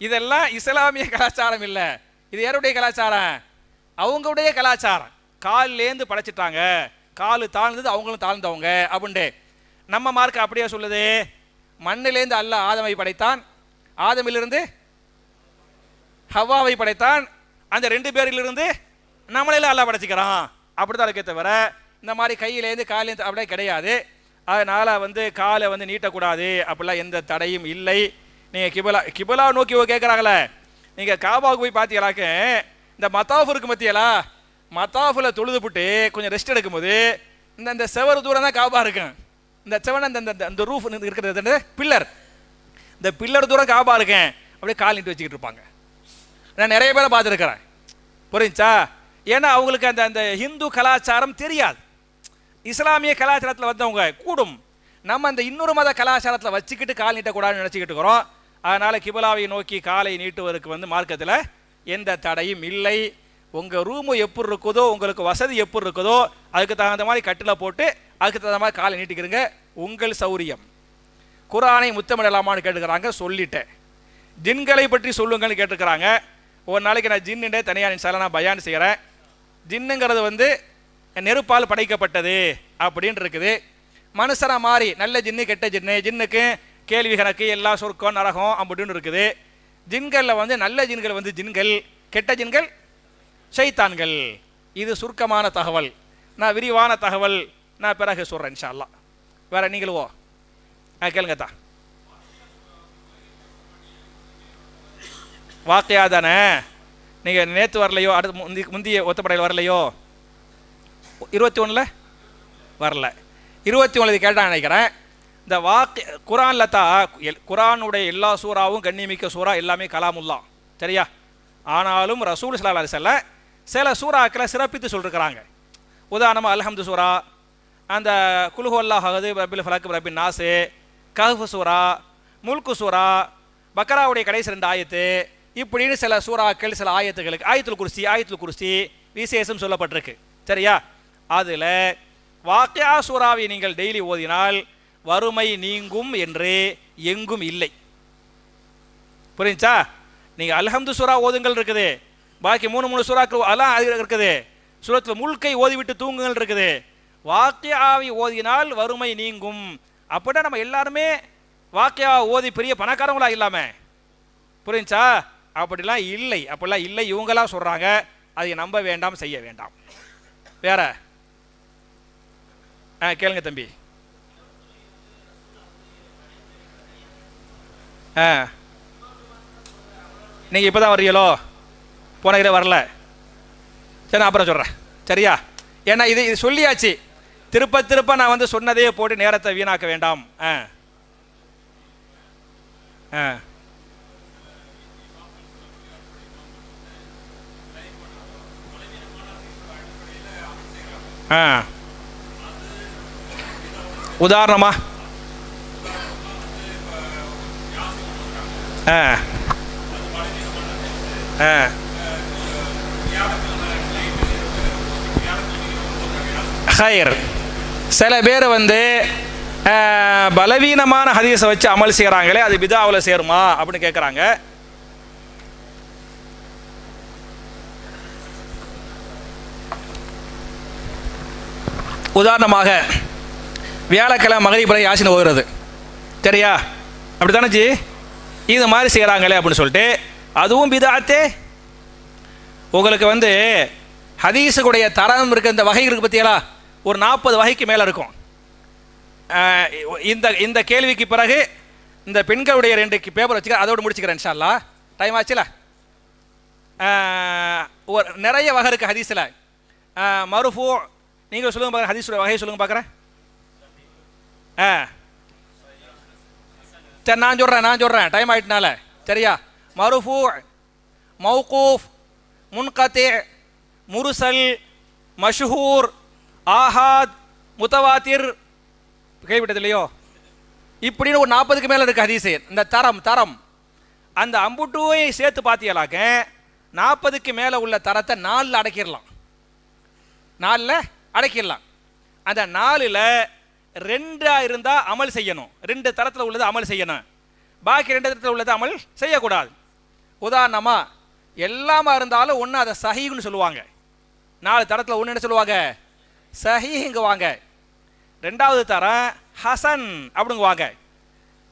இதெல்லாம் இஸ்லாமிய கலாச்சாரம் இல்லை, இது யாருடைய கலாச்சாரம்? அவங்களுடைய கலாச்சாரம். காலிலேருந்து படைச்சிட்டாங்க, காலு தாழ்ந்தது, அவங்களும் தாழ்ந்தவங்க அப்படின்ட்டு. நம்ம மார்க்க அப்படியே சொல்லுது, மண்ணிலேருந்து அல்லாஹ் ஆதமை படைத்தான், ஆதமிலிருந்து ஹவ்வாவை படைத்தான், அந்த 2 பேரிலிருந்து நம்மளெல்லாம் அல்லாஹ் படைச்சிக்கிறான். அப்படிதான் இருக்கே தவிர இந்த மாதிரி கையிலேருந்து காலிலேருந்து அப்படியே கிடையாது. அதனால காலை நீட்டக்கூடாது, அப்படிலாம் எந்த தடையும் இல்லை. நீங்கள் கிபிலா நோக்கி கேட்குறாங்களே, நீங்கள் காபாவுக்கு போய் பார்த்தீங்களாக்க, இந்த மத்தாஃப் இருக்கு மத்தியலா, மத்தாஃபில் தொழுதுபுட்டு கொஞ்சம் ரெஸ்ட் எடுக்கும்போது இந்த செவரு தூரம் தான் காபா இருக்கும். இந்த செவன் அந்த ரூஃப் இருக்கிறது பில்லர், இந்த பில்லர் தூரம் காபா இருக்கேன், அப்படியே கால் நீட்டு வச்சுக்கிட்டு இருப்பாங்க. நான் நிறைய பேரை பார்த்துருக்கிறேன். புரிஞ்சா? ஏன்னா அவங்களுக்கு அந்த ஹிந்து கலாச்சாரம் தெரியாது. இஸ்லாமிய கலாச்சாரத்தில் வந்தவங்க கூடும், நம்ம அந்த இன்னொரு மத கலாச்சாரத்தில் வச்சுக்கிட்டு கால் நீட்டக்கூடாதுன்னு நினச்சிக்கிட்டு இருக்கிறோம். அதனால் கிபிலாவை நோக்கி காலை நீட்டுவதற்கு மார்க்கத்தில் எந்த தடையும் இல்லை. உங்கள் ரூமு எப்படி இருக்குதோ, உங்களுக்கு வசதி எப்படி இருக்குதோ, அதுக்கு தகுந்த மாதிரி கட்டில் போட்டு அதுக்கு தகுந்த மாதிரி காலை நீட்டிக்கிறங்க, உங்கள் சௌரியம். குரானை முத்தமிடலாமான்னு கேட்டுக்கிறாங்க, சொல்லிட்டேன். ஜின்களை பற்றி சொல்லுங்கள்னு கேட்டுக்கிறாங்க. ஒரு நாளைக்கு நான் ஜின்னுண்டே தனியாக இன்ஷால்லா நான் பயான் செய்கிறேன். ஜின்னுங்கிறது நெருப்பால் படைக்கப்பட்டது அப்படின்னு இருக்குது. மனுஷரை மாறி நல்ல ஜின்னு கெட்ட ஜின்னு, ஜின்னுக்கு கேள்வி கணக்கு எல்லா சொர்க்கம் நரகம் அப்படின்னு இருக்குது. ஜின்களில் நல்ல ஜின்கள் ஜின்கள், கெட்ட ஜின்கள் ஷைத்தான்கள். இது சுருக்கமான தகவல். நான் விரிவான தகவல் நான் பிறகு சொல்கிறேன் இன்ஷா அல்லாஹ். வேற நீங்களுவோ கேளுங்க தான். வாக்கையா தானே, நீங்கள் நேற்று வரலையோ, அடுத்து முந்தைய ஒத்தப்படையில் வரலையோ, 21 வரல, 21 கேட்டால் நினைக்கிறேன். இந்த குரானில் தான் குரானுடைய எல்லா சூறாவும் கண்ணியமிக்க சூறா, எல்லாமே கலாமுல்லா. சரியா? ஆனாலும் ரசூல் ஸல்லல்லாஹு அலைஹி வஸல்லம் சில சூறாக்களை சிறப்பித்து சொல்லிருக்கிறாங்க. உதாரணமாக அல்ஹம்து சூரா, அந்த குல்ஹு அல்லாஹ் அஹது, ரப்பில் ஃபலக், ரப்பின் நாஸ், கஹ்ஃப் சூரா, முல்கு சூரா, பக்ராவுடைய கடைசி 2 ஆயத்து, இப்படின்னு சில சூறாக்கள் சில ஆயத்துகளுக்கு ஆயத்துல் குர்சி விசேஷம் சொல்லப்பட்டிருக்கு. சரியா? அதில் வாக்கியா சூறாவை நீங்கள் டெய்லி ஓதினால் வறுமை நீங்கும் என்று எங்கும் இல்லை. புரிஞ்சா? நீங்கள் அல்ஹம்து சூரா ஓதுங்கள் இருக்குது, பாக்கி 3 சூறாக்கள் எல்லாம் இருக்குது. சூரத்தில் முல்கை ஓதிவிட்டு தூங்குங்கள் இருக்குது. வாக்கியாவை ஓதினால் வறுமை நீங்கும். அப்படின்னா நம்ம எல்லாருமே வாக்கியா ஓதி பெரிய பணக்காரங்களா இல்லாமல், புரிஞ்சா? அப்படிலாம் இல்லை, அப்படிலாம் இல்லை, இவங்களாம் சொல்கிறாங்க. அதை நம்ப வேண்டாம், செய்ய வேண்டாம். வேற கேளுங்க தம்பி. நீங்கள் இப்போ தான் வர்றீங்களோ? போன கிட்ட வரல. சரி, நான் அப்புறம் சொல்கிறேன். சரியா? ஏன்னா இது சொல்லியாச்சு, திருப்ப நான் சொன்னதே போட்டு நேரத்தை வீணாக்க வேண்டாம். உதாரணமா ஹைர், சில பேர் பலவீனமான ஹதீஸை வச்சு அமல் செய்கிறாங்களே, அது பிதாவில் சேருமா அப்படின்னு கேட்குறாங்க. உதாரணமாக வியாழக்கிழமை மகரிப் பிறகு யாசின் ஓதுறது, சரியா? அப்படி தானே ஜி? இது மாதிரி செய்கிறாங்களே அப்படின்னு சொல்லிட்டு அதுவும் பிதாத்தே. உங்களுக்கு வந்து ஹதீஸுடைய தரம் இருக்க இந்த வகை இருக்குது பற்றியலா, ஒரு 40 வகைக்கு மேலே இருக்கும். இந்த கேள்விக்கு பிறகு இந்த பெண்களுடைய 2 பேப்பர் வச்சுக்க, அதோடு முடிச்சுக்கிறேன் இன்ஷா அல்லாஹ். டைம் ஆச்சுல. ஒரு நிறைய வகை இருக்குது ஹதீஸில். மருஃபூ, நீங்கள் சொல்லுங்க பார்க்குறேன், ஹதீஸுடைய வகையை சொல்லுங்க பார்க்குறேன். சரி நான் சொல்கிறேன் டைம் ஆகிட்டனால, சரியா? மருஃபூ, மௌகூஃப், முன்கதே, முர்சல், மஷ்ஹூர், ஆஹாத், முத்தவாத்திர், கேள்விப்பட்டது இல்லையோ? இப்படின்னு ஒரு 40க்கு மேலே இருக்குது ஹதீஸு. இந்த தரம் அந்த அம்புட்டுவை சேர்த்து பார்த்தீங்களாக்க 40க்கு மேலே உள்ள தரத்தை 4 அடக்கிடலாம். 4 அடக்கிடலாம். அந்த 4ல் 2 இருந்தால் அமல் செய்யணும், 2 தரத்தில் உள்ளது அமல் செய்யணும், பாக்கி 2 தரத்தில் உள்ளது அமல் செய்யக்கூடாது. உதாரணமாக எல்லாமா இருந்தாலும் ஒன்று அதை சஹீஹ்னு சொல்லுவாங்க. 4 தரத்தில் ஒன்று என்ன சொல்லுவாங்க? சஹீஹுங்குவாங்க. 2வது தரம் ஹசன் அப்படிங்குவாங்க.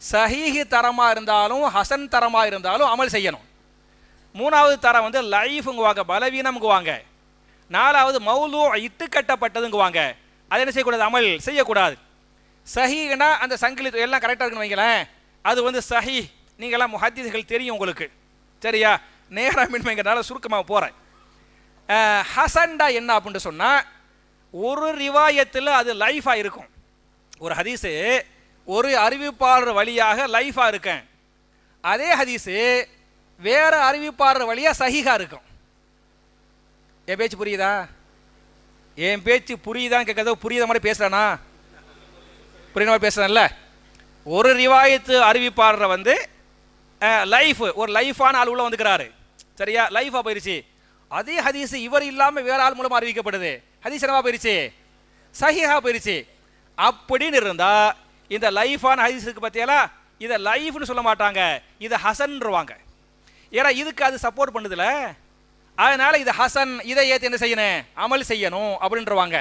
சஹீஹ் தரமாக இருந்தாலும் ஹசன் தரமாக இருந்தாலும் அமல் செய்யணும். 3வது தரம் வந்து லைஃபுங்குவாங்க, பலவீனம்ங்குவாங்க. 4வது மௌலூ, இட்டு கட்டப்பட்டதுங்குவாங்க. அதை என்ன செய்யக்கூடாது? அமல் செய்யக்கூடாது. சஹீஹ்னா அந்த சங்கிலி எல்லாம் கரெக்டாக இருக்குன்னு வைங்களேன், அது வந்து சஹீஹ். நீங்கள்லாம் முஹத்திஸ்கள் தெரியும் உங்களுக்கு, சரியா? நேரமின்மைங்கிறனால சுருக்கமாக போகிறேன். ஹசன்டா என்ன அப்படின்னு சொன்னால், ஒரு ரிவாயத்தில் அது லைஃபாக இருக்கும். ஒரு ஹதீஸு ஒரு அறிவிப்பாளர் வழியாக லைஃபாக இருக்கேன், அதே ஹதீஸு வேறு அறிவிப்பாளர் வழியாக சஹீஹாக இருக்கும். என் பேச்சு புரியுதா? என் பேச்சு புரியுதான்னு கேட்கறத புரியுத மாதிரி பேசுகிறேன்னா? புரியுற மாதிரி பேசுகிறேன்ல. ஒரு ரிவாயத்து அறிவிப்பாளரை வந்து ஒரு லைஃபான ஆள் உள்ள வந்துக்கிறாரு, சரியா? லைஃபாக போயிடுச்சு. அதே ஹதீஸு இவர் இல்லாமல் வேற ஆள் மூலமாக அறிவிக்கப்படுது, ஹதீஸ் என்னவா போயிடுச்சு? சஹீஹா போயிடுச்சு. அப்படின்னு இருந்தால் இந்த லைஃபான ஹதீஸுக்கு பற்றியெல்லாம் இதை லைஃப்னு சொல்ல மாட்டாங்க, இதை ஹசன்ருவாங்க. ஏன்னா இதுக்கு அது சப்போர்ட் பண்ணுதுல, அதனால இது ஹசன், இதை ஏற்று என்ன செய்யணும்? அமல் செய்யணும் அப்படின்றவாங்க.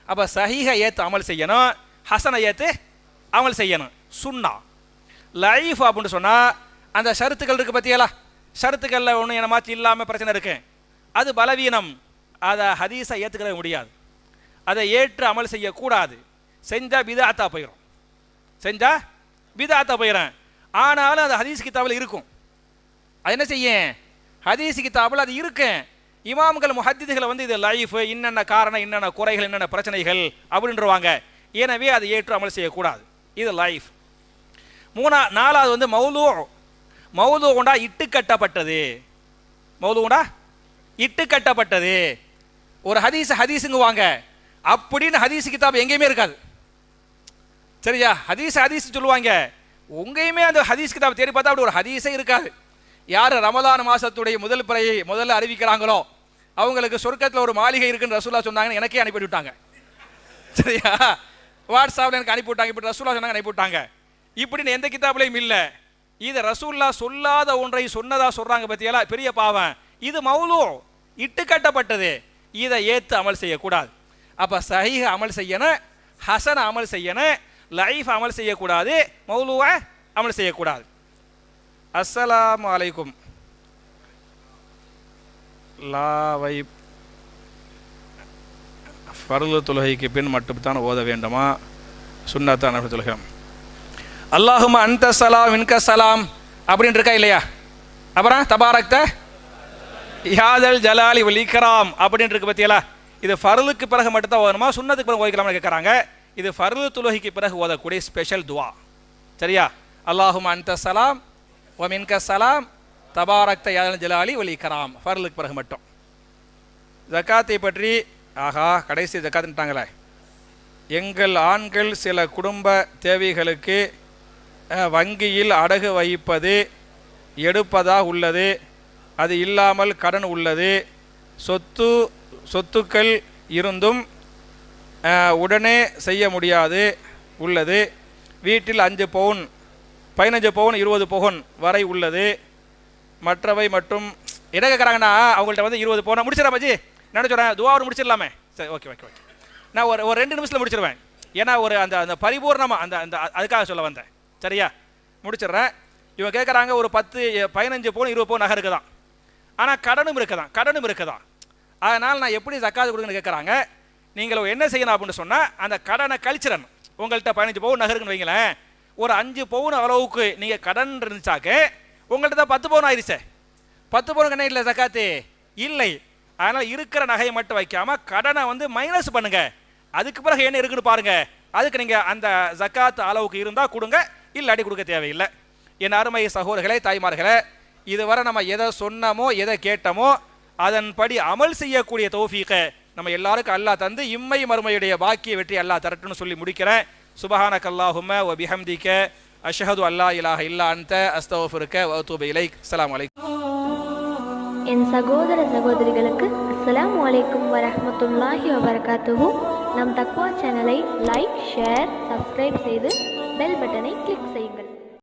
அப்போ சஹீஹை ஏற்று அமல் செய்யணும், ஹசனை ஏற்று அமல் செய்யணும். சுன்னா லைஃப் அப்படின்னு சொன்னால் அந்த ஷருத்துக்கள் இருக்குது பற்றியெல்லாம், ஷருத்துக்களில் ஒன்று என்னமாச்சு இல்லாமல் பிரச்சனை இருக்கு, அது பலவீனம். அதை ஹதீஸை ஏற்றுக்கிற முடியாது, அதை ஏற்று அமல் செய்யக்கூடாது. செஞ்சால் பிதாத்தா போயிடும், செஞ்சால் பிதாத்தா போயிடும். ஆனாலும் அது ஹதீஸ் கிதாபில் இருக்கும். அது என்ன செய்யும்? ஹதீஸ் கிதாபில் அது இருக்கு. இமாம்கள் முஹத்திஸ்களை வந்து இது லைஃப், என்னென்ன காரணம், என்னென்ன குறைகள், என்னென்ன பிரச்சனைகள் அப்படின்றவாங்க. எனவே அதை ஏற்று அமல் செய்யக்கூடாது, இது லைஃப். 4வது வந்து மௌலூ உண்டா இட்டு கட்டப்பட்டது. மௌலூ உண்டா இட்டு கட்டப்பட்டது. ஒரு ஹதீஸுங்குவாங்க, அப்படின்னு ஹதீஸ் கிதாப் எங்கேயுமே இருக்காது, சரியா? ஹதீஸ் சொல்லுவாங்க, உங்கேயுமே அந்த ஹதீஸ் கிதாப் தேடி பார்த்தா அப்படி ஒரு ஹதீஸே இருக்காது. யார் ரமலான் மாதத்துடைய முதல்ல அறிவிக்கிறாங்களோ அவங்களுக்கு சொர்க்கத்தில் ஒரு மாளிகை இருக்குன்னு ரசூல்லா சொன்னாங்கன்னு எனக்கே அனுப்பி விட்டாங்க, சரியா? வாட்ஸ்அப்பில் எனக்கு அனுப்பிவிட்டாங்க, இப்படி ரசூல்லா சொன்னாங்க அனுப்பிவிட்டாங்க. இப்படின்னு எந்த கிதாப்லையும் இல்லை. இது ரசூல்லா சொல்லாத ஒன்றை சொன்னதா சொல்றாங்க பத்தியெல்லாம், பெரிய பாவம். இது மௌலூ, இட்டு கட்டப்பட்டது, இதை ஏற்று அமல் செய்யக்கூடாது. அப்போ சஹீஹ் அமல் செய்யணும், ஹசன் அமல் செய்யணும், லைஃப் அமல் செய்யக்கூடாது, மௌலூவை அமல் செய்யக்கூடாது. அஸ்ஸலாமு அலைக்கும். லாவை ஃபர்து தொழுகைக்கு பின் மட்டும்தான் ஓத வேண்டுமா, சுன்னத்தான் அப்படி தொழுகிறோம்? அல்லாஹும்ம அன்த ஸலாம் மின்க ஸலாம் அப்படின்னு இருக்கா இல்லையா? அப்புறம் தபாரக்த யாதல் ஜலாலி வல் இக்ராம் அப்படின்னு இருக்கு பத்தியலா? இது ஃபர்லுக்கு பிறகு மட்டும்தான் ஓதணுமா, சுன்னத்துக்கு பிறகு ஓதிக்கலாம்னு கேட்குறாங்க. இது ஃபர்து தொழுகைக்கு பிறகு ஓதக்கூடிய ஸ்பெஷல் துவா, சரியா? அல்லாஹும்ம அன்த ஸலாம் வ மின்க ஸலாம் தபாரக்த யாதல் ஜலாலி வல் இக்ராம், ஃபர்லுக்கு பிறகு மட்டும். ஜக்காத்தை பற்றி கடைசி ஜக்காத்துட்டாங்களே. எங்கள் ஆண்கள் சில குடும்ப தேவைகளுக்கு வங்கியில் அடகு வைப்பது எடுப்பதாக உள்ளது, அது இல்லாமல் கடன் உள்ளது, சொத்துக்கள் இருந்தும் உடனே செய்ய முடியாது உள்ளது, வீட்டில் 5 பவுன் 15 பவுன் 20 பவுன் வரை உள்ளது, மற்றவை மற்றும் என்ன கேட்குறாங்கன்னா அவங்கள்ட்ட வந்து 20 பவுன் முடிச்சிடலாம் பஜி, நினச்சோறேன் துவாவோடு முடிச்சிடலாமே. சரி, ஓகே. நான் ஒரு 2 நிமிஷத்தில் முடிச்சிருவேன். ஏன்னா ஒரு அந்த அந்த பரிபூர்ணமாக அந்த அந்த அதுக்காக சொல்ல வந்தேன். சரியா, முடிச்சிடுறேன். இவங்க கேட்குறாங்க ஒரு 10 15 பவுன் 20 பவுன் நகை இருக்குதான், ஆனால் கடனும் இருக்குதான். அதனால் நான் எப்படி ஜக்காத் கொடுக்குன்னு கேட்குறாங்க. நீங்கள் என்ன செய்யணும் அப்படின்னு சொன்னால் அந்த கடனை கழிச்சிடணும். உங்கள்கிட்ட 15 பவுன் நகை இருக்குன்னு வைங்களேன், ஒரு 5 பவுன் அளவுக்கு நீங்கள் கடன் இருந்துச்சாக்க உங்கள்கிட்ட தான் 10 பவுன் ஆயிடுச்சே. 10 பவுனுக்கு என்ன இல்லை ஜக்காத்து இல்லை. அதனால் இருக்கிற நகையை மட்டும் வைக்காமல் கடனை வந்து மைனஸ் பண்ணுங்க. அதுக்கு பிறகு என்ன இருக்குன்னு பாருங்க. அதுக்கு நீங்கள் அந்த ஜக்காத் அளவுக்கு இருந்தால் கொடுங்க, இல்லாட்டி கொடுக்க தேவையில்லை. என் அருமை சகோதரர்களே, தாய்மார்களே, இதுவரை நம்ம எதை சொன்னமோ எதை கேட்டமோ அதன்படி அமல் செய்யக்கூடிய தௌஃபீகை நம்ம எல்லாருக்கும் அல்லாஹ் தந்து இம்மை மறுமையுடைய பாக்கிய வெற்றி அல்லாஹ் தரட்டுன்னு சொல்லி முடிக்கிறேன். சுபஹானக அல்லாஹும்ம வ பிஹம்திக அஷ்ஹது அல்லா இலாஹ இல்லா அன்த அஸ்தக்ஃபிருக வ அத்தூபு இலைக். அஸ்ஸலாமு அலைக்கும். என் சகோதர சகோதரிகளுக்கு அஸ்ஸலாமு அலைக்கும் வரஹ்மத்துல்லாஹி வபரகாத்துஹு. நம் தக்வா சேனலை லைக், ஷேர், சப்ஸ்கிரைப் செய்து பெல் பட்டனை